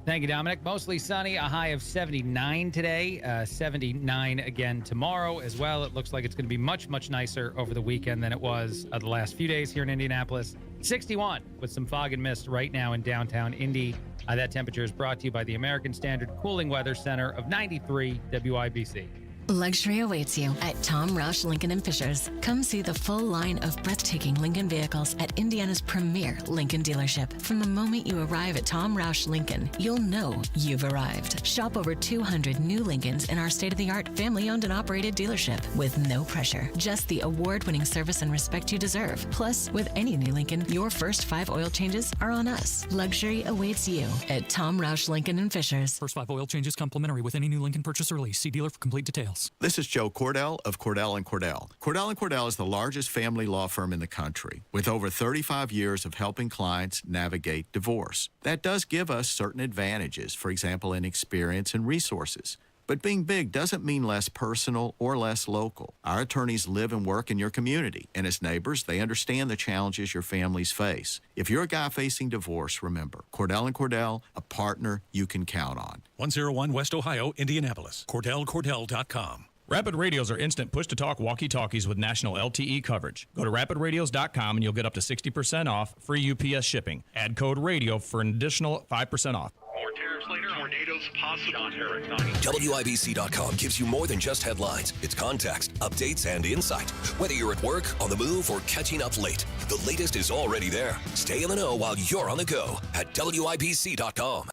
Thank you, Dominic. Mostly sunny, a high of 79 today, 79 again tomorrow as well. It looks like it's going to be much, much nicer over the weekend than it was the last few days here in Indianapolis. 61 with some fog and mist right now in downtown Indy. That temperature is brought to you by the American Standard Cooling Weather Center of 93 WIBC. Luxury awaits you at Tom Roush Lincoln & Fishers. Come see the full line of breathtaking Lincoln vehicles at Indiana's premier Lincoln dealership. From the moment you arrive at Tom Roush Lincoln, you'll know you've arrived. Shop over 200 new Lincolns in our state-of-the-art family-owned and operated dealership with no pressure. Just the award-winning service and respect you deserve. Plus, with any new Lincoln, your first 5 oil changes are on us. Luxury awaits you at Tom Roush Lincoln & Fishers. First 5 oil changes complimentary with any new Lincoln purchase or lease. See dealer for complete details. This is Joe Cordell of Cordell & Cordell. Cordell & Cordell is the largest family law firm in the country with over 35 years of helping clients navigate divorce. That does give us certain advantages, for example, in experience and resources. But being big doesn't mean less personal or less local. Our attorneys live and work in your community, and as neighbors, they understand the challenges your families face. If you're a guy facing divorce, remember, Cordell & Cordell, a partner you can count on. 101 West Ohio, Indianapolis. CordellCordell.com. Rapid Radios are instant push-to-talk walkie-talkies with national LTE coverage. Go to rapidradios.com and you'll get up to 60% off, free UPS shipping. Add code RADIO for an additional 5% off. More tariffs later, tornadoes world's possible terror. WIBC.com gives you more than just headlines. It's context, updates, and insight. Whether you're at work, on the move, or catching up late, the latest is already there. Stay in the know while you're on the go at WIBC.com.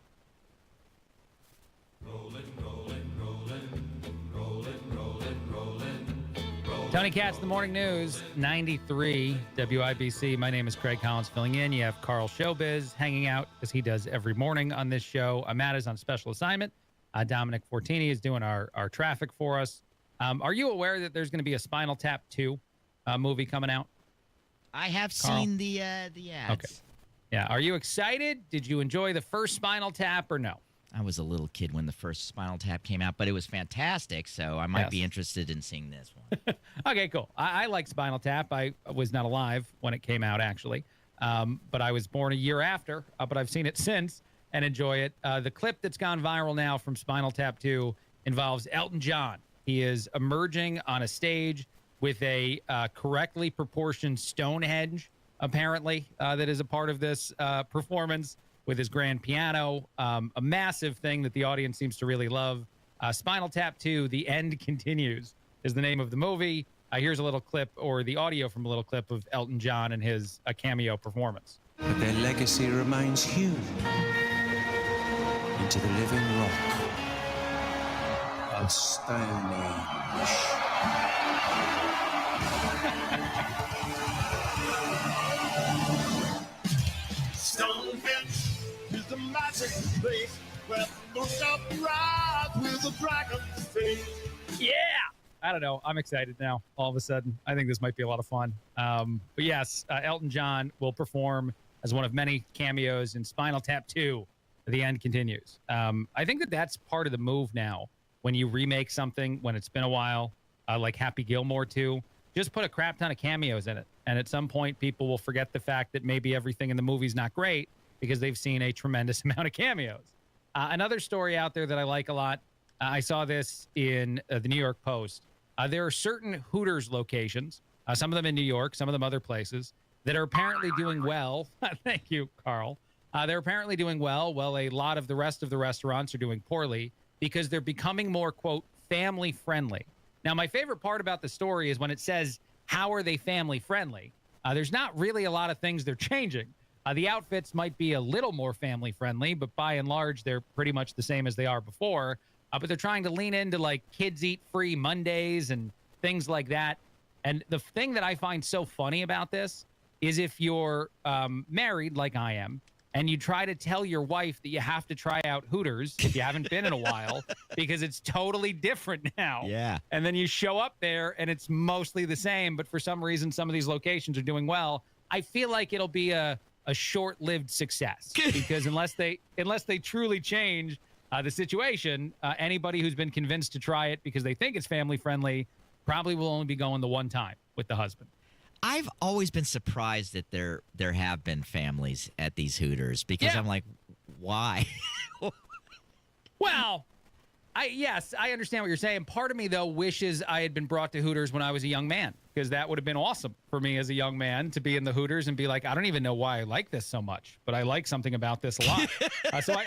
Tony Katz, the morning news, 93 WIBC. My name is Craig Collins filling in. You have Carl Showbiz hanging out as he does every morning on this show. Matt is on special assignment. Dominic Fortini is doing our traffic for us. Are you aware that there's going to be a Spinal Tap 2 movie coming out? I have Carl? seen the ads. Okay. Yeah. Are you excited? Did you enjoy the first Spinal Tap or no? I was a little kid when the first Spinal Tap came out, but it was fantastic, so I might be interested in seeing this one. Okay, cool. I like Spinal Tap. I was not alive when it came out, actually, but I was born a year after, but I've seen it since and enjoy it. The clip that's gone viral now from Spinal Tap 2 involves Elton John. He is emerging on a stage with a correctly proportioned Stonehenge, apparently, that is a part of this performance, with his grand piano, a massive thing that the audience seems to really love. Spinal Tap 2, The End Continues, is the name of the movie. Here's a little clip, or the audio from a little clip of Elton John and his cameo performance. But their legacy remains hewn into the living rock of Stonehenge. Stonehenge is the magic place where the moon uprise with a dragon's face. Yeah! I don't know. I'm excited now, all of a sudden. I think this might be a lot of fun. But yes, Elton John will perform as one of many cameos in Spinal Tap 2, The End Continues. I think that that's part of the move now. When you remake something, when it's been a while, like Happy Gilmore 2, just put a crap ton of cameos in it. And at some point, people will forget the fact that maybe everything in the movie's not great because they've seen a tremendous amount of cameos. Another story out there that I like a lot, I saw this in the New York Post. There are certain Hooters locations, some of them in New York, some of them other places, that are apparently doing well. Thank you, Carl. They're apparently doing well. Well, a lot of the rest of the restaurants are doing poorly because they're becoming more, quote, family friendly. Now, my favorite part about the story is when it says, how are they family friendly? There's not really a lot of things they're changing. The outfits might be a little more family friendly, but by and large, they're pretty much the same as they are before. But they're trying to lean into like kids eat free Mondays and things like that. And the thing that I find so funny about this is if you're married like I am, and you try to tell your wife that you have to try out Hooters if you haven't been in a while because it's totally different now. Yeah. And then you show up there and it's mostly the same, but for some reason, some of these locations are doing well. I feel like it'll be a short-lived success because unless they truly change the situation, anybody who's been convinced to try it because they think it's family-friendly probably will only be going the one time with the husband. I've always been surprised that there have been families at these Hooters because I'm like, why? Well, I understand what you're saying. Part of me, though, wishes I had been brought to Hooters when I was a young man because that would have been awesome for me as a young man to be in the Hooters and be like, I don't even know why I like this so much, but I like something about this a lot. So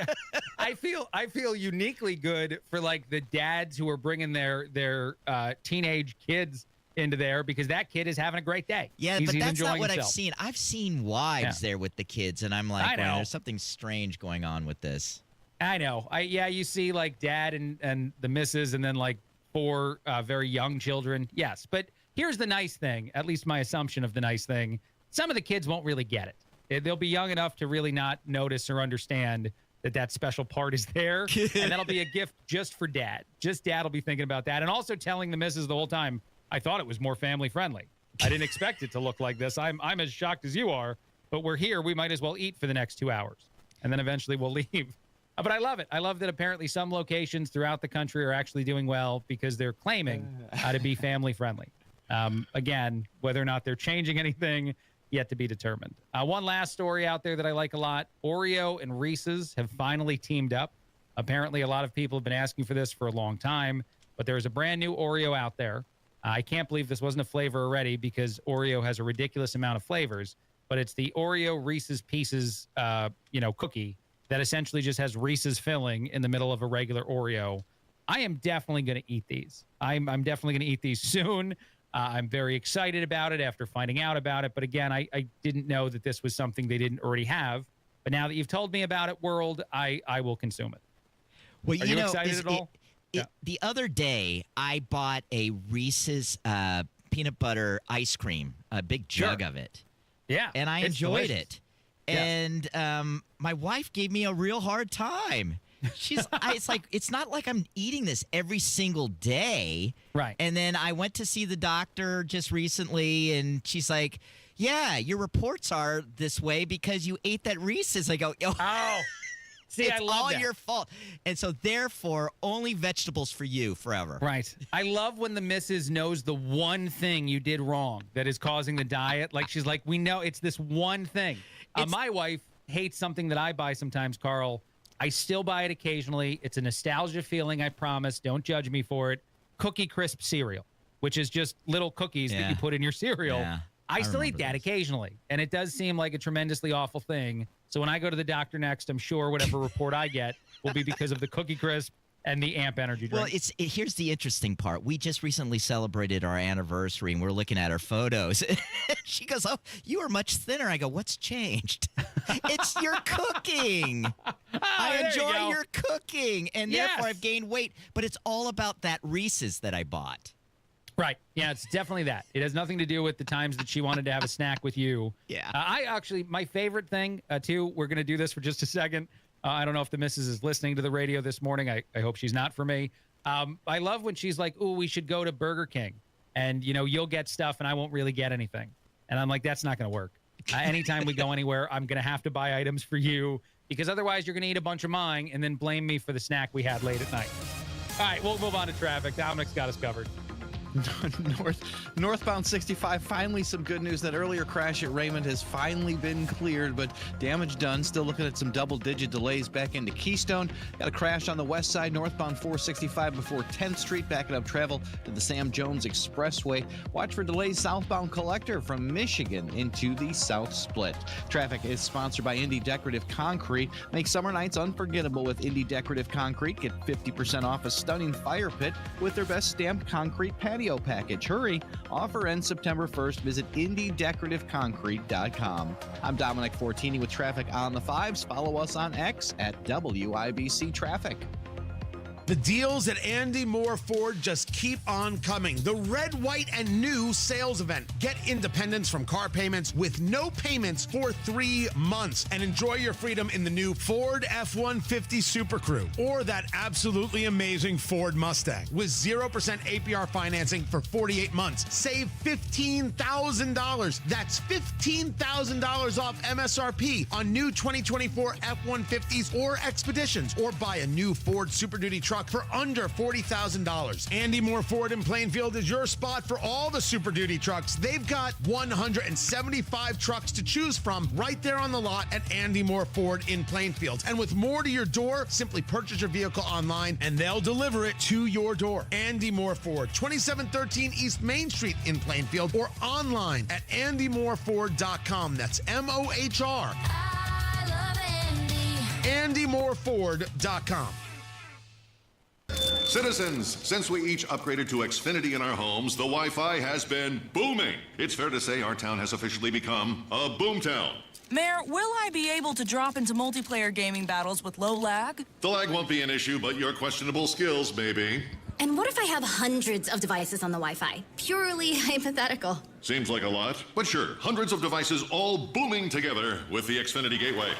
I feel uniquely good for like the dads who are bringing their teenage kids into there because that kid is having a great day. Yeah, he's but that's not what himself. I've seen. I've seen wives there with the kids, and I'm like, I know. well, there's something strange going on with this. I know. You see like dad and the missus and then like 4 very young children. Yes, but here's the nice thing, at least my assumption of the nice thing. Some of the kids won't really get it. They'll be young enough to really not notice or understand that special part is there. And that'll be a gift just for dad. Just dad will be thinking about that. And also telling the missus the whole time, I thought it was more family friendly. I didn't expect it to look like this. I'm as shocked as you are, but we're here. We might as well eat for the next 2 hours. And then eventually we'll leave. But I love it. I love that apparently some locations throughout the country are actually doing well because they're claiming to be family friendly. Again, whether or not they're changing anything, yet to be determined. One last story out there that I like a lot. Oreo and Reese's have finally teamed up. Apparently, a lot of people have been asking for this for a long time, but there's a brand new Oreo out there. I can't believe this wasn't a flavor already because Oreo has a ridiculous amount of flavors, but it's the Oreo Reese's Pieces, cookie. that essentially just has Reese's filling in the middle of a regular Oreo. I am definitely going to eat these. I'm definitely going to eat these soon. I'm very excited about it after finding out about it. But again, I didn't know that this was something they didn't already have. But now that you've told me about it, World, I will consume it. Well, Are you excited at all? The other day, I bought a Reese's peanut butter ice cream, a big jug of it. Yeah. And I it's enjoyed delicious. it. And my wife gave me a real hard time. It's not like I'm eating this every single day. Right. And then I went to see the doctor just recently, and she's like, yeah, your reports are this way because you ate that Reese's. I go, oh. See, it's I love all that. your fault. And so, therefore, only vegetables for you forever. Right. I love when the missus knows the one thing you did wrong that is causing the diet. Like, she's like, we know it's this one thing. My wife hates something that I buy sometimes, Carl. I still buy it occasionally. It's a nostalgia feeling, I promise. Don't judge me for it. Cookie Crisp cereal, which is just little cookies that you put in your cereal. Yeah, I still eat that occasionally, and it does seem like a tremendously awful thing. So when I go to the doctor next, I'm sure whatever report I get will be because of the Cookie Crisp and the Amp energy drink. Well, here's the interesting part. We just recently celebrated our anniversary, and we're looking at our photos. She goes, oh, you are much thinner. I go, what's changed? It's your cooking. I enjoy your cooking, and therefore I've gained weight. But it's all about that Reese's that I bought. Right. Yeah, it's definitely that. It has nothing to do with the times that she wanted to have a snack with you. Yeah. My favorite thing, too, we're going to do this for just a second. I don't know if the missus is listening to the radio this morning. I hope she's not for me. I love when she's like, ooh, we should go to Burger King. And, you'll get stuff and I won't really get anything. And I'm like, that's not going to work. Anytime we go anywhere, I'm going to have to buy items for you because otherwise you're going to eat a bunch of mine and then blame me for the snack we had late at night. All right, we'll move on to traffic. Dominic's got us covered. Northbound 65, finally some good news. That earlier crash at Raymond has finally been cleared, but damage done. Still looking at some double-digit delays back into Keystone. Got a crash on the west side, northbound 465 before 10th Street, backing up travel to the Sam Jones Expressway. Watch for delays southbound Collector from Michigan into the South Split. Traffic is sponsored by Indy Decorative Concrete. Make summer nights unforgettable with Indy Decorative Concrete. Get 50% off a stunning fire pit with their best stamped concrete patio package. Hurry. Offer ends September 1st. Visit IndyDecorativeConcrete.com. I'm Dominic Fortini with traffic on the 5s. Follow us on X at WIBC Traffic. The deals at Andy Moore Ford just keep on coming. The red, white, and new sales event. Get independence from car payments with no payments for 3 months and enjoy your freedom in the new Ford F-150 Super Crew or that absolutely amazing Ford Mustang with 0% APR financing for 48 months. Save $15,000. That's $15,000 off MSRP on new 2024 F-150s or Expeditions, or buy a new Ford Super Duty truck for under $40,000. Andy Moore Ford in Plainfield is your spot for all the Super Duty trucks. They've got 175 trucks to choose from right there on the lot at Andy Moore Ford in Plainfield. And with more to your door, simply purchase your vehicle online and they'll deliver it to your door. Andy Moore Ford, 2713 East Main Street in Plainfield, or online at andymoreford.com. That's MOHR. AndyMooreFord.com. Citizens, since we each upgraded to Xfinity in our homes, the Wi-Fi has been booming. It's fair to say our town has officially become a boomtown. Mayor, will I be able to drop into multiplayer gaming battles with low lag? The lag won't be an issue, but your questionable skills may be. And what if I have hundreds of devices on the Wi-Fi? Purely hypothetical. Seems like a lot, but sure, hundreds of devices all booming together with the Xfinity Gateway.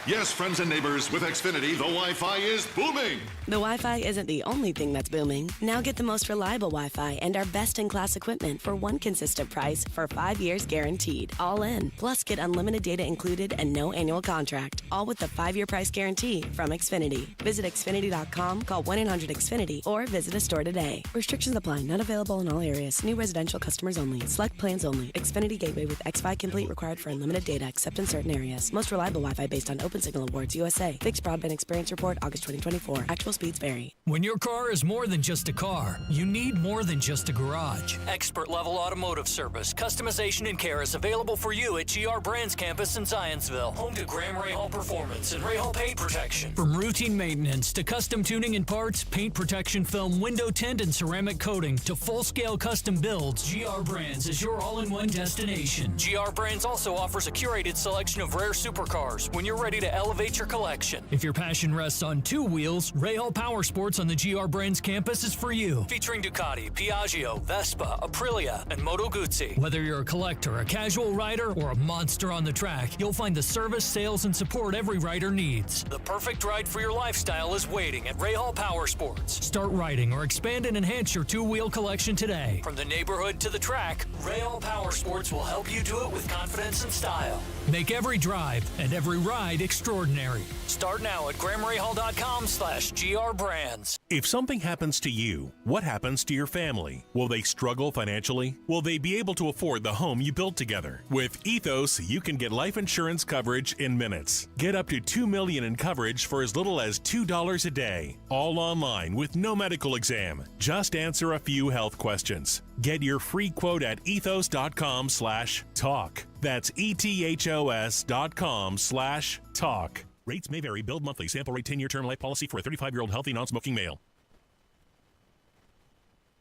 Yes, friends and neighbors, with Xfinity, the Wi-Fi is booming. The Wi-Fi isn't the only thing that's booming. Now get the most reliable Wi-Fi and our best-in-class equipment for one consistent price for 5 years guaranteed. All in. Plus, get unlimited data included and no annual contract. All with the 5-year price guarantee from Xfinity. Visit Xfinity.com, call 1-800-XFINITY, or visit a store today. Restrictions apply. Not available in all areas. New residential customers only. Select plans only. Xfinity Gateway with X5 Complete required for unlimited data except in certain areas. Most reliable Wi-Fi based on Open Signal Awards, USA. Fixed Broadband Experience Report, August 2024. Actual speeds vary. When your car is more than just a car, you need more than just a garage. Expert-level automotive service, customization, and care is available for you at GR Brands Campus in Zionsville, home to Graham Rahal Performance and Rahal Paint Protection. From routine maintenance to custom tuning and parts, paint protection film, window tint, and ceramic coating to full-scale custom builds, GR Brands is your all-in-one destination. GR Brands also offers a curated selection of rare supercars when you're ready to elevate your collection. If your passion rests on two wheels, Rahal Power Sports on the GR Brands campus is for you. Featuring Ducati, Piaggio, Vespa, Aprilia, and Moto Guzzi. Whether you're a collector, a casual rider, or a monster on the track, you'll find the service, sales, and support every rider needs. The perfect ride for your lifestyle is waiting at Rahal Power Sports. Start riding or expand and enhance your two-wheel collection today. From the neighborhood to the track, Rahal Power Sports will help you do it with confidence and style. Make every drive and every ride extraordinary. Start now at GrahamRahal.com/GRBrands. If something happens to you, what happens to your family? Will they struggle financially? Will they be able to afford the home you built together? With Ethos, you can get life insurance coverage in minutes. Get up to $2 million in coverage for as little as $2 a day. All online with no medical exam. Just answer a few health questions. Get your free quote at ethos.com/talk. That's ethos.com/talk. Rates may vary. Billed monthly. Sample rate 10-year term life policy for a 35-year-old healthy non-smoking male.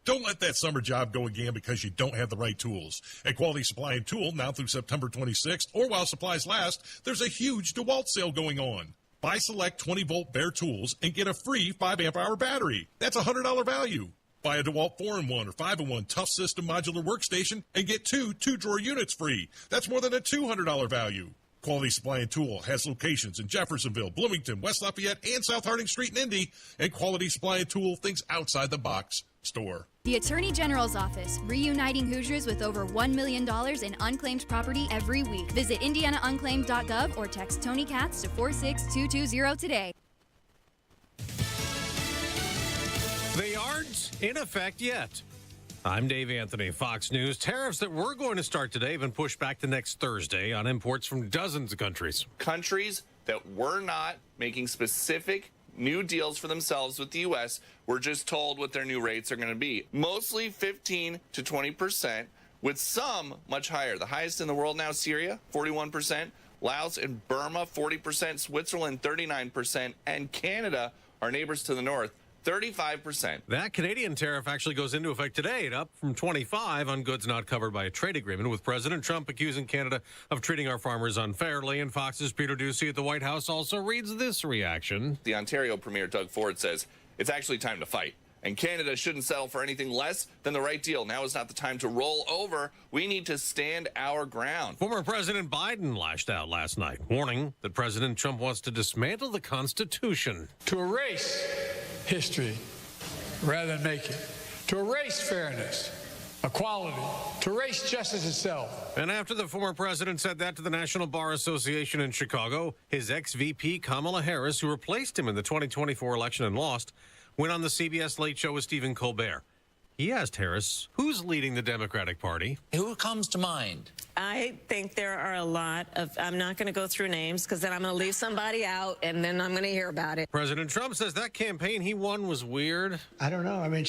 Don't let that summer job go again because you don't have the right tools. At Quality Supply and Tool, now through September 26th, or while supplies last, there's a huge DeWalt sale going on. Buy select 20-volt bare tools and get a free 5-amp-hour battery. That's a $100 value. Buy a DeWalt 4-in-1 or 5-in-1 Tough System modular workstation and get two 2-drawer units free. That's more than a $200 value. Quality Supply and Tool has locations in Jeffersonville, Bloomington, West Lafayette, and South Harding Street in Indy. And Quality Supply and Tool thinks outside the box store. The Attorney General's Office, reuniting Hoosiers with over $1 million in unclaimed property every week. Visit indianaunclaimed.gov or text Tony Katz to 46220 today. They aren't in effect yet. I'm Dave Anthony, Fox News. Tariffs that were going to start today have been pushed back to next Thursday on imports from dozens of countries. Countries that were not making specific new deals for themselves with the U.S. were just told what their new rates are going to be. Mostly 15 to 20%, with some much higher. The highest in the world now, Syria, 41%, Laos and Burma, 40%, Switzerland, 39%, and Canada, our neighbors to the north, 35%. That Canadian tariff actually goes into effect today, up from 25 on goods not covered by a trade agreement, with President Trump accusing Canada of treating our farmers unfairly. And Fox's Peter Ducey at the White House also reads this reaction. The Ontario Premier Doug Ford says it's actually time to fight, and Canada shouldn't settle for anything less than the right deal. Now is not the time to roll over. We need to stand our ground. Former President Biden lashed out last night, warning that President Trump wants to dismantle the Constitution. To erase history rather than make it. To erase fairness, equality, to erase justice itself. And after the former president said that to the National Bar Association in Chicago, his ex-VP Kamala Harris, who replaced him in the 2024 election and lost, went on the CBS Late Show with Stephen Colbert. He asked Harris, who's leading the Democratic Party? Who comes to mind? I think there are a lot of, I'm not going to go through names because then I'm going to leave somebody out and then I'm going to hear about it. President Trump says that campaign he won was weird. I don't know. I mean,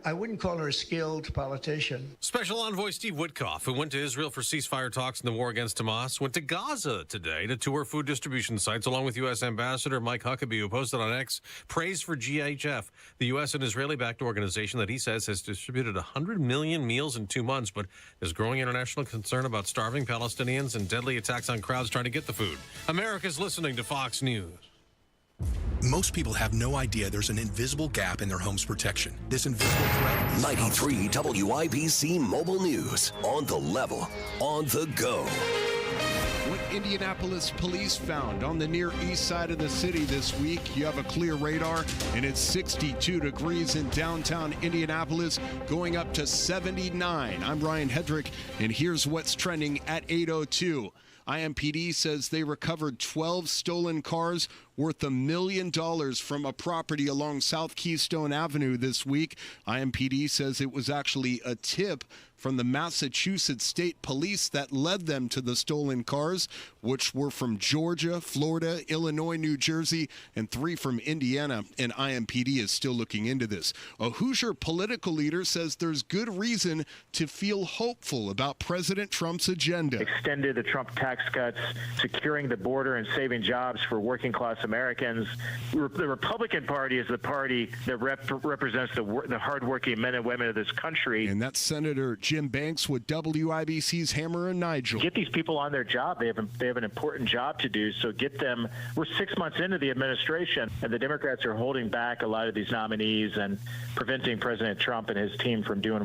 I wouldn't call her a skilled politician. Special Envoy Steve Witkoff, who went to Israel for ceasefire talks in the war against Hamas, went to Gaza today to tour food distribution sites, along with U.S. Ambassador Mike Huckabee, who posted on X praise for GHF, the U.S. and Israeli-backed organization that he says has distributed 100 million meals in 2 months, but there's growing international concern about starving Palestinians and deadly attacks on crowds trying to get the food. America's listening to Fox News. Most people have no idea there's an invisible gap in their home's protection. This invisible threat is 93 WIBC Mobile News. On the level, on the go. What Indianapolis police found on the near east side of the city this week. You have a clear radar, and it's 62 degrees in downtown Indianapolis, going up to 79. I'm Ryan Hedrick, and here's what's trending at 8:02. IMPD says they recovered 12 stolen cars worth $1 million from a property along South Keystone Avenue this week. IMPD says it was actually a tip from the Massachusetts State Police that led them to the stolen cars, which were from Georgia, Florida, Illinois, New Jersey, and 3 from Indiana. And IMPD is still looking into this. A Hoosier political leader says there's good reason to feel hopeful about President Trump's agenda. Extended the Trump tax cuts, securing the border and saving jobs for working class Americans. The Republican Party is the party that represents the hardworking men and women of this country. And that's Senator Jim Banks with WIBC's Hammer and Nigel. Get these people on their job. They have an important job to do, so get them. We're 6 months into the administration, and the Democrats are holding back a lot of these nominees and preventing President Trump and his team from doing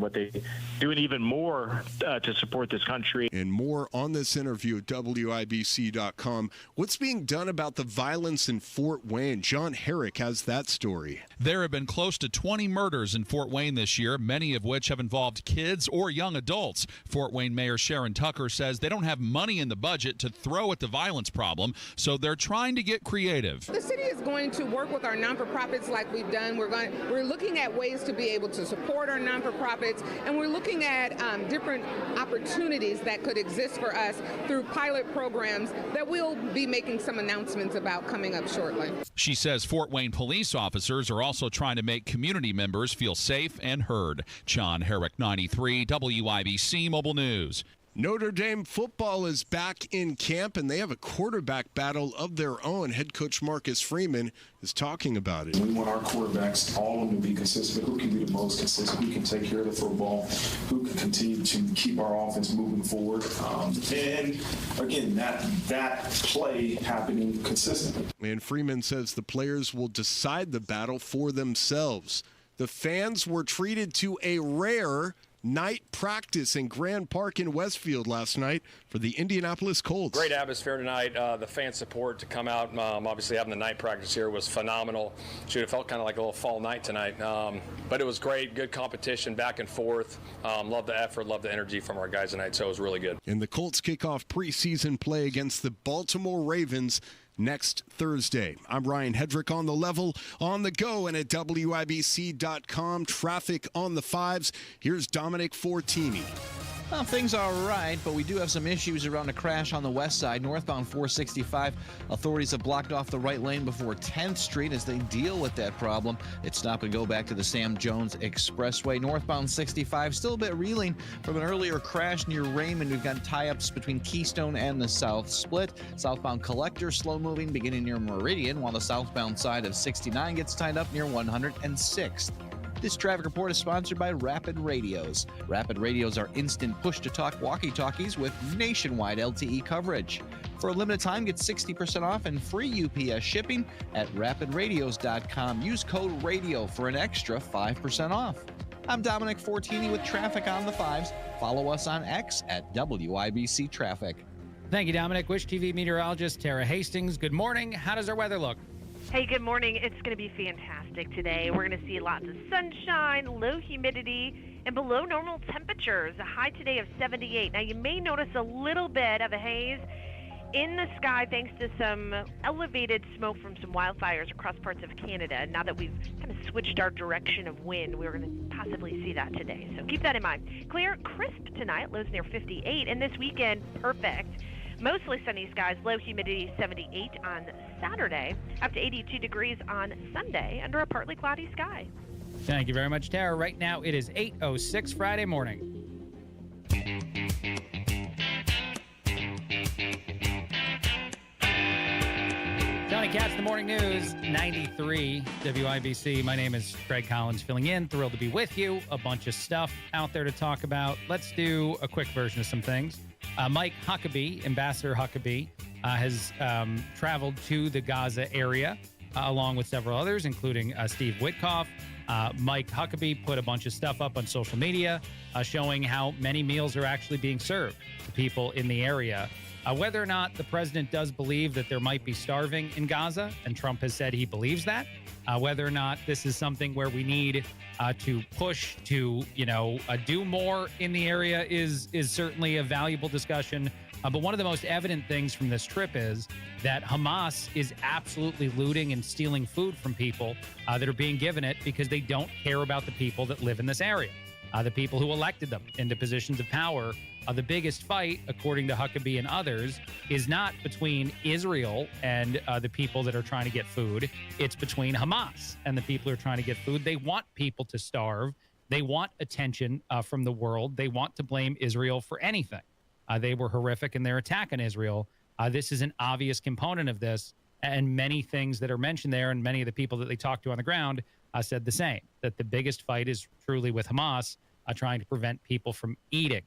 even more to support this country. And more on this interview at WIBC.com. What's being done about the violence in Fort Wayne? John Herrick has that story. There have been close to 20 murders in Fort Wayne this year, many of which have involved kids or young adults. Fort Wayne Mayor Sharon Tucker says they don't have money in the budget to throw at the violence problem, so they're trying to get creative. The city is going to work with our non-for-profits like we've done. We're looking at ways to be able to support our non-for-profits, and we're looking at different opportunities that could exist for us through pilot programs that we'll be making some announcements about coming up shortly. She says Fort Wayne police officers are also trying to make community members feel safe and heard. John Herrick, 93 WIBC Mobile News. Notre Dame football is back in camp, and they have a quarterback battle of their own. Head coach Marcus Freeman is talking about it. We want our quarterbacks, all of them, to be consistent. Who can be the most consistent? Who can take care of the football? Who can continue to keep our offense moving forward? And again, that play happening consistently. And Freeman says the players will decide the battle for themselves. The fans were treated to a rare night practice in Grand Park in Westfield last night for the Indianapolis Colts. Great atmosphere tonight. The fan support to come out, obviously having the night practice here was phenomenal. Should have felt kind of like a little fall night tonight. But it was great, good competition, back and forth. Love the effort, love the energy from our guys tonight, so it was really good. And the Colts kick off preseason play against the Baltimore Ravens next Thursday. I'm Ryan Hedrick on the level, on the go, and at WIBC.com. Traffic on the 5s. Here's Dominic Fortini. Well, things are all right, but we do have some issues around a crash on the west side. Northbound 465, authorities have blocked off the right lane before 10th Street as they deal with that problem. It's stop and go back to the Sam Jones Expressway. Northbound 65, still a bit reeling from an earlier crash near Raymond. We've got tie-ups between Keystone and the South Split. Southbound Collector, slow moving, beginning near Meridian, while the southbound side of 69 gets tied up near 106th. This traffic report is sponsored by Rapid Radios. Rapid Radios are instant push-to-talk walkie-talkies with nationwide LTE coverage. For a limited time, get 60% off and free UPS shipping at rapidradios.com. Use code RADIO for an extra 5% off. I'm Dominic Fortini with traffic on the 5s. Follow us on X at WIBC Traffic. Thank you, Dominic. Wish TV meteorologist Tara Hastings. Good morning. How does our weather look? Hey, good morning. It's going to be fantastic today. We're going to see lots of sunshine, low humidity, and below normal temperatures. A high today of 78. Now, you may notice a little bit of a haze in the sky thanks to some elevated smoke from some wildfires across parts of Canada. Now that we've kind of switched our direction of wind, we're going to possibly see that today. So keep that in mind. Clear, crisp tonight, lows near 58. And this weekend, perfect. Mostly sunny skies, low humidity 78 on Saturday, up to 82 degrees on Sunday under a partly cloudy sky. Thank you very much, Tara. Right now it is 8:06 Friday morning. Johnny Katz, the Morning News, 93 WIBC. My name is Craig Collins filling in. Thrilled to be with you. A bunch of stuff out there to talk about. Let's do a quick version of some things. Mike Huckabee, Ambassador Huckabee, has traveled to the Gaza area along with several others, including Steve Witkoff. Mike Huckabee put a bunch of stuff up on social media showing how many meals are actually being served to people in the area. Whether or not the president does believe that there might be starving in Gaza, and Trump has said he believes that, whether or not this is something where we need to push to, do more in the area is certainly a valuable discussion. But one of the most evident things from this trip is that Hamas is absolutely looting and stealing food from people that are being given it because they don't care about the people that live in this area. the people who elected them into positions of power. The biggest fight, according to Huckabee and others, is not between Israel and the people that are trying to get food. It's between Hamas and the people who are trying to get food. They want people to starve. They want attention from the world. They want to blame Israel for anything. They were horrific in their attack on Israel. This is an obvious component of this, and many things that are mentioned there and many of the people that they talked to on the ground said the same, that the biggest fight is truly with Hamas trying to prevent people from eating,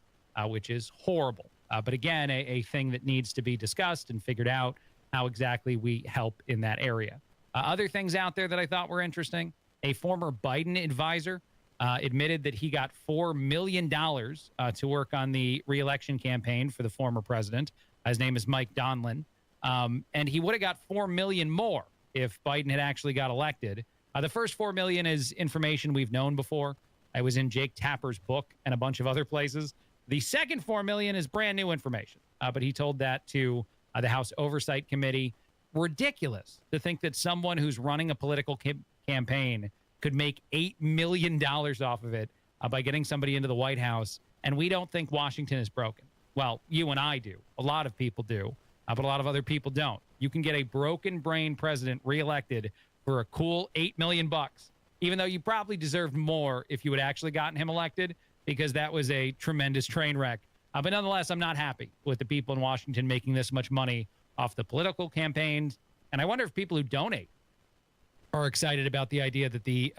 which is horrible. But again, a thing that needs to be discussed and figured out how exactly we help in that area. Other things out there that I thought were interesting, a former Biden advisor admitted that he got $4 million to work on the re-election campaign for the former president. His name is Mike Donlin. And he would have got $4 million more if Biden had actually got elected. The first $4 million is information we've known before. I was in Jake Tapper's book and a bunch of other places. The second $4 million is brand new information. But he told that to the House Oversight Committee. Ridiculous to think that someone who's running a political campaign could make $8 million off of it by getting somebody into the White House. And we don't think Washington is broken. Well, you and I do. A lot of people do. But a lot of other people don't. You can get a broken brain president reelected for a cool $8 million, even though you probably deserved more if you had actually gotten him elected, because that was a tremendous train wreck. But nonetheless, I'm not happy with the people in Washington making this much money off the political campaigns. And I wonder if people who donate are excited about the idea that the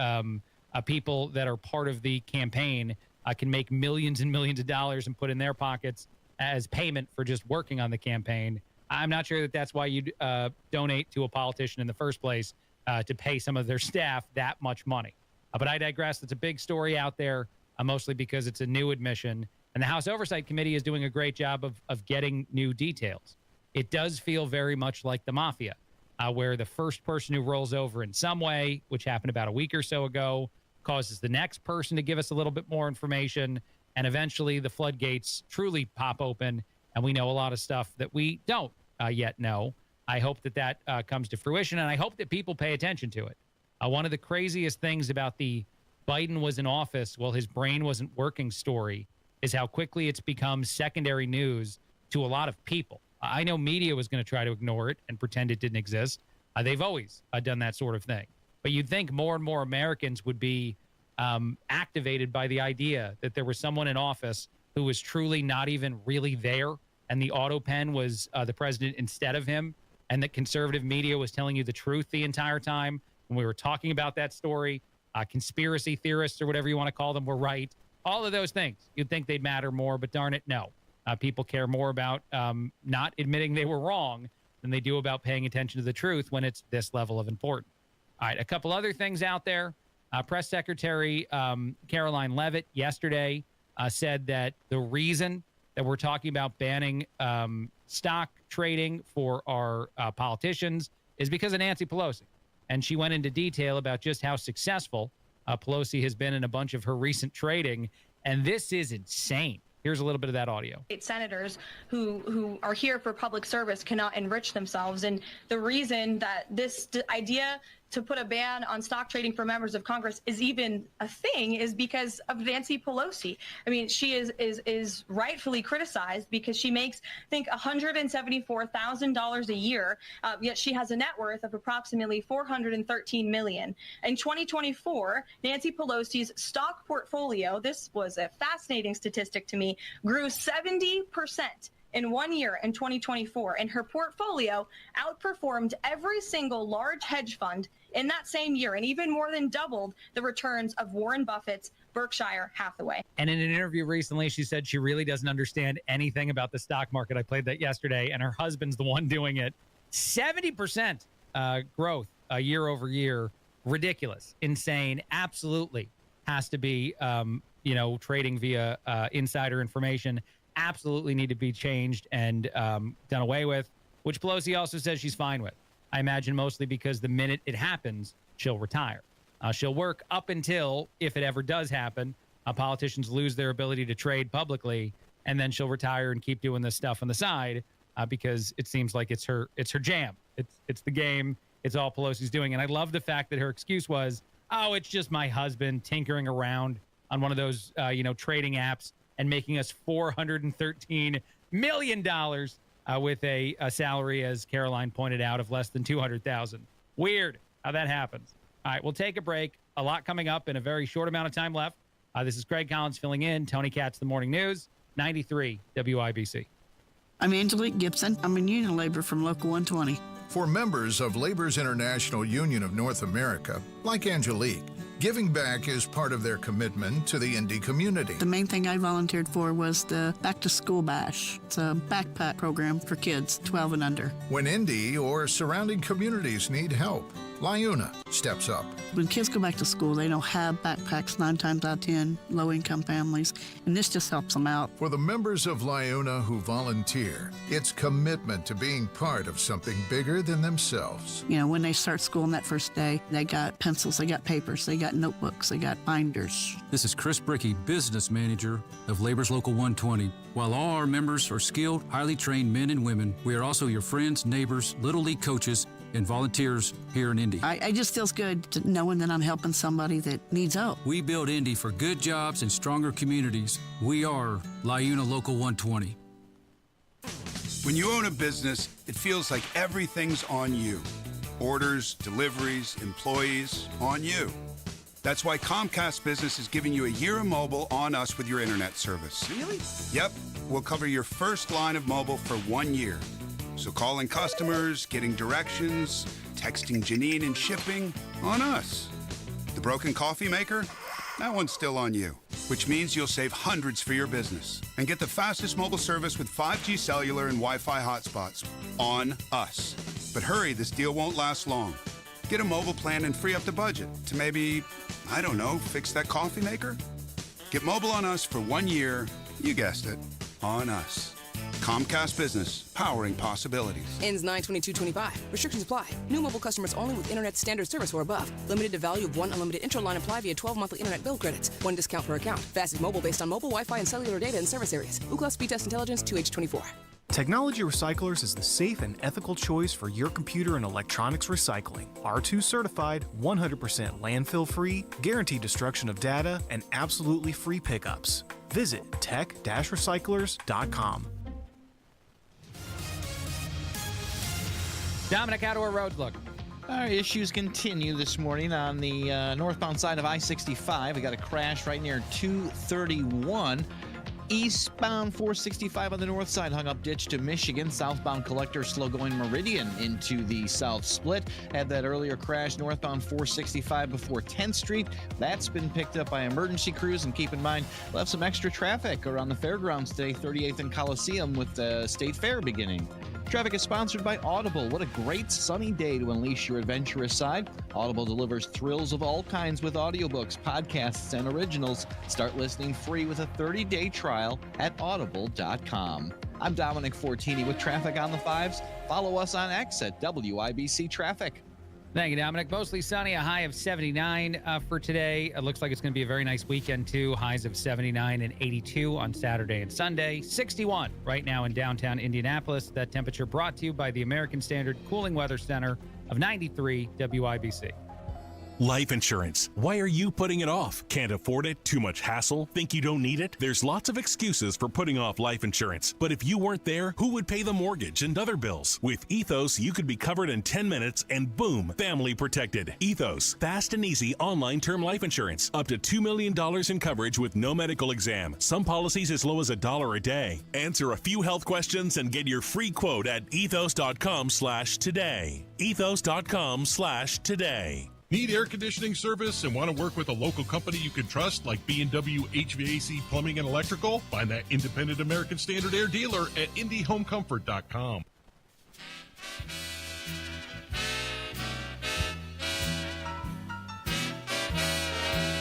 people that are part of the campaign can make millions and millions of dollars and put in their pockets as payment for just working on the campaign. I'm not sure that that's why you'd donate to a politician in the first place, to pay some of their staff that much money. But I digress. It's a big story out there, mostly because it's a new admission. And the House Oversight Committee is doing a great job of getting new details. It does feel very much like the mafia, where the first person who rolls over in some way, which happened about a week or so ago, causes the next person to give us a little bit more information. And eventually the floodgates truly pop open, and we know a lot of stuff that we don't yet know. I hope that comes to fruition, and I hope that people pay attention to it. One of the craziest things about the Biden was in office while his brain wasn't working story is how quickly it's become secondary news to a lot of people. I know media was going to try to ignore it and pretend it didn't exist. They've always done that sort of thing. But you'd think more and more Americans would be activated by the idea that there was someone in office who was truly not even really there, and the auto pen was the president instead of him, and that conservative media was telling you the truth the entire time when we were talking about that story. Conspiracy theorists or whatever you want to call them were right. All of those things, you'd think they'd matter more, but darn it, no. People care more about not admitting they were wrong than they do about paying attention to the truth when it's this level of importance. All right, a couple other things out there. Press Secretary Caroline Leavitt yesterday said that the reason that we're talking about banning stock trading for our politicians is because of Nancy Pelosi. And she went into detail about just how successful Pelosi has been in a bunch of her recent trading. And this is insane. Here's a little bit of that audio. Senators who are here for public service cannot enrich themselves. And the reason that this idea to put a ban on stock trading for members of Congress is even a thing is because of Nancy Pelosi. I mean, she is rightfully criticized because she makes, I think, $174,000 a year, yet she has a net worth of approximately $413 million. In 2024, Nancy Pelosi's stock portfolio, this was a fascinating statistic to me, grew 70% in 1 year in 2024, and her portfolio outperformed every single large hedge fund in that same year, and even more than doubled the returns of Warren Buffett's Berkshire Hathaway. And in an interview recently, she said she really doesn't understand anything about the stock market. I played that yesterday, and her husband's the one doing it. 70% growth year over year. Ridiculous. Insane. Absolutely has to be, trading via insider information. Absolutely need to be changed and done away with, which Pelosi also says she's fine with. I imagine mostly because the minute it happens, she'll retire. She'll work up until, if it ever does happen, politicians lose their ability to trade publicly, and then she'll retire and keep doing this stuff on the side because it seems like it's her jam. It's the game. It's all Pelosi's doing. And I love the fact that her excuse was, oh, it's just my husband tinkering around on one of those, trading apps and making us $413 million with a salary, as Caroline pointed out, of less than $200,000. Weird how that happens. All right, we'll take a break. A lot coming up in a very short amount of time left. This is Craig Collins filling in. Tony Katz, The Morning News, 93 WIBC. I'm Angelique Gibson. I'm a union laborer from Local 120. For members of Labor's International Union of North America, like Angelique, giving back is part of their commitment to the Indy community. The main thing I volunteered for was the Back to School Bash. It's a backpack program for kids 12 and under. When Indy or surrounding communities need help, LIUNA steps up. When kids go back to school, they don't have backpacks 9 times out of 10, low-income families, and this just helps them out. For the members of LIUNA who volunteer, it's commitment to being part of something bigger than themselves. You know, when they start school on that first day, they got pencils, they got papers, they got notebooks, they got binders. This is Chris Bricky, Business Manager of Labor's Local 120. While all our members are skilled, highly trained men and women, we are also your friends, neighbors, Little League coaches, and volunteers here in Indy. I just feels good to knowing that I'm helping somebody that needs help. We build Indy for good jobs and stronger communities. We are LIUNA Local 120. When you own a business, it feels like everything's on you. Orders, deliveries, employees, on you. That's why Comcast Business is giving you a year of mobile on us with your internet service. Really? Yep. We'll cover your first line of mobile for 1 year. So calling customers, getting directions, texting Janine and shipping, on us. The broken coffee maker? That one's still on you, which means you'll save hundreds for your business and get the fastest mobile service with 5G cellular and Wi-Fi hotspots, on us. But hurry, this deal won't last long. Get a mobile plan and free up the budget to maybe, I don't know, fix that coffee maker? Get mobile on us for 1 year, you guessed it, on us. Comcast Business, powering possibilities. Ends 9/22/25. Restrictions apply. New mobile customers only with internet standard service or above. Limited to value of 1 unlimited intro-line apply via 12 monthly internet bill credits. 1 discount per account. Fastest mobile based on mobile Wi-Fi and cellular data in service areas. Ookla Speed Test Intelligence 2H24. Technology Recyclers is the safe and ethical choice for your computer and electronics recycling. R2 certified, 100% landfill free, guaranteed destruction of data, and absolutely free pickups. Visit tech-recyclers.com. Dominic, how do our roads look? Our issues continue this morning on the northbound side of I-65. We got a crash right near 231. Eastbound 465 on the north side, hung up ditch to Michigan. Southbound collector slow going Meridian into the south split. Had that earlier crash northbound 465 before 10th Street. That's been picked up by emergency crews. And keep in mind, we'll have some extra traffic around the fairgrounds today, 38th and Coliseum, with the state fair beginning. Traffic is sponsored by Audible. What a great sunny day to unleash your adventurous side. Audible delivers thrills of all kinds with audiobooks, podcasts, and originals. Start listening free with a 30-day trial at audible.com. I'm Dominic Fortini with traffic on the 5s. Follow us on X at WIBC Traffic. Thank you, Dominic. Mostly sunny, a high of 79 for today. It looks like it's going to be a very nice weekend, too. Highs of 79 and 82 on Saturday and Sunday. 61 right now in downtown Indianapolis. That temperature brought to you by the American Standard Cooling Weather Center of 93 WIBC. Life insurance. Why are you putting it off? Can't afford it? Too much hassle? Think you don't need it? There's lots of excuses for putting off life insurance. But if you weren't there, who would pay the mortgage and other bills? With Ethos, you could be covered in 10 minutes and boom, family protected. Ethos, fast and easy online term life insurance. Up to $2 million in coverage with no medical exam. Some policies as low as $1 a day. Answer a few health questions and get your free quote at ethos.com/today. Ethos.com/today. Need air conditioning service and want to work with a local company you can trust like B&W HVAC Plumbing and Electrical? Find that independent American Standard Air dealer at IndyHomeComfort.com.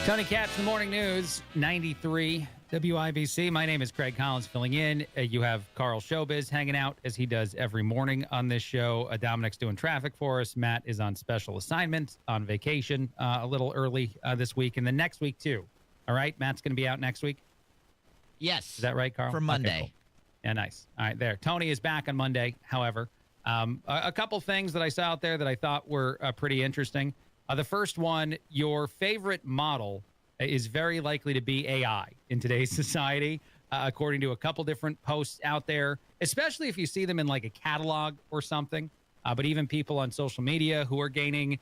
Tony Katz, The Morning News, 93 WIBC. My name is Craig Collins filling in. You have Carl Showbiz hanging out as he does every morning on this show. Dominic's doing traffic for us. Matt is on special assignment, on vacation a little early this week, and then next week too. All right, Matt's going to be out next week? Yes. Is that right, Carl? For Monday. Okay, cool. Yeah, nice. All right, there. Tony is back on Monday, however. A couple things that I saw out there that I thought were pretty interesting. The first one, your favorite model is very likely to be AI in today's society, according to a couple different posts out there, especially if you see them in like a catalog or something. But even people on social media who are gaining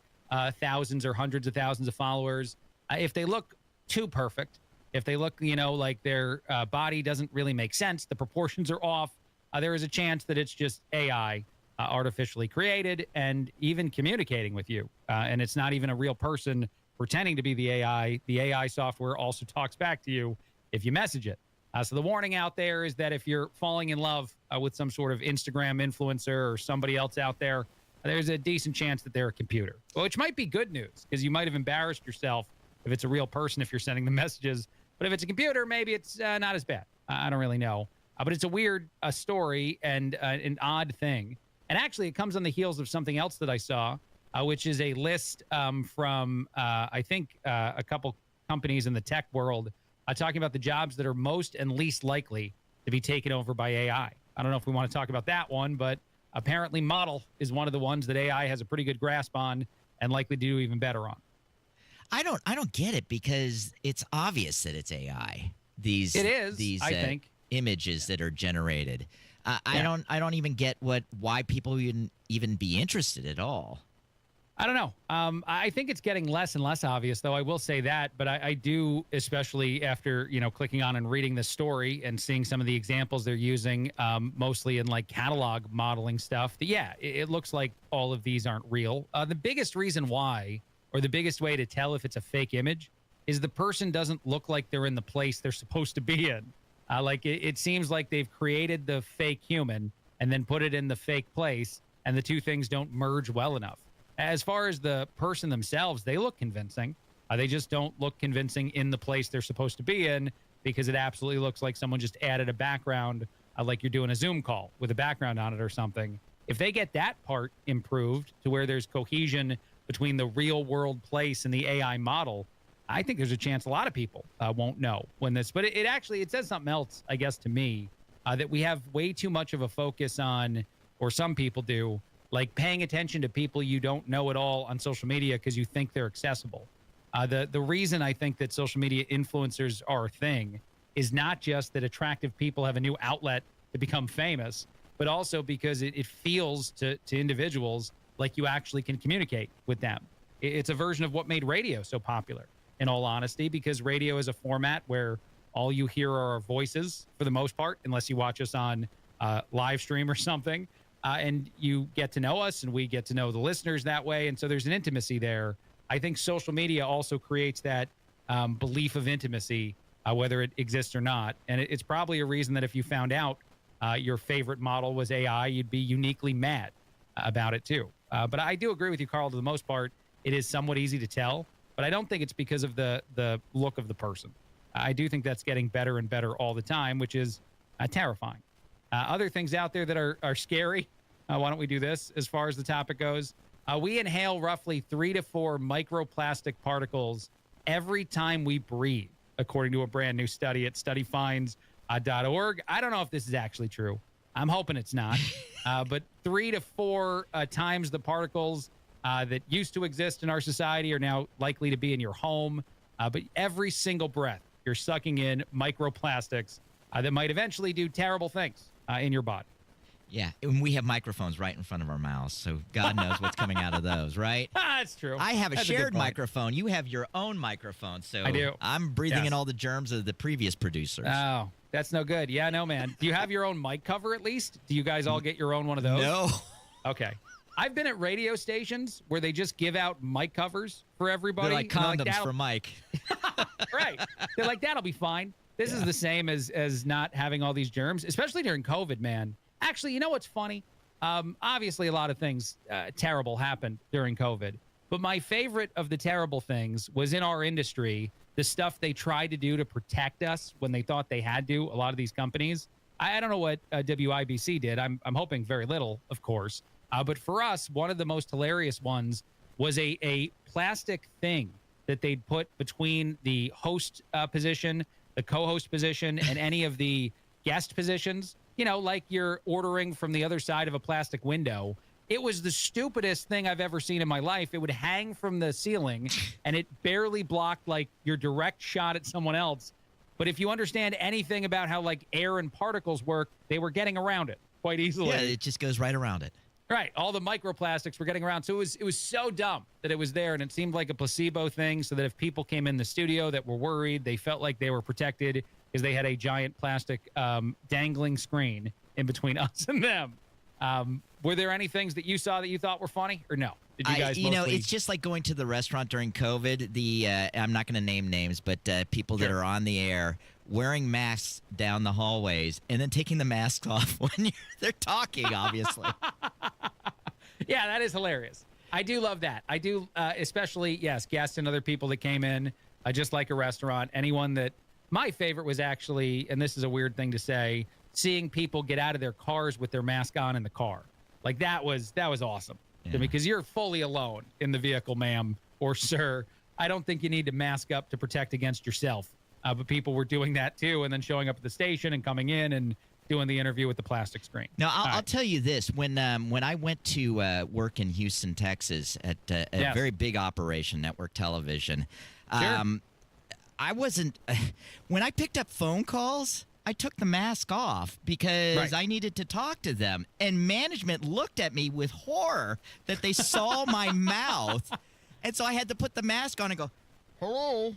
thousands or hundreds of thousands of followers, if they look too perfect, if they look, like their body doesn't really make sense, the proportions are off, there is a chance that it's just AI artificially created and even communicating with you. And it's not even a real person pretending to be the AI. The AI software also talks back to you if you message it. So the warning out there is that if you're falling in love with some sort of Instagram influencer or somebody else out there, there's a decent chance that they're a computer, which might be good news because you might have embarrassed yourself if it's a real person, if you're sending the messages. But if it's a computer, maybe it's not as bad. I don't really know. But it's a weird story and an odd thing. And actually, it comes on the heels of something else that I saw, which is a list from, I think, a couple companies in the tech world talking about the jobs that are most and least likely to be taken over by AI. I don't know if we want to talk about that one, but apparently model is one of the ones that AI has a pretty good grasp on and likely to do even better on. I don't get it because it's obvious that it's AI. These I think images that are generated. I don't even get why people even be interested at all. I don't know. I think it's getting less and less obvious, though. I will say that, but I do, especially after clicking on and reading the story and seeing some of the examples they're using, mostly in like catalog modeling stuff. It looks like all of these aren't real. The biggest reason why, or the biggest way to tell if it's a fake image, is the person doesn't look like they're in the place they're supposed to be in. It seems like they've created the fake human and then put it in the fake place, and the two things don't merge well enough. As far as the person themselves, they look convincing. They just don't look convincing in the place they're supposed to be in because it absolutely looks like someone just added a background, like you're doing a Zoom call with a background on it or something. If they get that part improved to where there's cohesion between the real world place and the AI model, I think there's a chance a lot of people won't know when this, but it says something else, I guess, to me, that we have way too much of a focus on, or some people do, like paying attention to people you don't know at all on social media because you think they're accessible. The reason I think that social media influencers are a thing is not just that attractive people have a new outlet to become famous, but also because it feels to individuals like you actually can communicate with them. It's a version of what made radio so popular, in all honesty, because radio is a format where all you hear are our voices for the most part, unless you watch us on live stream or something. And you get to know us and we get to know the listeners that way. And so there's an intimacy there. I think social media also creates that belief of intimacy, whether it exists or not. And it's probably a reason that if you found out your favorite model was AI, you'd be uniquely mad about it too. But I do agree with you, Carl, to the most part, it is somewhat easy to tell. But I don't think it's because of the look of the person. I do think that's getting better and better all the time, which is terrifying. Other things out there that are scary. Why don't we do this as far as the topic goes? We inhale roughly 3 to 4 microplastic particles every time we breathe, according to a brand new study at studyfinds.org. I don't know if this is actually true. I'm hoping it's not. But 3 to 4 times the particles that used to exist in our society are now likely to be in your home. But every single breath, you're sucking in microplastics that might eventually do terrible things in your body. Yeah, and we have microphones right in front of our mouths, so God knows what's coming out of those, right? That's true. I have That's a shared microphone. You have your own microphone, so I do. I'm breathing in all the germs of the previous producers. Oh, that's no good. Yeah, no, man. Do you have your own mic cover at least? Do you guys all get your own one of those? No. Okay. I've been at radio stations where they just give out mic covers for everybody. They're like condoms for Mike. Right. They're like, that'll be fine. This is the same as not having all these germs, especially during COVID, man. Actually, you know what's funny? Obviously, a lot of things terrible happened during COVID. But my favorite of the terrible things was in our industry, the stuff they tried to do to protect us when they thought they had to, a lot of these companies. I don't know what WIBC did. I'm hoping very little, of course. But for us, one of the most hilarious ones was a plastic thing that they'd put between the host position, the co-host position, and any of the guest positions. You know, like you're ordering from the other side of a plastic window. It was the stupidest thing I've ever seen in my life. It would hang from the ceiling, and it barely blocked, like, your direct shot at someone else. But if you understand anything about how, like, air and particles work, they were getting around it quite easily. Yeah, it just goes right around it. Right. All the microplastics were getting around. So it was so dumb that it was there, and it seemed like a placebo thing, so that if people came in the studio that were worried, they felt like they were protected because they had a giant plastic dangling screen in between us and them. Were there any things that you saw that you thought were funny, or no? Did you guys mostly... it's just like going to the restaurant during COVID. I'm not going to name names, but people that are on the air wearing masks down the hallways and then taking the masks off when they're talking, obviously. Yeah, that is hilarious. I do love that. I do, especially, yes, guests and other people that came in, just like a restaurant. Anyone that... My favorite was actually, and this is a weird thing to say, seeing people get out of their cars with their mask on in the car. Like, that was awesome. Yeah. Because you're fully alone in the vehicle, ma'am or sir. I don't think you need to mask up to protect against yourself. But people were doing that too, and then showing up at the station and coming in and doing the interview with the plastic screen. Now, I'll tell you this. When I went to work in Houston, Texas at a very big operation, Network Television, I wasn't when I picked up phone calls, I took the mask off because I needed to talk to them. And management looked at me with horror that they saw my mouth. And so I had to put the mask on and go, hello.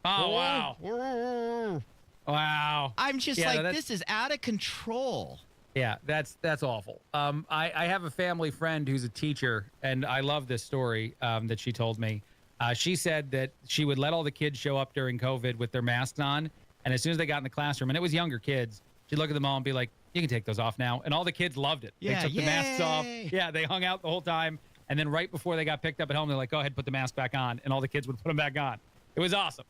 Oh, wow. Hello. Wow. I'm just this is out of control. Yeah, that's awful. I have a family friend who's a teacher, and I love this story that she told me. She said that she would let all the kids show up during COVID with their masks on, and as soon as they got in the classroom, and it was younger kids, she'd look at them all and be like, you can take those off now. And all the kids loved it. Yeah, they took the masks off. Yeah, they hung out the whole time. And then right before they got picked up at home, they're like, go ahead, put the mask back on. And all the kids would put them back on. It was awesome.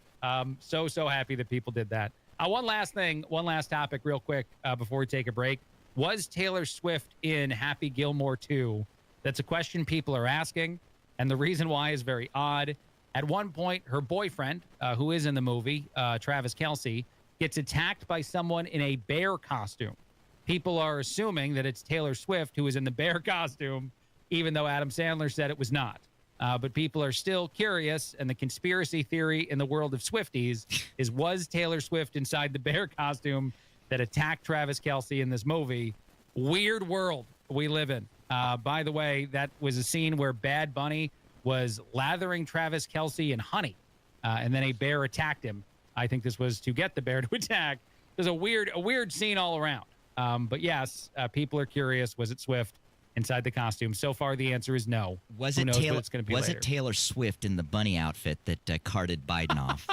So happy that people did that. One last topic real quick before we take a break. Was Taylor Swift in Happy Gilmore 2? That's a question people are asking. And the reason why is very odd. At one point, her boyfriend, who is in the movie, Travis Kelce, gets attacked by someone in a bear costume. People are assuming that it's Taylor Swift who is in the bear costume, even though Adam Sandler said it was not. But people are still curious, and the conspiracy theory in the world of Swifties is, was Taylor Swift inside the bear costume that attacked Travis Kelce in this movie? Weird world we live in. By the way, that was a scene where Bad Bunny was lathering Travis Kelce in honey, and then a bear attacked him. I think this was to get the bear to attack. There's a weird scene all around. But yes, people are curious. Was it Swift inside the costume? So far, the answer is no. Was Who it knows Taylor? what it's going to be Was later. it Taylor Swift in the bunny outfit that carted Biden off?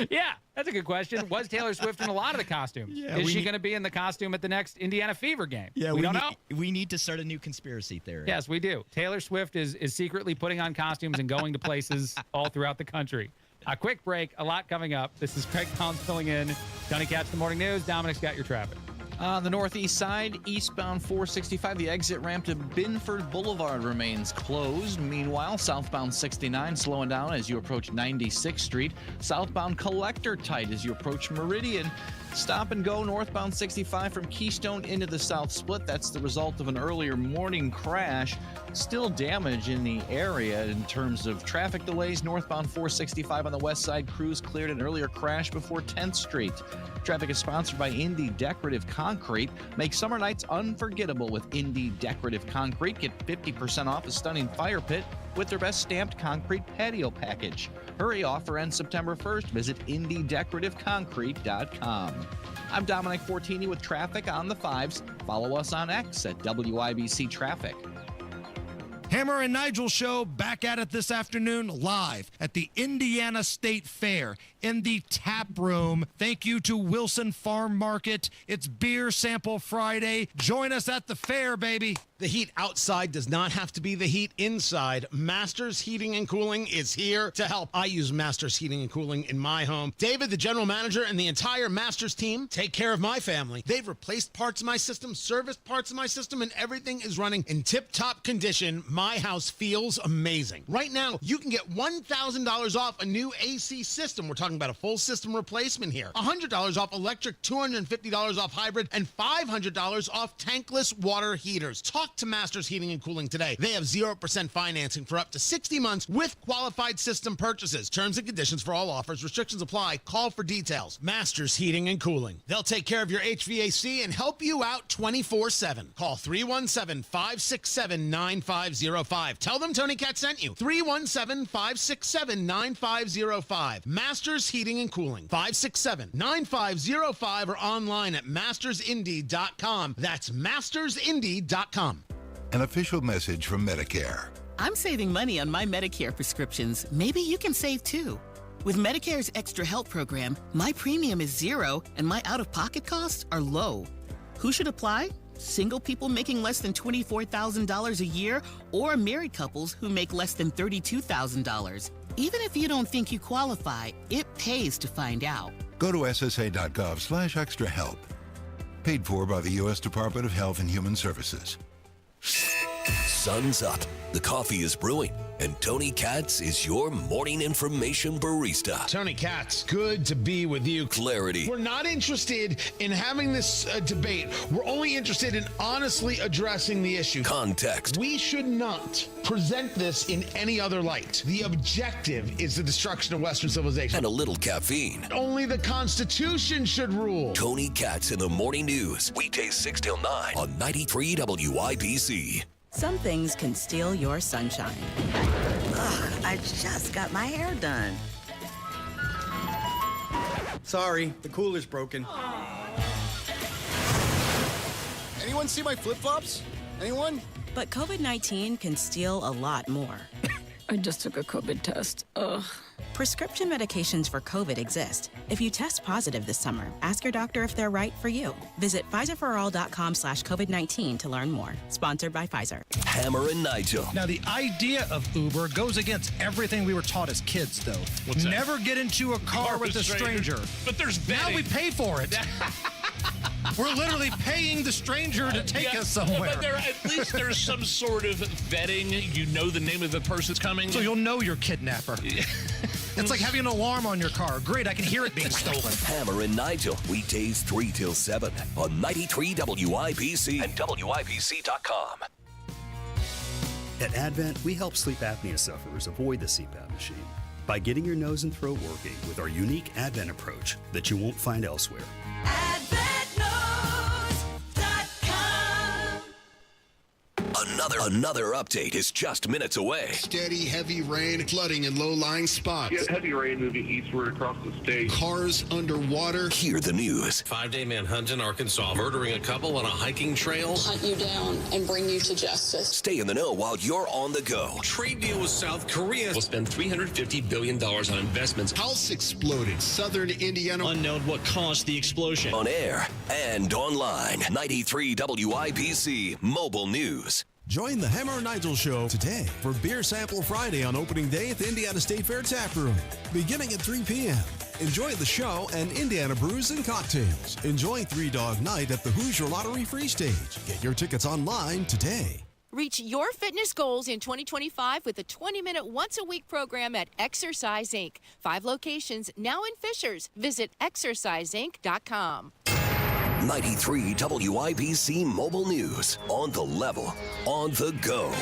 Yeah, that's a good question. Was Taylor Swift in a lot of the costumes? Yeah, is she going to be in the costume at the next Indiana Fever game? Yeah, we don't know. We need to start a new conspiracy theory. Yes, we do. Taylor Swift is secretly putting on costumes and going to places all throughout the country. A quick break, a lot coming up. This is Craig Collins filling in. Tony Katz, the Morning News. Dominic's got your traffic. On the northeast side, eastbound 465, the exit ramp to Binford Boulevard remains closed. Meanwhile, southbound 69 slowing down as you approach 96th Street. Southbound Collector tight as you approach Meridian. Stop and go northbound 65 from Keystone into the South Split. That's the result of an earlier morning crash. Still damage in the area in terms of traffic delays. Northbound 465 on the west side, crews cleared an earlier crash before 10th Street. Traffic is sponsored by Indy Decorative Concrete. Make summer nights unforgettable with Indy Decorative Concrete. Get 50% off a stunning fire pit with their best stamped concrete patio package. Hurry, offer ends September 1st. Visit IndyDecorativeConcrete.com. I'm Dominic Fortini with traffic on the 5s. Follow us on X at WIBC Traffic. Hammer and Nigel show back at it this afternoon live at the Indiana State Fair in the tap room. Thank you to Wilson Farm Market. It's Beer Sample Friday. Join us at the fair, baby. The heat outside does not have to be the heat inside. Masters Heating and Cooling is here to help. I use Masters Heating and Cooling in my home. David, the general manager, and the entire Masters team take care of my family. They've replaced parts of my system, serviced parts of my system, and everything is running in tip-top condition. My house feels amazing. Right now, you can get $1,000 off a new AC system. We're talking about a full system replacement here. $100 off electric, $250 off hybrid, and $500 off tankless water heaters. Talk Talk to Masters Heating and Cooling today. They have 0% financing for up to 60 months with qualified system purchases. Terms and conditions for all offers. Restrictions apply. Call for details. Masters Heating and Cooling. They'll take care of your HVAC and help you out 24/7. Call 317-567-9505. Tell them Tony Katz sent you. 317-567-9505. Masters Heating and Cooling. 567-9505 or online at mastersindy.com. That's mastersindy.com. An official message from Medicare. I'm saving money on my Medicare prescriptions. Maybe you can save too. With Medicare's Extra Help program, my premium is zero and my out-of-pocket costs are low. Who should apply? Single people making less than $24,000 a year or married couples who make less than $32,000. Even if you don't think you qualify, it pays to find out. Go to ssa.gov/extrahelp. Paid for by the U.S. Department of Health and Human Services. Sun's up, the coffee is brewing, and Tony Katz is your morning information barista. Tony Katz, good to be with you. Clarity. We're not interested in having this debate. We're only interested in honestly addressing the issue. Context. We should not present this in any other light. The objective is the destruction of Western civilization. And a little caffeine. Only the Constitution should rule. Tony Katz in the Morning News, weekdays 6 till 9 on 93 WIBC. Some things can steal your sunshine. Ugh, I just got my hair done. Sorry, the cooler's broken. Anyone see my flip-flops? Anyone? But COVID-19 can steal a lot more. I just took a COVID test. Ugh. Prescription medications for COVID exist. If you test positive this summer, ask your doctor if they're right for you. Visit PfizerForAll.com/COVID-19 to learn more. Sponsored by Pfizer. Hammer and Nigel. Now, the idea of Uber goes against everything we were taught as kids, though. What's that? Never get into a car with a stranger. But there's Now betting. we pay for it. We're literally paying the stranger to take us somewhere. But at least there's some sort of vetting. You know the name of the person that's coming. So you'll know your kidnapper. It's like having an alarm on your car. Great, I can hear it being stolen. Hammer and Nigel, weekdays 3 till 7 on 93 WIBC and WIBC.com. At Advent, we help sleep apnea sufferers avoid the CPAP machine by getting your nose and throat working with our unique Advent approach that you won't find elsewhere. Another update is just minutes away. Steady, heavy rain, flooding in low-lying spots. Yeah, heavy rain moving eastward across the state. Cars underwater. Hear the news. 5-day manhunt in Arkansas, murdering a couple on a hiking trail. Hunt you down and bring you to justice. Stay in the know while you're on the go. Trade deal with South Korea will spend $350 billion on investments. House exploded. Southern Indiana. Unknown what caused the explosion. On air and online. 93 WIBC Mobile News. Join the Hammer and Nigel Show today for Beer Sample Friday on opening day at the Indiana State Fair Tap Room, beginning at 3 p.m. Enjoy the show and Indiana brews and cocktails. Enjoy Three Dog Night at the Hoosier Lottery Free Stage. Get your tickets online today. Reach your fitness goals in 2025 with a 20-minute once-a-week program at Exercise Inc. 5 locations now in Fishers. Visit exerciseinc.com. 93 WIBC Mobile News. On the level, on the go.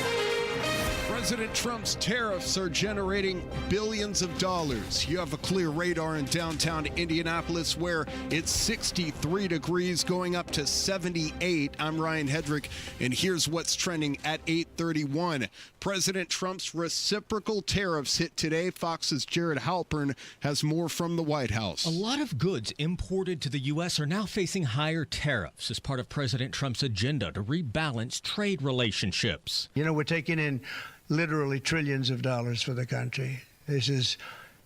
President Trump's tariffs are generating billions of dollars. You have a clear radar in downtown Indianapolis where it's 63 degrees going up to 78. I'm Ryan Hedrick, and here's what's trending at 8:31. President Trump's reciprocal tariffs hit today. Fox's Jared Halpern has more from the White House. A lot of goods imported to the U.S. are now facing higher tariffs as part of President Trump's agenda to rebalance trade relationships. You know, we're taking in literally trillions of dollars for the country. This is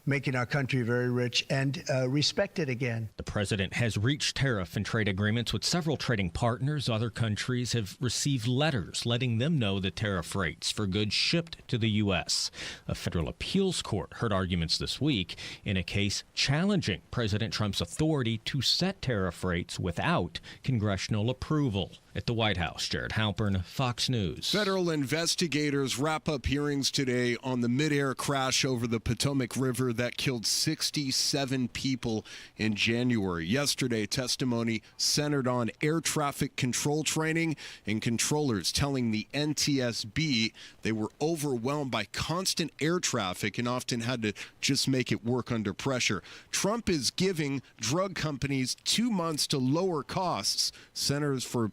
making our country very rich and respected again. The president has reached tariff and trade agreements with several trading partners. Other countries have received letters letting them know the tariff rates for goods shipped to the U.S. A federal appeals court heard arguments this week in a case challenging President Trump's authority to set tariff rates without congressional approval. At the White House, Jared Halpern, Fox News. Federal investigators wrap up hearings today on the midair crash over the Potomac River that killed 67 people in January. Yesterday, testimony centered on air traffic control training and controllers telling the NTSB they were overwhelmed by constant air traffic and often had to just make it work under pressure. Trump is giving drug companies 2 months to lower costs. Center for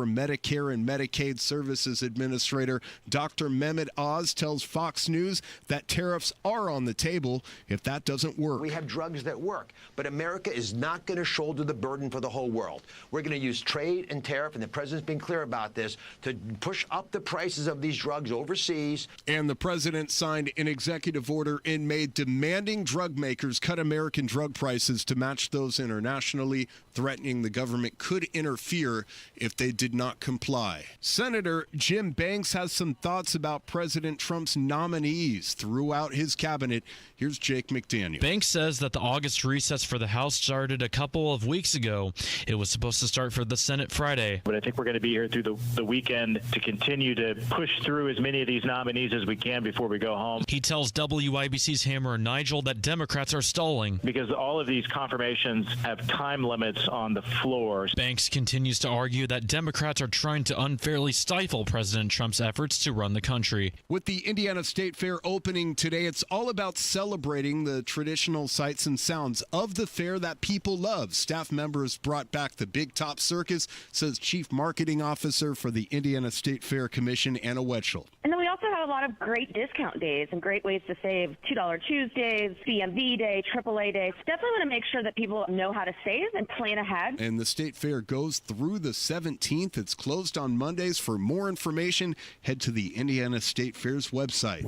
Medicare and Medicaid Services Administrator Dr. Mehmet Oz tells Fox News that tariffs are on the table if that doesn't work. We have drugs that work, but America is not going to shoulder the burden for the whole world. We're going to use trade and tariff, and the president's been clear about this, to push up the prices of these drugs overseas. And the president signed an executive order in May demanding drug makers cut American drug prices to match those internationally, threatening the government could interfere if they did not comply. Senator Jim Banks has some thoughts about President Trump's nominees throughout his cabinet. Here's Jake McDaniel. Banks says that the August recess for the House started a couple of weeks ago. It was supposed to start for the Senate Friday. But I think we're going to be here through the weekend to continue to push through as many of these nominees as we can before we go home. He tells WIBC's Hammer and Nigel that Democrats are stalling. Because all of these confirmations have time limits on the floor. Banks continues to argue that Democrats are trying to unfairly stifle President Trump's efforts to run the country. With the Indiana State Fair opening today, it's all about celebrating the traditional sights and sounds of the fair that people love. Staff members brought back the Big Top Circus, says Chief Marketing Officer for the Indiana State Fair Commission, Anna Wetschel. And then we also have a lot of great discount days and great ways to save. $2 Tuesdays, BMV Day, AAA Day. Definitely want to make sure that people know how to save and plan ahead. And the State Fair goes through the 17th. It's closed on Mondays. For more information, head to the Indiana State Fair's website.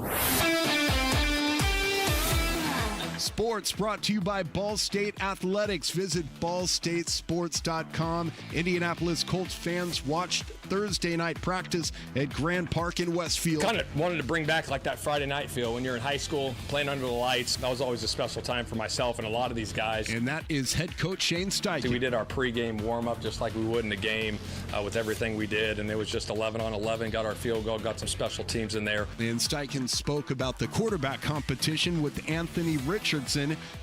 Sports brought to you by Ball State Athletics. Visit ballstatesports.com. Indianapolis Colts fans watched Thursday night practice at Grand Park in Westfield. Kind of wanted to bring back like that Friday night feel when you're in high school playing under the lights. That was always a special time for myself and a lot of these guys. And that is head coach Shane Steichen. We did our pregame warm-up just like we would in the game with everything we did, and it was just 11 on 11, got our field goal, got some special teams in there. And Steichen spoke about the quarterback competition with Anthony Richardson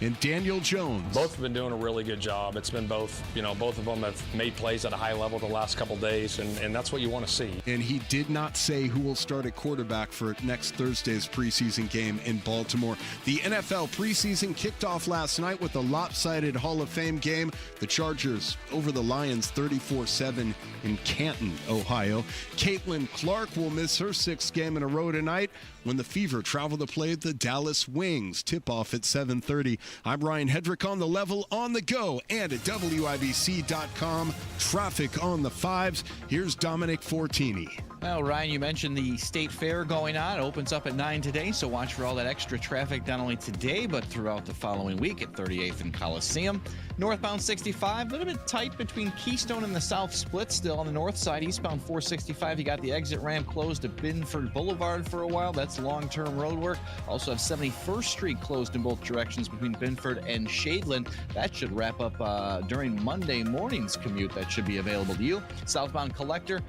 and Daniel Jones. Both have been doing a really good job. It's been both of them have made plays at a high level the last couple days, and that's what you want to see. And he did not say who will start at quarterback for next Thursday's preseason game in Baltimore. The NFL preseason kicked off last night with a lopsided Hall of Fame game. The Chargers over the Lions 34-7 in Canton, Ohio. Caitlin Clark will miss her 6th game in a row tonight when the Fever travel to play the Dallas Wings. Tip-off at 7:30. I'm Ryan Hedrick on the level, on the go, and at WIBC.com. Traffic on the 5s. Here's Dominic Fortini. Well, Ryan, you mentioned the State Fair going on. It opens up at 9 today, so watch for all that extra traffic not only today, but throughout the following week at 38th and Coliseum. Northbound 65, a little bit tight between Keystone and the South Split still on the north side. Eastbound 465, you got the exit ramp closed to Binford Boulevard for a while. That's long-term road work. Also have 71st Street closed in both directions between Binford and Shadeland. That should wrap up during Monday morning's commute. That should be available to you. Southbound Collector,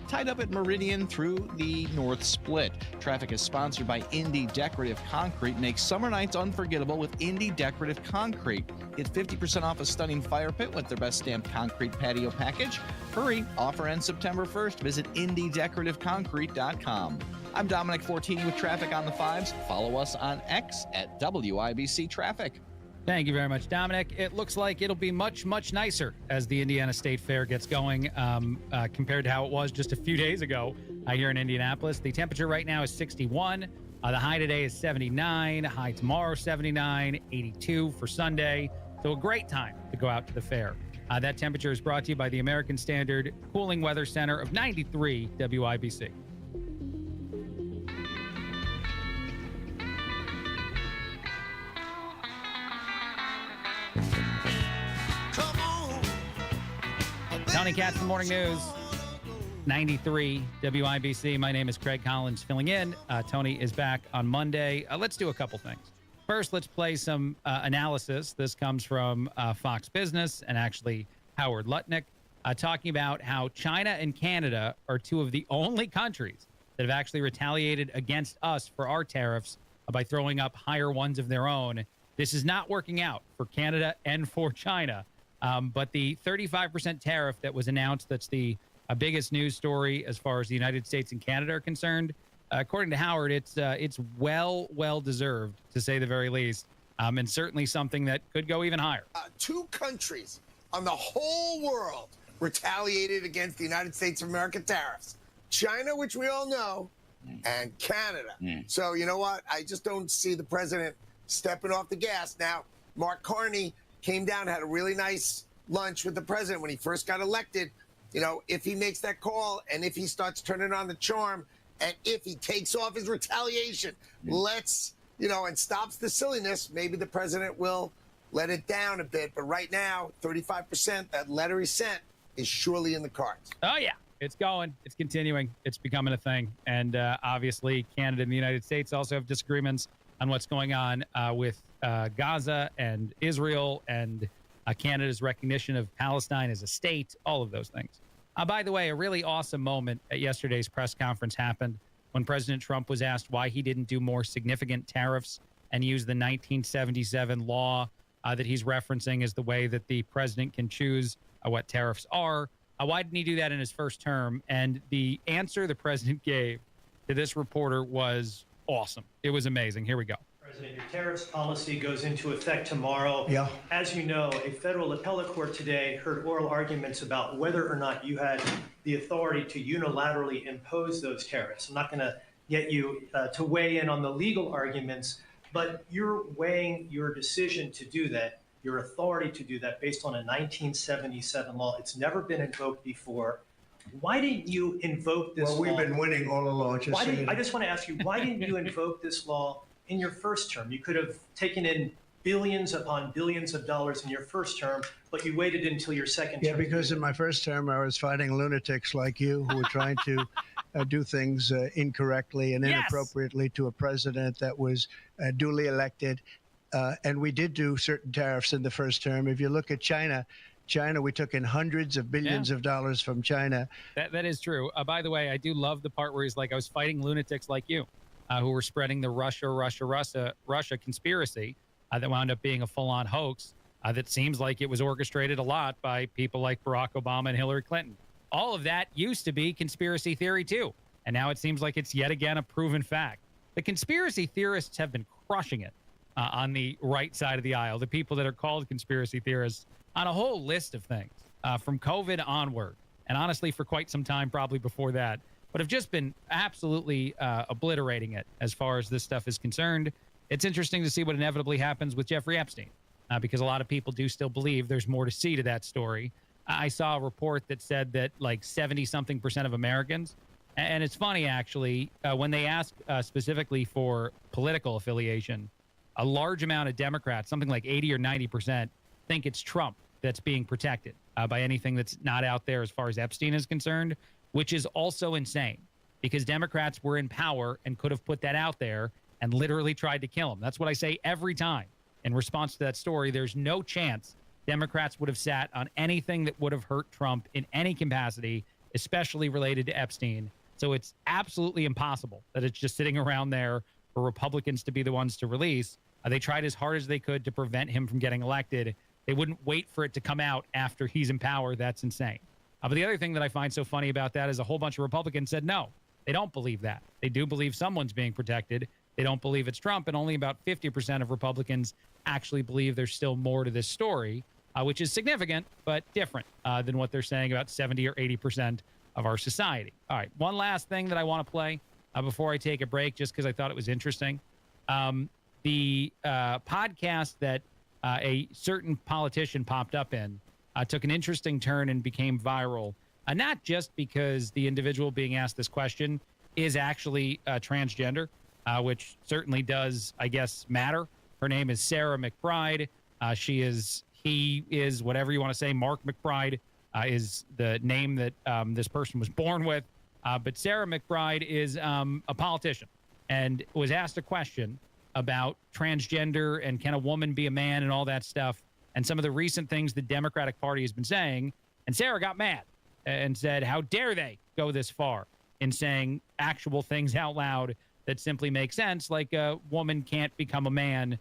tied up at Meridian through the North Split. Traffic is sponsored by Indy Decorative Concrete. Make summer nights unforgettable with Indy Decorative Concrete. Get 50% off a stunning fire pit with their best stamped concrete patio package. Hurry, offer ends September 1st. Visit IndyDecorativeConcrete.com. I'm Dominic Fortini with traffic on the 5s. Follow us on X at WIBC Traffic. Thank you very much, Dominic. It looks like it'll be much, much nicer as the Indiana State Fair gets going compared to how it was just a few days ago here in Indianapolis. The temperature right now is 61. The high today is 79. High tomorrow, 79. 82 for Sunday. So a great time to go out to the fair. That temperature is brought to you by the American Standard Cooling Weather Center of 93 WIBC. Tony Katz, the Morning News, 93 WIBC. My name is Craig Collins filling in. Tony is back on Monday. Let's do a couple things. First, let's play some analysis. This comes from Fox Business and actually Howard Lutnick. talking about how China and Canada are two of the only countries that have actually retaliated against us for our tariffs by throwing up higher ones of their own. This is not working out for Canada and for China. But the 35% tariff that was announced, that's the biggest news story as far as the United States and Canada are concerned. According to Howard, it's well deserved, to say the very least, and certainly something that could go even higher. Two countries on the whole world retaliated against the United States of America tariffs. China, which we all know, and Canada. So you know what? I just don't see the president stepping off the gas. Now, Mark Carney came down, had a really nice lunch with the president when he first got elected. You know, if he makes that call and if he starts turning on the charm and if he takes off his retaliation, and stops the silliness, maybe the president will let it down a bit. But right now, 35%, that letter he sent is surely in the cards. Oh, yeah. It's going. It's continuing. It's becoming a thing. And obviously, Canada and the United States also have disagreements on what's going on with Gaza and Israel and Canada's recognition of Palestine as a state, all of those things. By the way, a really awesome moment at yesterday's press conference happened when President Trump was asked why he didn't do more significant tariffs and use the 1977 law that he's referencing as the way that the president can choose what tariffs are. Why didn't he do that in his first term? And the answer the president gave to this reporter was awesome. It was amazing. Here we go. President, your tariffs policy goes into effect tomorrow. Yeah. As you know, a federal appellate court today heard oral arguments about whether or not you had the authority to unilaterally impose those tariffs. I'm not going to get you to weigh in on the legal arguments, but you're weighing your decision to do that, your authority to do that based on a 1977 law. It's never been invoked before. Why didn't you invoke this law? Well, we've been winning all along. I just want to ask you, why didn't you invoke this law in your first term? You could have taken in billions upon billions of dollars in your first term, but you waited until your second term. Yeah, because in my first term, I was fighting lunatics like you who were trying to do things incorrectly and inappropriately to a president that was duly elected. And we did do certain tariffs in the first term. If you look at China, we took in hundreds of billions of dollars from China. That is true. By the way, I do love the part where he's like, I was fighting lunatics like you, who were spreading the Russia conspiracy that wound up being a full-on hoax that seems like it was orchestrated a lot by people like Barack Obama and Hillary Clinton. All of that used to be conspiracy theory, too. And now it seems like it's yet again a proven fact. The conspiracy theorists have been crushing it on the right side of the aisle, the people that are called conspiracy theorists, on a whole list of things from COVID onward, and honestly for quite some time probably before that, but have just been absolutely obliterating it as far as this stuff is concerned. It's interesting to see what inevitably happens with Jeffrey Epstein because a lot of people do still believe there's more to see to that story. I saw a report that said that like 70-something% of Americans, and it's funny actually, when they ask specifically for political affiliation, a large amount of Democrats, something like 80 or 90%, think it's Trump that's being protected by anything that's not out there as far as Epstein is concerned, which is also insane because Democrats were in power and could have put that out there and literally tried to kill him. That's what I say every time in response to that story. There's no chance Democrats would have sat on anything that would have hurt Trump in any capacity, especially related to Epstein. So it's absolutely impossible that it's just sitting around there for Republicans to be the ones to release. They tried as hard as they could to prevent him from getting elected. They wouldn't wait for it to come out after he's in power. That's insane. But the other thing that I find so funny about that is a whole bunch of Republicans said no. They don't believe that. They do believe someone's being protected. They don't believe it's Trump, and only about 50% of Republicans actually believe there's still more to this story, which is significant, but different than what they're saying about 70 or 80% of our society. All right, one last thing that I want to play before I take a break, just because I thought it was interesting. The podcast that a certain politician popped up in took an interesting turn and became viral, not just because the individual being asked this question is actually transgender, which certainly does, I guess, matter. Her name is Sarah McBride. He is, whatever you want to say. Mark McBride is the name that this person was born with. But Sarah McBride is a politician and was asked a question about transgender and can a woman be a man and all that stuff and some of the recent things the Democratic Party has been saying. And Sarah got mad and said, how dare they go this far in saying actual things out loud that simply make sense, like a woman can't become a man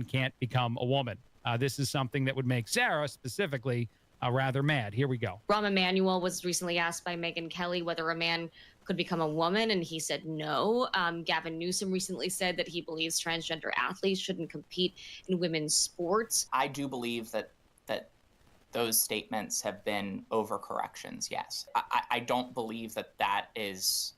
can't become a woman. This is something that would make Sarah specifically rather mad. Here we go. Rahm Emanuel was recently asked by Megyn Kelly whether a man could become a woman, and he said no. Gavin Newsom recently said that he believes transgender athletes shouldn't compete in women's sports. I do believe that those statements have been overcorrections, yes. I don't believe that is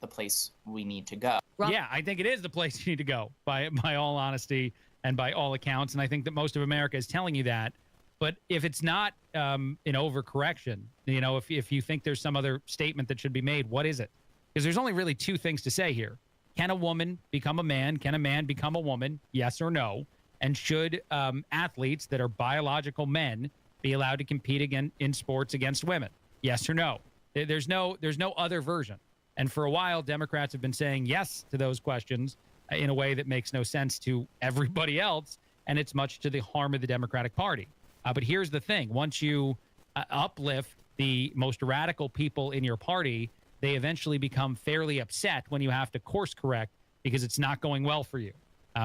the place we need to go. Yeah, I think it is the place you need to go, by all honesty and by all accounts, and I think that most of America is telling you that. But if it's not an overcorrection, if you think there's some other statement that should be made, what is it? Because there's only really two things to say here. Can a woman become a man? Can a man become a woman? Yes or no? And should athletes that are biological men be allowed to compete again in sports against women? Yes or no? There's no other version. And for a while, Democrats have been saying yes to those questions in a way that makes no sense to everybody else, and it's much to the harm of the Democratic Party. But here's the thing. Once you uplift the most radical people in your party, they eventually become fairly upset when you have to course correct because it's not going well for you.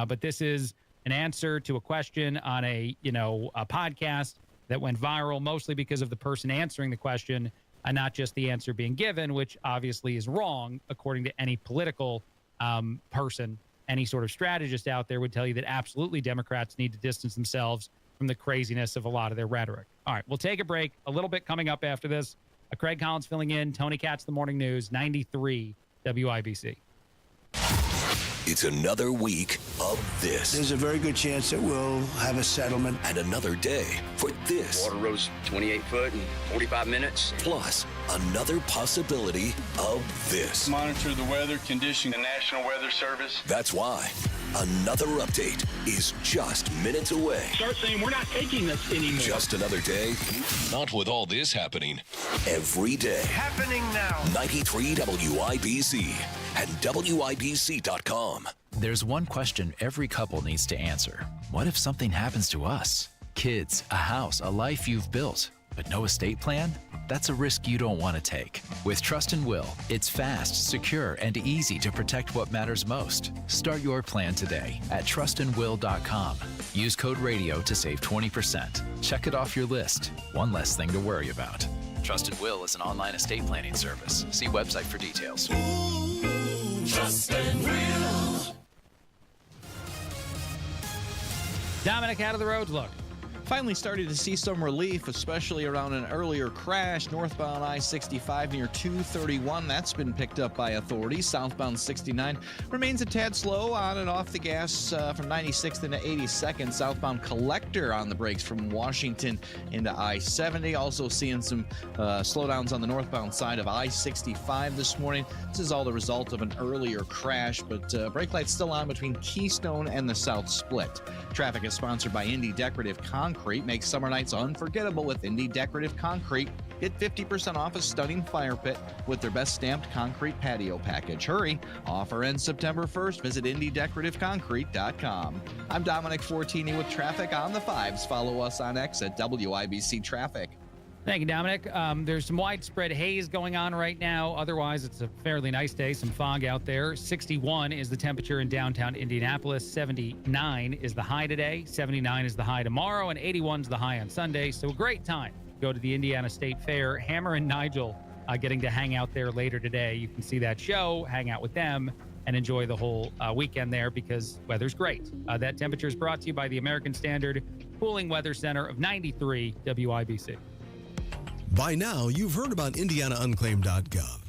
But this is an answer to a question on a podcast that went viral, mostly because of the person answering the question and not just the answer being given, which obviously is wrong according to any political person. Any sort of strategist out there would tell you that absolutely Democrats need to distance themselves from the craziness of a lot of their rhetoric. All right, we'll take a break. A little bit coming up after this. Craig Collins filling in. Tony Katz, The Morning News, 93 WIBC. It's another week of this. There's a very good chance that we'll have a settlement. And another day for this. Water rose 28 foot in 45 minutes. Plus, another possibility of this. Monitor the weather condition, the National Weather Service. That's why another update is just minutes away. Start saying we're not taking this anymore. Just another day. Not with all this happening. Every day. Happening now. 93 WIBC and WIBC.com. There's one question every couple needs to answer. What if something happens to us? Kids, a house, a life you've built, but no estate plan? That's a risk you don't want to take. With Trust and Will, it's fast, secure, and easy to protect what matters most. Start your plan today at trustandwill.com. Use code RADIO to save 20%. Check it off your list. One less thing to worry about. Trust and Will is an online estate planning service. See website for details. Trust and Will. Dominic, out of the roads look. Finally started to see some relief, especially around an earlier crash. Northbound I-65 near 231. That's been picked up by authorities. Southbound 69 remains a tad slow on and off the gas from 96th into 82nd. Southbound Collector on the brakes from Washington into I-70. Also seeing some slowdowns on the northbound side of I-65 this morning. This is all the result of an earlier crash, but brake lights still on between Keystone and the South Split. Traffic is sponsored by Indy Decorative Concrete. Make summer nights unforgettable with Indy Decorative Concrete. Get 50% off a stunning fire pit with their best stamped concrete patio package. Hurry. Offer ends September 1st. Visit IndyDecorativeConcrete.com. I'm Dominic Fortini with traffic on the 5s. Follow us on X at WIBC Traffic. Thank you, Dominic. There's some widespread haze going on right now. Otherwise, it's a fairly nice day. Some fog out there. 61 is the temperature in downtown Indianapolis. 79 is the high today. 79 is the high tomorrow. And 81 is the high on Sunday. So a great time. Go to the Indiana State Fair. Hammer and Nigel getting to hang out there later today. You can see that show, hang out with them, and enjoy the whole weekend there because weather's great. That temperature is brought to you by the American Standard Cooling Weather Center of 93 WIBC. By now, you've heard about IndianaUnclaimed.gov.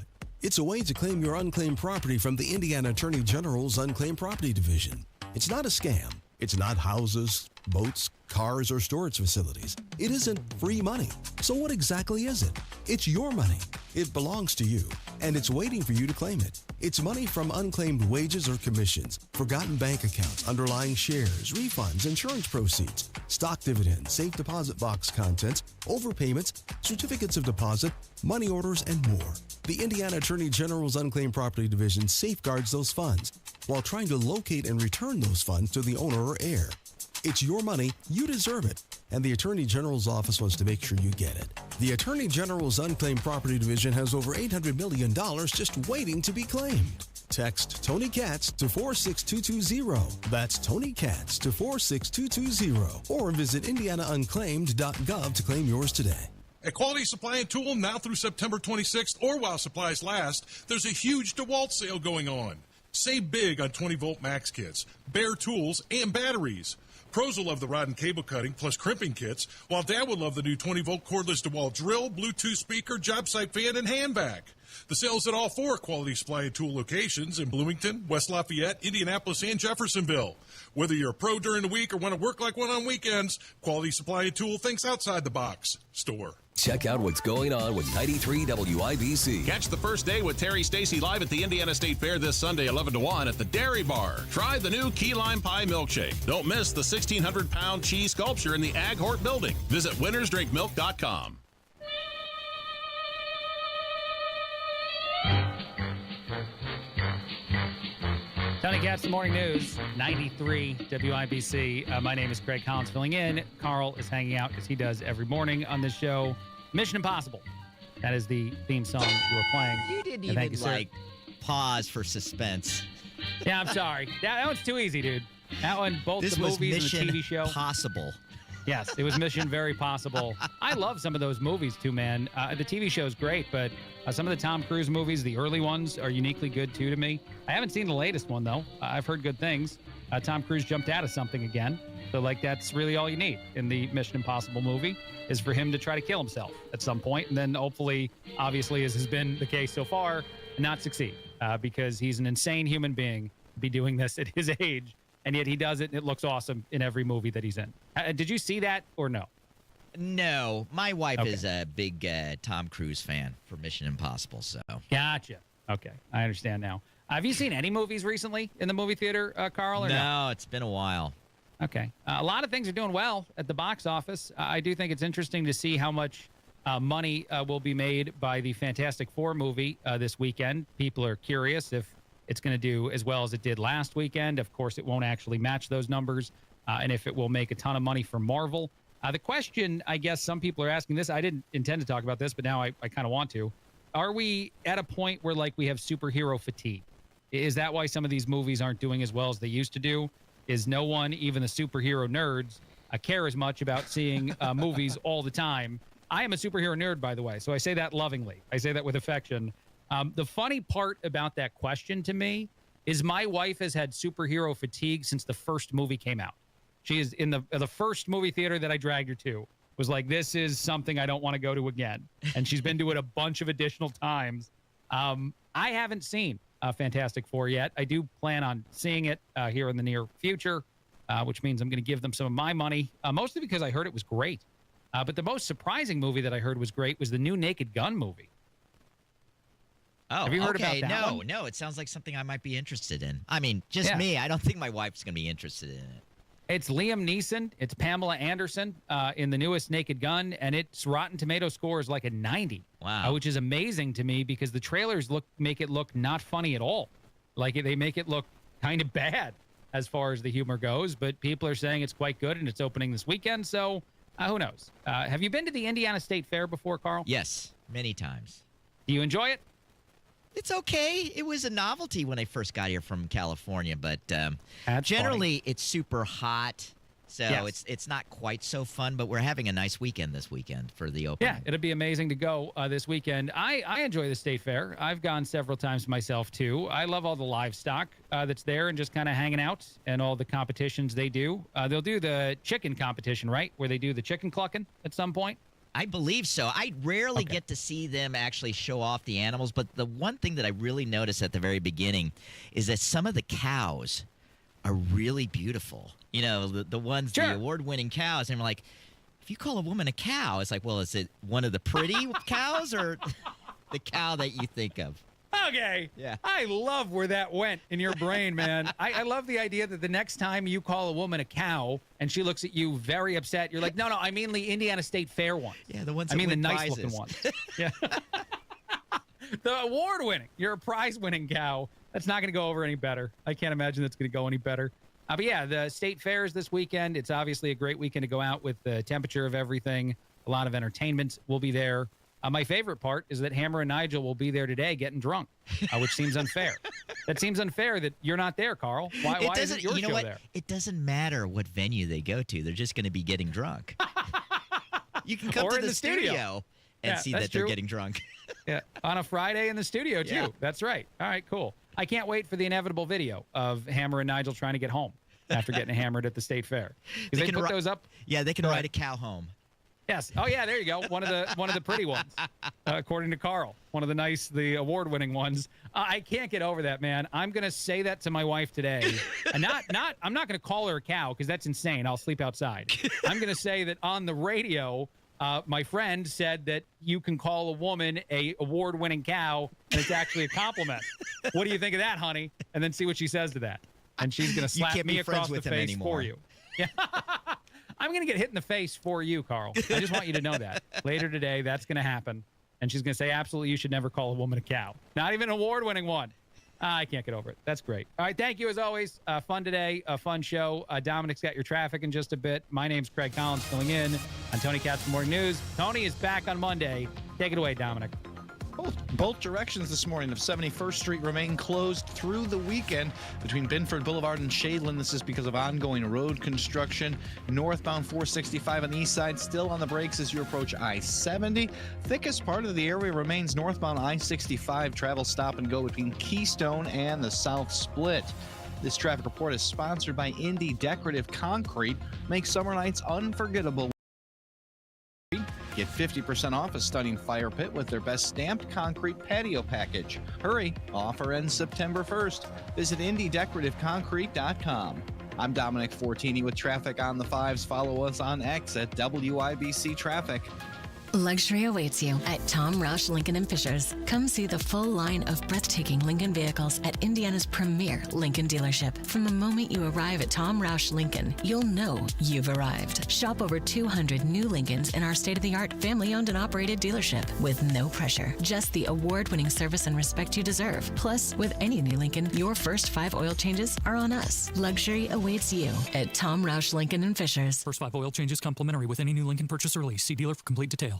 It's a way to claim your unclaimed property from the Indiana Attorney General's Unclaimed Property Division. It's not a scam. It's not houses, boats, cars, or storage facilities. It isn't free money. So what exactly is it? It's your money. It belongs to you, and it's waiting for you to claim it. It's money from unclaimed wages or commissions, forgotten bank accounts, underlying shares, refunds, insurance proceeds, stock dividends, safe deposit box contents, overpayments, certificates of deposit, money orders, and more. The Indiana Attorney General's Unclaimed Property Division safeguards those funds while trying to locate and return those funds to the owner or heir. It's your money. You deserve it. and the Attorney General's office wants to make sure you get it. The Attorney General's Unclaimed Property Division has over $800 million just waiting to be claimed. Text Tony Katz to 46220. That's Tony Katz to 46220. Or visit indianaunclaimed.gov to claim yours today. At Quality Supply and Tool, now through September 26th, or while supplies last, there's a huge DeWalt sale going on. Save big on 20-volt max kits, bare tools, and batteries. Pros will love the rod and cable cutting plus crimping kits, while Dad would love the new 20-volt cordless DeWalt drill, Bluetooth speaker, job site fan, and hand vac. The sale's at all 4 Quality Supply and Tool locations in Bloomington, West Lafayette, Indianapolis, and Jeffersonville. Whether you're a pro during the week or want to work like one on weekends, Quality Supply and Tool thinks outside the box. Store. Check out what's going on with 93 WIBC. Catch the first day with Terry Stacy live at the Indiana State Fair this Sunday, 11 to 1 at the Dairy Bar. Try the new key lime pie milkshake. Don't miss the 1,600-pound cheese sculpture in the Ag Hort building. Visit winnersdrinkmilk.com. Tony Katz, the Morning News, 93 WIBC. My name is Craig Collins filling in. Carl is hanging out as he does every morning on this show. Mission Impossible. That is the theme song you were playing. You didn't And even, pause for suspense. Yeah, I'm sorry. That one's too easy, dude. That one, both This the was movies and the TV show. Possible. Yes, it was Mission Very Possible. I love some of those movies, too, man. The TV show is great, but some of the Tom Cruise movies, the early ones, are uniquely good, too, to me. I haven't seen the latest one, though. I've heard good things. Tom Cruise jumped out of something again. So, that's really all you need in the Mission Impossible movie is for him to try to kill himself at some point, and then hopefully, obviously, as has been the case so far, not succeed because he's an insane human being to be doing this at his age. And yet he does it, and it looks awesome in every movie that he's in. Did you see that or no? No. My wife is a big Tom Cruise fan for Mission Impossible, so. Gotcha. Okay. I understand now. Have you seen any movies recently in the movie theater, Carl, or no? No, it's been a while. Okay. A lot of things are doing well at the box office. I do think it's interesting to see how much money will be made by the Fantastic Four movie this weekend. People are curious if it's going to do as well as it did last weekend. Of course, it won't actually match those numbers, and if it will make a ton of money for Marvel. The question, I guess some people are asking this, I didn't intend to talk about this, but now I kind of want to. Are we at a point where, we have superhero fatigue? Is that why some of these movies aren't doing as well as they used to do? Is no one, even the superhero nerds, care as much about seeing movies all the time? I am a superhero nerd, by the way, so I say that lovingly. I say that with affection. The funny part about that question to me is my wife has had superhero fatigue since the first movie came out. She is in the first movie theater that I dragged her to was like, this is something I don't want to go to again. And she's been to it a bunch of additional times. I haven't seen Fantastic Four yet. I do plan on seeing it here in the near future, which means I'm going to give them some of my money, mostly because I heard it was great. But the most surprising movie that I heard was great was the new Naked Gun movie. Oh, have you heard okay. about that one? No, it sounds like something I might be interested in. I mean, me. I don't think my wife's going to be interested in it. It's Liam Neeson. It's Pamela Anderson in the newest Naked Gun, and its Rotten Tomato score is like a 90. Wow. Which is amazing to me because the trailers make it look not funny at all. They make it look kind of bad as far as the humor goes, but people are saying it's quite good, and it's opening this weekend, so who knows? Have you been to the Indiana State Fair before, Carl? Yes, many times. Do you enjoy it? It's okay. It was a novelty when I first got here from California, but generally it's super hot, so it's not quite so fun. But we're having a nice weekend this weekend for the opening. Yeah, it'll be amazing to go this weekend. I enjoy the State Fair. I've gone several times myself, too. I love all the livestock that's there and just kind of hanging out and all the competitions they do. They'll do the chicken competition, right, where they do the chicken clucking at some point? I believe so. I rarely get to see them actually show off the animals, but the one thing that I really noticed at the very beginning is that some of the cows are really beautiful. You know, the ones, the award-winning cows. And I'm like, if you call a woman a cow, it's like, well, is it one of the pretty cows or the cow that you think of? Okay. Yeah. I love where that went in your brain, man. I love the idea that the next time you call a woman a cow and she looks at you very upset, you're like, no, I mean the Indiana State Fair ones. Yeah, the ones I mean the win nice-looking prizes. ones. Yeah. The award-winning. You're a prize-winning cow. That's not going to go over any better. I can't imagine that's going to go any better. But yeah, the state fair is this weekend. It's obviously a great weekend to go out with the temperature of everything. A lot of entertainment will be there. My favorite part is that Hammer and Nigel will be there today getting drunk, which seems unfair. That seems unfair that you're not there, Carl. Why isn't your show there? It doesn't matter what venue they go to. They're just going to be getting drunk. You can come to the studio and see that they're getting drunk. Yeah, on a Friday in the studio, too. Yeah. That's right. All right, cool. I can't wait for the inevitable video of Hammer and Nigel trying to get home after getting hammered at the state fair. Because they put those up. Yeah, they can ride a cow home. Yes. Oh, yeah, there you go. One of the pretty ones, according to Carl. One of the award-winning ones. I can't get over that, man. I'm going to say that to my wife today. And I'm not going to call her a cow because that's insane. I'll sleep outside. I'm going to say that on the radio, my friend said that you can call a woman a award-winning cow, and it's actually a compliment. What do you think of that, honey? And then see what she says to that. And she's going to slap me across the face for you. Yeah. I'm going to get hit in the face for you, Carl. I just want you to know that. Later today, that's going to happen. And she's going to say, absolutely, you should never call a woman a cow. Not even an award-winning one. I can't get over it. That's great. All right, thank you as always. Fun today, a fun show. Dominic's got your traffic in just a bit. My name's Craig Collins filling in on Tony Katz Morning News. Tony is back on Monday. Take it away, Dominic. Both directions this morning of 71st Street remain closed through the weekend between Binford Boulevard and Shadeland. This is because of ongoing road construction. Northbound 465 on the east side still on the brakes as you approach I-70. Thickest part of the area remains northbound I-65. Travel stop and go between Keystone and the South Split. This traffic report is sponsored by Indy Decorative Concrete. Make summer nights unforgettable. Get 50% off a stunning fire pit with their best stamped concrete patio package. Hurry, offer ends September 1st. Visit IndyDecorativeConcrete.com. I'm Dominic Fortini with traffic on the 5s. Follow us on X at WIBC Traffic. Luxury awaits you at Tom Roush Lincoln & Fishers. Come see the full line of breathtaking Lincoln vehicles at Indiana's premier Lincoln dealership. From the moment you arrive at Tom Roush Lincoln, you'll know you've arrived. Shop over 200 new Lincolns in our state-of-the-art family-owned and operated dealership with no pressure. Just the award-winning service and respect you deserve. Plus, with any new Lincoln, your first 5 oil changes are on us. Luxury awaits you at Tom Roush Lincoln & Fishers. First 5 oil changes complimentary with any new Lincoln purchase or lease. See dealer for complete details.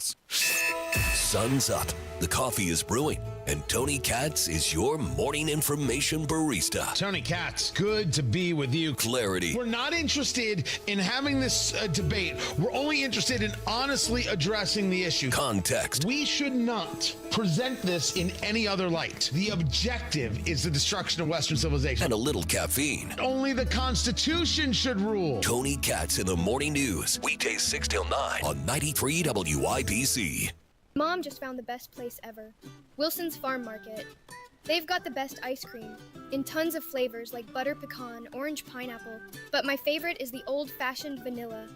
Sun's up, the coffee is brewing, and Tony Katz is your morning information barista. Tony Katz, good to be with you. Clarity. We're not interested in having this debate. We're only interested in honestly addressing the issue. Context. We should not present this in any other light. The objective is the destruction of Western civilization. And a little caffeine. Only the Constitution should rule. Tony Katz in the Morning News. Weekdays 6 till 9 on 93 WIBC. Mom just found the best place ever. Wilson's Farm Market. They've got the best ice cream in tons of flavors like butter pecan, orange pineapple. But my favorite is the old-fashioned vanilla.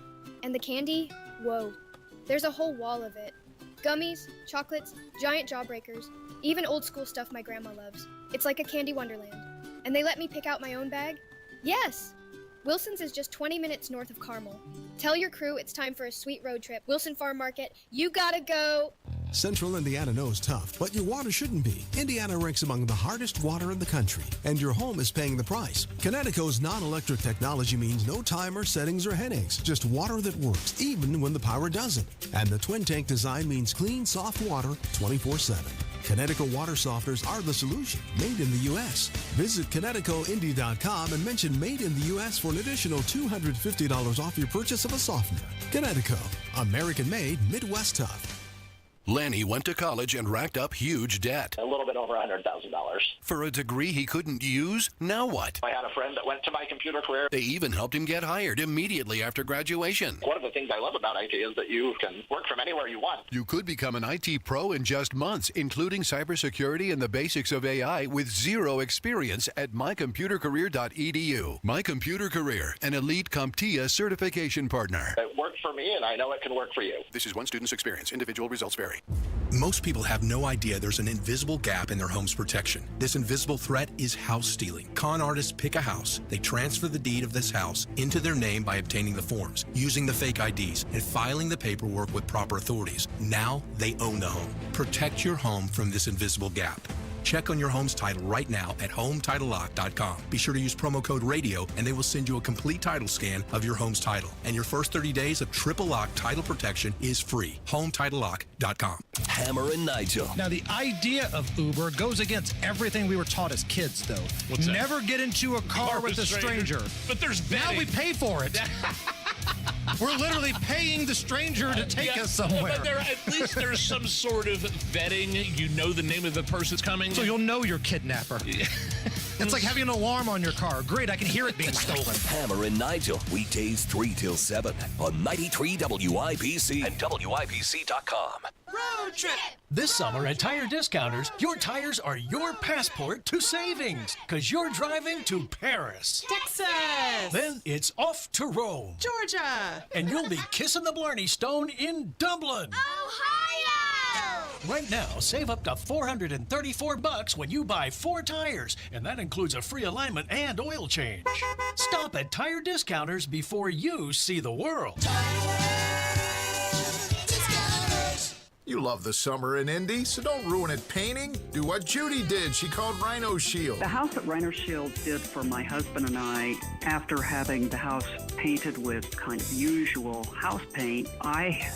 And the candy? Whoa. There's a whole wall of it. Gummies, chocolates, giant jawbreakers, even old school stuff my grandma loves. It's like a candy wonderland. And they let me pick out my own bag? Yes! Wilson's is just 20 minutes north of Carmel. Tell your crew it's time for a sweet road trip. Wilson Farm Market, you gotta go! Central Indiana knows tough, but your water shouldn't be. Indiana ranks among the hardest water in the country, and your home is paying the price. Connecticut's non-electric technology means no timer, settings, or headaches. Just water that works, even when the power doesn't. And the twin tank design means clean, soft water 24/7. Connecticut water softeners are the solution, made in the U.S. Visit ConnecticutIndy.com and mention Made in the U.S. for an additional $250 off your purchase of a softener. Connecticut, American-made, Midwest tough. Lanny went to college and racked up huge debt. A little bit over $100,000. For a degree he couldn't use? Now what? I had a friend that went to My Computer Career. They even helped him get hired immediately after graduation. One of the things I love about IT is that you can work from anywhere you want. You could become an IT pro in just months, including cybersecurity and the basics of AI with zero experience at mycomputercareer.edu. My Computer Career, an elite CompTIA certification partner. It worked for me, and I know it can work for you. This is one student's experience. Individual results vary. Most people have no idea there's an invisible gap in their home's protection. This invisible threat is house stealing. Con artists pick a house. They transfer the deed of this house into their name by obtaining the forms, using the fake IDs, and filing the paperwork with proper authorities. Now they own the home. Protect your home from this invisible gap. Check on your home's title right now at HomeTitleLock.com. Be sure to use promo code RADIO, and they will send you a complete title scan of your home's title. And your first 30 days of triple lock title protection is free. HomeTitleLock.com. Hammer and Nigel. Now, the idea of Uber goes against everything we were taught as kids, though. What's that? Never get into a car with a stranger. But there's betting. Now we pay for it. We're literally paying the stranger to take us somewhere. But at least there's some sort of vetting. You know the name of the person's coming. So you'll know your kidnapper. It's like having an alarm on your car. Great, I can hear it being stolen. Hammer and Nigel, weekdays 3 till 7 on 93 WIBC and WIBC.com. Road trip! This summer at Tire Discounters, your tires are your passport to savings, because you're driving to Paris, Texas, then it's off to Rome, Georgia, and you'll be kissing the Blarney Stone in Dublin, Ohio! Right now, save up to $434 when you buy 4 tires, and that includes a free alignment and oil change. Stop at Tire Discounters before you see the world. You love the summer in Indy, so don't ruin it painting. Do what Judy did. She called Rhino Shield. The house that Rhino Shield did for my husband and I, after having the house painted with kind of usual house paint, I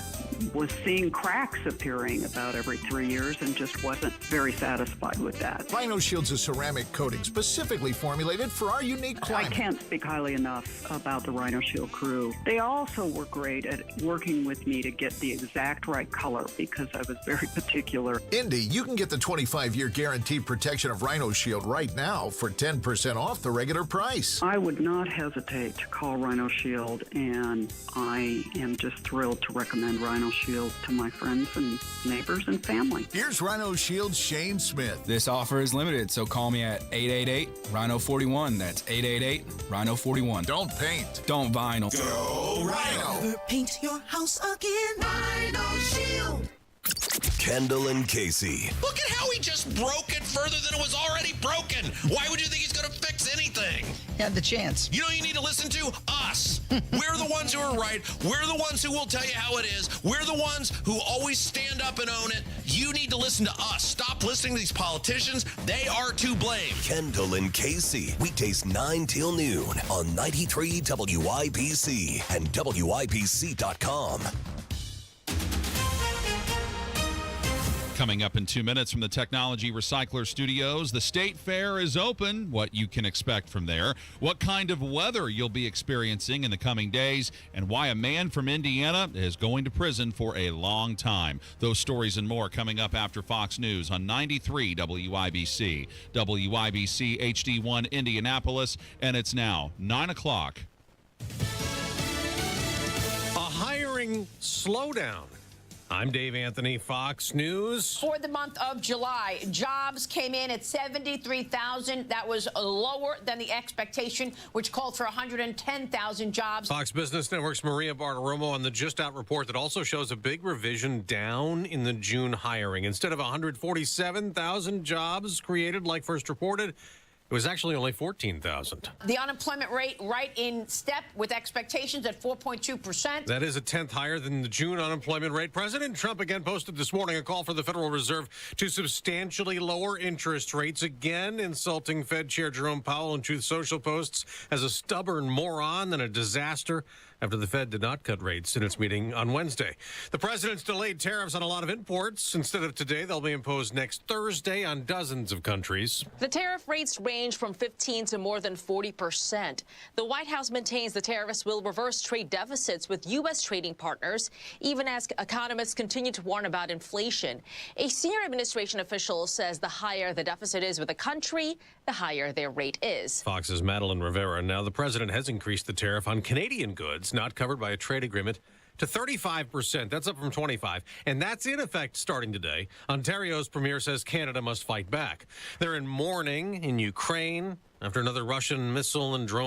was seeing cracks appearing about every 3 years and just wasn't very satisfied with that. Rhino Shield's a ceramic coating specifically formulated for our unique climate. I can't speak highly enough about the Rhino Shield crew. They also were great at working with me to get the exact right color because I was very particular. Indy, you can get the 25-year guaranteed protection of Rhino Shield right now for 10% off the regular price. I would not hesitate to call Rhino Shield, and I am just thrilled to recommend Rhino Shield to my friends and neighbors and family. Here's Rhino Shield's Shane Smith. This offer is limited, so call me at 888-RHINO-41. That's 888-RHINO-41. Don't paint. Don't vinyl. Go Rhino. Never paint your house again. Rhino Shield. Kendall and Casey. Look at how he just broke it further than it was already broken. Why would you think he's going to fix anything? Had the chance. You know you need to listen to? Us. We're the ones who are right. We're the ones who will tell you how it is. We're the ones who always stand up and own it. You need to listen to us. Stop listening to these politicians. They are to blame. Kendall and Casey. Weekdays 9 till noon on 93 WIBC and WIBC.com. Coming up in 2 minutes from the Technology Recycler Studios, the State Fair is open, what you can expect from there, what kind of weather you'll be experiencing in the coming days, and why a man from Indiana is going to prison for a long time. Those stories and more coming up after Fox News on 93 WIBC, WIBC HD1 Indianapolis, and it's now 9 o'clock. A hiring slowdown. I'm Dave Anthony, Fox News. For the month of July, jobs came in at 73,000. That was lower than the expectation, which called for 110,000 jobs. Fox Business Network's Maria Bartiromo on the Just Out report that also shows a big revision down in the June hiring. Instead of 147,000 jobs created like first reported, it was actually only 14,000. The unemployment rate right in step with expectations at 4.2%. That is a 10th higher than the June unemployment rate. President Trump again posted this morning a call for the Federal Reserve to substantially lower interest rates, again insulting Fed Chair Jerome Powell in Truth Social posts as a stubborn moron and a disaster after the Fed did not cut rates in its meeting on Wednesday. The president's delayed tariffs on a lot of imports. Instead of today, they'll be imposed next Thursday on dozens of countries. The tariff rates range from 15 to more than 40%. The White House maintains the tariffs will reverse trade deficits with U.S. trading partners, even as economists continue to warn about inflation. A senior administration official says the higher the deficit is with a country, the higher their rate is. Fox's Madeline Rivera. Now, the president has increased the tariff on Canadian goods not covered by a trade agreement to 35%. That's up from 25%. And that's in effect starting today. Ontario's premier says Canada must fight back. They're in mourning in Ukraine after another Russian missile and drone